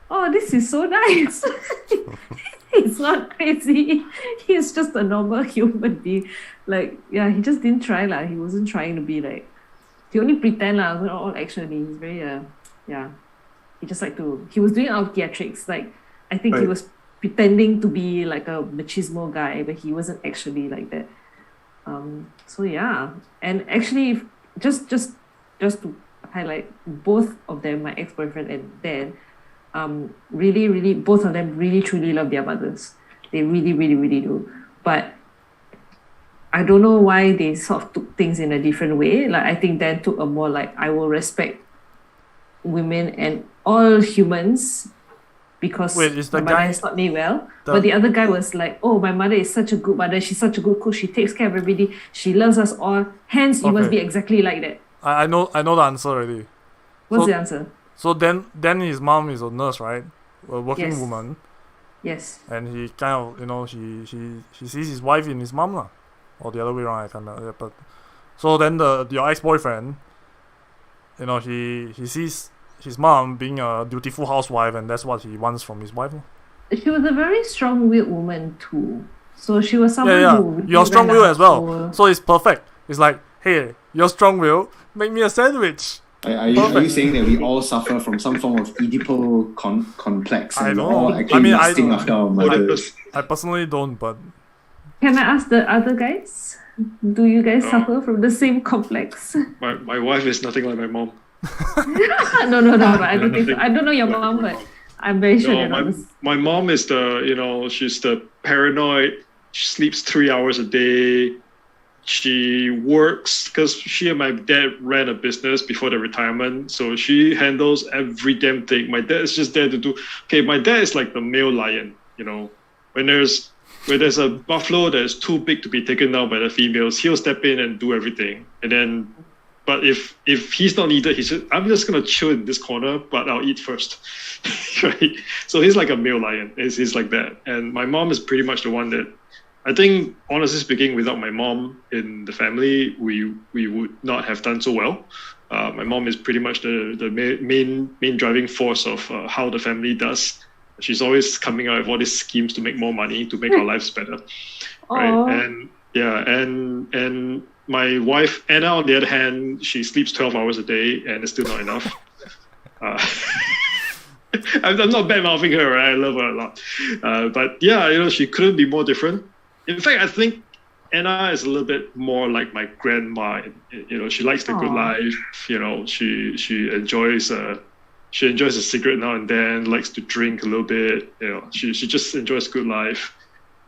oh, this is so nice. He's not crazy. He's just a normal human being. Like, yeah, he just didn't try lah. He wasn't trying to be like, he only pretend lah. Not all actually. He's very yeah. He just like to. He was doing our theatrics. Like, I think he Right. was pretending to be like a machismo guy, but he wasn't actually like that. So yeah, and actually, just to highlight, both of them, my ex-boyfriend and Dan, really, both of them really truly love their mothers. They really do. But I don't know why they sort of took things in a different way. Like, I think Dan took a more like, I will respect women and all humans because Wait, is the my mother guy- has taught me well. But the other guy was like, oh, my mother is such a good mother. She's such a good cook. She takes care of everybody. She loves us all. Hence, you must Okay. be exactly like that. I know the answer already. What's So- the answer? So then his mom is a nurse, right? A working Yes. woman, Yes. and he kind of, you know, she sees his wife in his mom lah, or the other way around. I can't remember. But so then your ex-boyfriend, you know, he sees his mom being a dutiful housewife, and that's what he wants from his wife lah. She was a very strong-willed woman too. So she was someone Yeah. who You're strong-willed as well, power. so it's perfect. It's like, hey, you're strong-willed, make me a sandwich. Are you saying that we all suffer from some form of Oedipal complex I and know. we're all I actually mean, lusting after our mothers? I personally don't, but Can I ask the other guys? Do you guys suffer from the same complex? My wife is nothing like my mom. No. But I don't think so. I don't know your mom, but I'm very sure they're not. My mom is she's the paranoid. She sleeps 3 hours a day. She works because she and my dad ran a business before the retirement. So she handles every damn thing. My dad is just there to do. Okay, my dad is like the male lion, you know. When there's a buffalo that is too big to be taken down by the females, he'll step in and do everything. And then, but if he's not needed, I'm just gonna chill in this corner, but I'll eat first, right? So he's like a male lion. He's like that. And my mom is pretty much the one that I think, honestly speaking, without my mom in the family, we would not have done so well. My mom is pretty much the main driving force of how the family does. She's always coming out with all these schemes to make more money, to make our lives better, right? And and my wife Anna, on the other hand, she sleeps 12 hours a day, and it's still not enough. I'm not bad mouthing her, right? I love her a lot, but yeah, she couldn't be more different. In fact, I think Anna is a little bit more like my grandma. She likes the good life. She enjoys a cigarette now and then. Likes to drink a little bit. She just enjoys good life.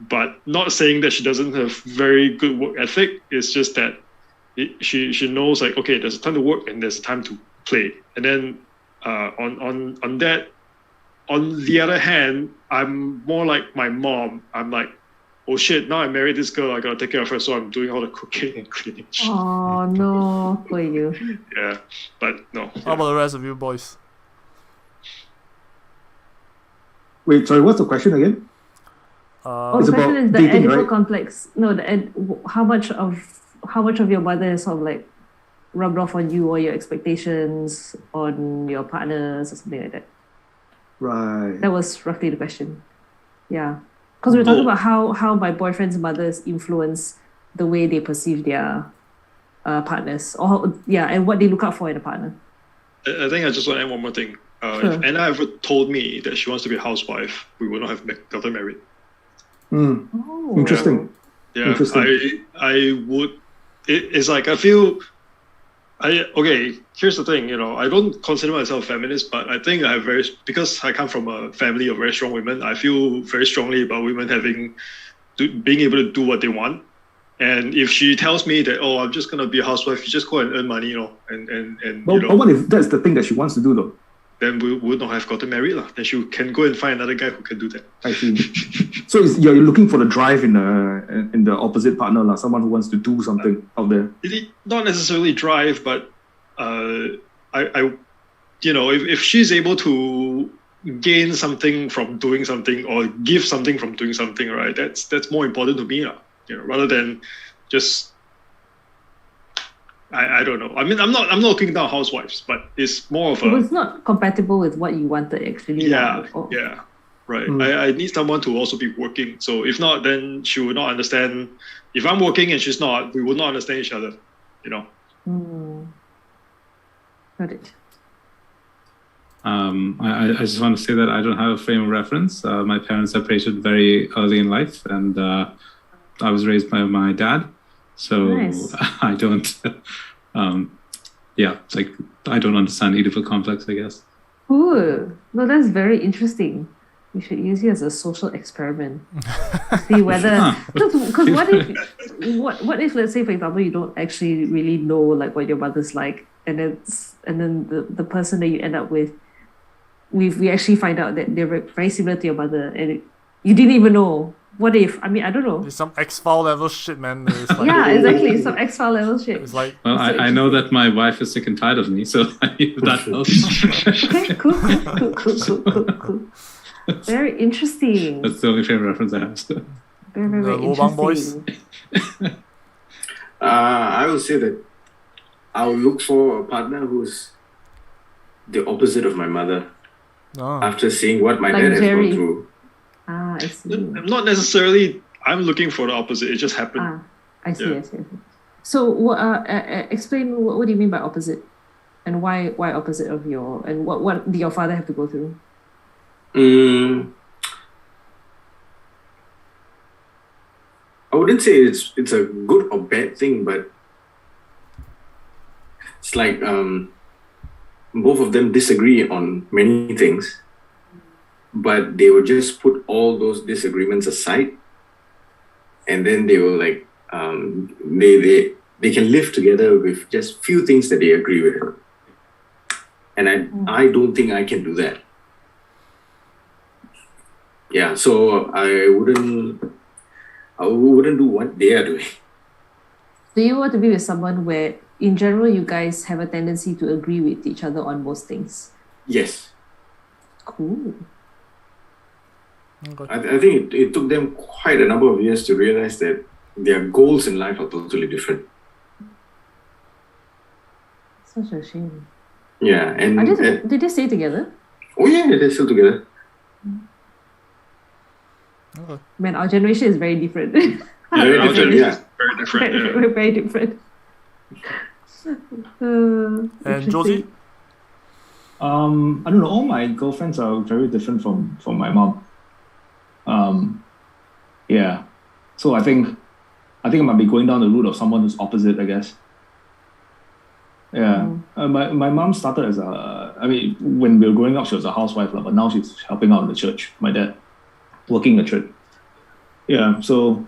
But not saying that she doesn't have very good work ethic. It's just that she knows, like, okay, there's a time to work and there's a time to play. And then on that, on the other hand, I'm more like my mom. I'm like, oh shit, now I married this girl, I gotta take care of her, so I'm doing all the cooking and cleaning. Oh no, for you. Yeah, but no. How about the rest of you boys? Wait, sorry, what's the question again? The question is the dating, edible right? complex. No, how much of your mother is sort of like rubbed off on you or your expectations on your partners or something like that. Right. That was roughly the question. Yeah. Because we were talking about how my boyfriend's mothers influence the way they perceive their partners, and what they look out for in a partner. I think I just want to add one more thing. Sure. If Anna ever told me that she wants to be a housewife, we would not have gotten married. Oh. Interesting. Yeah, Interesting. I would. It's like I feel. Here's the thing. I don't consider myself a feminist, but I think because I come from a family of very strong women. I feel very strongly about women being able to do what they want. And if she tells me that, oh, I'm just gonna be a housewife, you just go and earn money, But what if that's the thing that she wants to do, though? then we would not have gotten married, lah. Then she can go and find another guy who can do that. I see. So you're looking for the drive in the opposite partner, like someone who wants to do something out there. Not necessarily drive, but if she's able to gain something from doing something or give something from doing something, right? That's more important to me, lah. Rather than just. I don't know. I mean, I'm not looking down housewives, but it's more of It was not compatible with what you wanted, actually. Yeah, right. I need someone to also be working. So if not, then she would not understand. If I'm working and she's not, we would not understand each other. Got it. I just want to say that I don't have a frame of reference. My parents separated very early in life, and I was raised by my dad. So Nice. I don't, I don't understand Oedipal complex, I guess. Ooh, no, that's very interesting. We should use it as a social experiment. See whether, because what if let's say, for example, you don't actually really know like what your mother's like, and then the person that you end up with, we actually find out that they're very similar to your mother, and you didn't even know. What if? I mean, I don't know. It's some X-File level shit, man. It's like, Yeah, exactly. Some X-File level shit. It's like, Well, I know that my wife is sick and tired of me, so if that helps. Okay, cool. Very interesting. That's the only frame of reference I have. Very, very, very The Lobang interesting. I would say that I will look for a partner who's the opposite of my mother. oh. After seeing what my Like dad has Jerry. gone through. I see. Not necessarily. I'm looking for the opposite. It just happened. I see. Yeah. I see. So, explain what do you mean by opposite, and why opposite of your, and what did your father have to go through? I wouldn't say it's a good or bad thing, but it's like both of them disagree on many things, but they will just put all those disagreements aside, and then they will like they can live together with just few things that they agree with, and I don't think I can do that. Yeah, so I wouldn't do what they are doing. Do you want to be with someone where, in general, you guys have a tendency to agree with each other on most things? Yes. Cool. Okay. I think it took them quite a number of years to realize that their goals in life are totally different. Such a shame. Yeah, and Did they stay together? oh yeah, they're still together. Okay. Man, our generation is very different. Very different, yeah. Very different. Yeah. We're very different. And Josie? I don't know. All my girlfriends are very different from my mom. Yeah. So I think I might be going down the route of someone who's opposite, I guess. Yeah. My mom started as when we were growing up, she was a housewife, but now she's helping out in the church. My dad working in the church. Yeah. So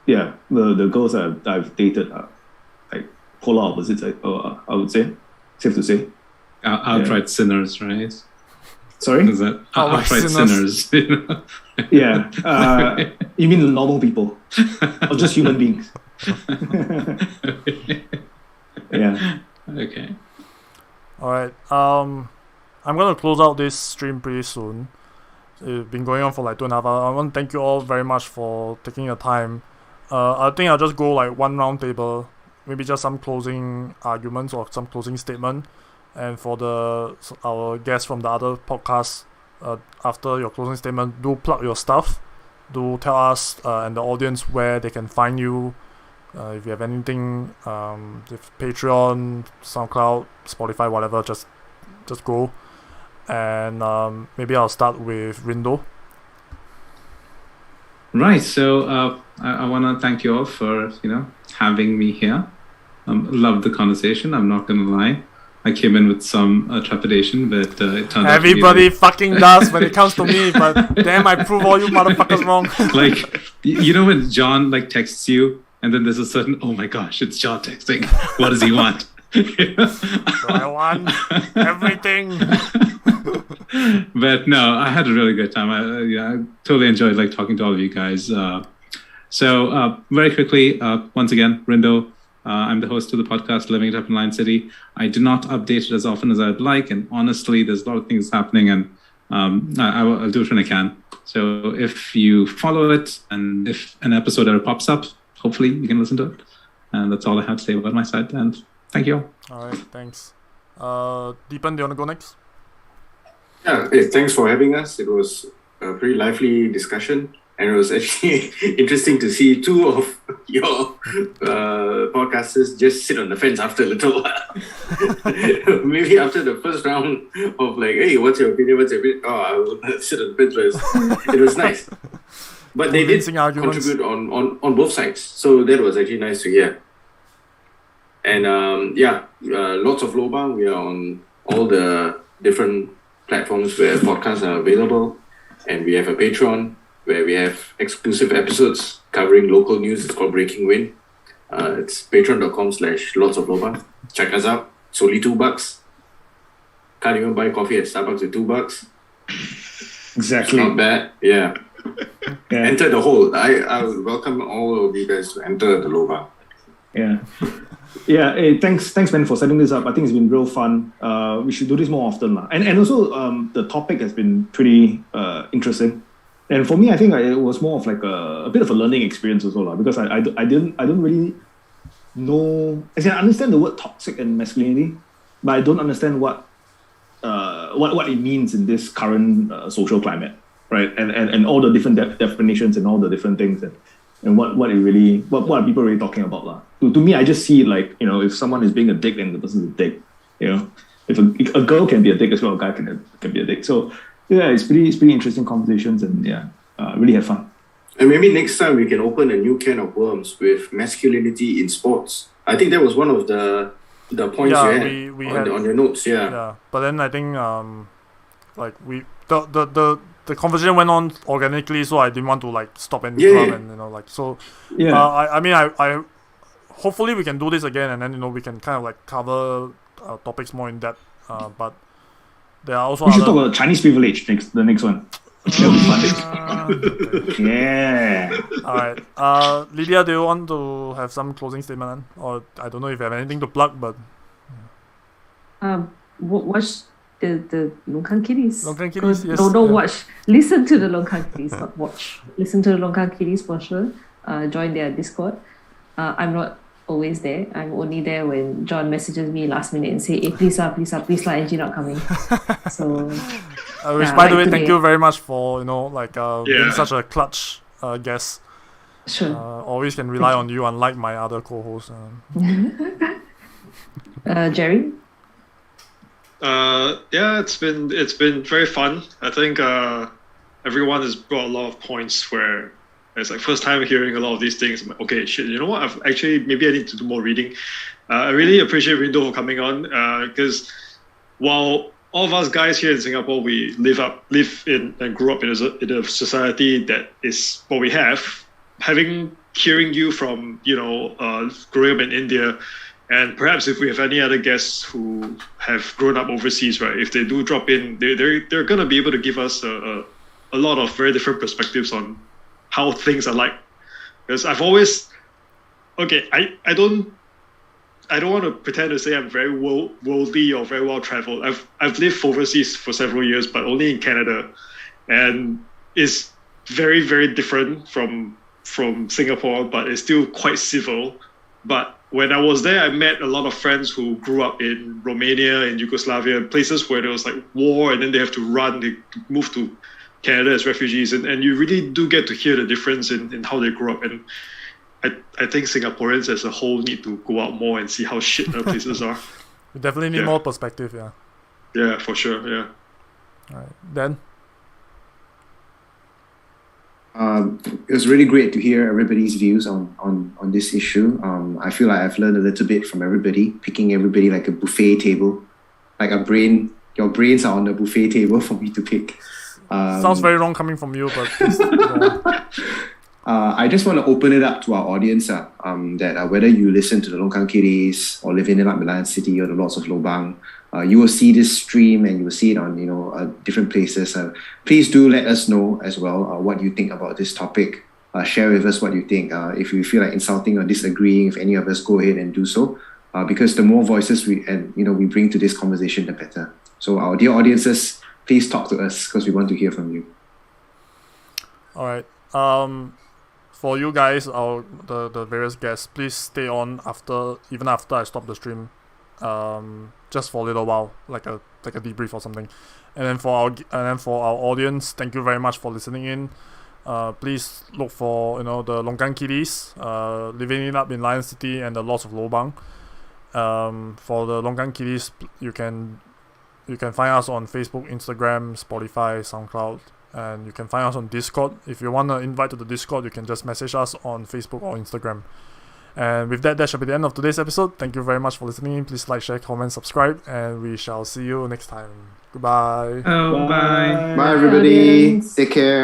yeah, the girls that I've dated are like polar opposites. I would say, safe to say. Outright sinners, right? Sorry? Is that outright sinners? Yeah. You mean normal people? Or just human beings? Yeah. Okay. Alright. I'm gonna close out this stream pretty soon. It's been going on for like 2.5 hours. I want to thank you all very much for taking your time. I think I'll just go like one round table, maybe just some closing arguments or some closing statement. And for our guests from the other podcasts, after your closing statement, do plug your stuff. Do tell us and the audience where they can find you. If you have anything, if Patreon, SoundCloud, Spotify, whatever, just go. And maybe I'll start with Rindo. Right. So I want to thank you all for having me here. Loved the conversation. I'm not gonna lie. I came in with some trepidation, but it turned out Everybody fucking does when it comes to me, but damn, I prove all you motherfuckers wrong. Like, when John texts you, and then there's a certain, oh my gosh, it's John texting. What does he want? I want everything. But no, I had a really good time. I totally enjoyed talking to all of you guys. So very quickly, once again, Rindo. I'm the host of the podcast, Living It Up in Lion City. I do not update it as often as I'd like, and honestly, there's a lot of things happening, and I'll do it when I can. So if you follow it, and if an episode ever pops up, hopefully you can listen to it. And that's all I have to say about my side, and thank you. All right, thanks. Deepan, do you want to go next? Yeah, hey, thanks for having us. It was a pretty lively discussion. And it was actually interesting to see two of your podcasters just sit on the fence after a little while. Maybe after the first round of hey, what's your opinion? Oh, I will sit on the fence first. It was nice. But they did contribute on both sides. So that was actually nice to hear. And Lords of Lobang, we are on all the different platforms where podcasts are available. And we have a Patreon, where we have exclusive episodes covering local news. It's called Breaking Wind. It's patreon.com/Lords of Lobang. Check us out. It's only $2. Can't even buy coffee at Starbucks with $2. Exactly. It's not bad. Yeah. Enter the hole. I would welcome all of you guys to enter the Lobang. Yeah. Yeah. Hey, thanks, man, for setting this up. I think it's been real fun. We should do this more often, and also the topic has been pretty interesting. And for me, I think it was more of a bit of a learning experience also, because I don't really know. I understand the word toxic and masculinity, but I don't understand what it means in this current social climate, right? And all the different definitions and all the different things and what are people really talking about, To me, I just see it if someone is being a dick, then the person's a dick. If a girl can be a dick as well, a guy can be a dick. So. Yeah, it's pretty interesting conversations, and really had fun. And maybe next time we can open a new can of worms with masculinity in sports. I think that was one of the points you had on your notes. Yeah. But then I think the conversation went on organically, so I didn't want to stop and interrupt so. Yeah. I hopefully we can do this again, and then we can kind of cover topics more in depth. But there are also we should talk about Chinese privilege the next one. Yeah. Alright. Lydia, do you want to have some closing statement? Or I don't know if you have anything to plug, but Watch the LongKangKitties. LongKangKitties, yes. Don't watch. Listen to the LongKangKitties, not watch. Listen to the LongKangKitties for sure. Join their Discord. I'm not always there. I'm only there when John messages me last minute and say, "Hey, please, Angie not coming." So, which, by the way, thank you very much for being such a clutch guest. Sure. Always can rely on you, unlike my other co-hosts. Jerry. It's been very fun. I think everyone has brought a lot of points where it's like first time hearing a lot of these things. I'm like, okay, shit, you know what? Maybe I need to do more reading. I really appreciate Rindo for coming on because while all of us guys here in Singapore, we live in and grew up in a society that is what we have. Hearing you from growing up in India. And perhaps if we have any other guests who have grown up overseas, right? If they do drop in, they're going to be able to give us a lot of very different perspectives on how things are like. Because I've always, I don't want to pretend to say I'm very worldly or very well traveled. I've lived overseas for several years, but only in Canada, and it's very, very different from Singapore, but it's still quite civil. But when I was there, I met a lot of friends who grew up in Romania and Yugoslavia, places where there was like war, and then they have to run, they move to Canada as refugees, and you really do get to hear the difference in how they grew up. And I think Singaporeans as a whole need to go out more and see how shit other places are. We definitely need more perspective, yeah. Yeah, for sure, yeah. All right, then. It was really great to hear everybody's views on this issue. I feel like I've learned a little bit from everybody, picking everybody like a buffet table, like your brains are on the buffet table for me to pick. Sounds very wrong coming from you, but I just want to open it up to our audience that whether you listen to the LongKangKitties or live in Milan City or the Lords of Lobang, you will see this stream and you will see it on different places. Please do let us know as well what you think about this topic. Share with us what you think. If you feel like insulting or disagreeing with any of us, go ahead and do so. Because the more voices we bring to this conversation, the better. So our dear audiences, please talk to us because we want to hear from you. All right. For you guys, the various guests, please stay on even after I stop the stream. Just for a little while, like a debrief or something, and then for our audience, thank you very much for listening in. Please look for the LongKangKitties, Living It Up in Lion City, and the Lords of Lobang. For the LongKangKitties, you can find us on Facebook, Instagram, Spotify, SoundCloud, and you can find us on Discord. If you want to invite to the Discord, you can just message us on Facebook or Instagram. And with that shall be the end of today's episode. Thank you very much for listening. Please like, share, comment, subscribe, and we shall see you next time. Goodbye. Bye. Bye, everybody. Take care.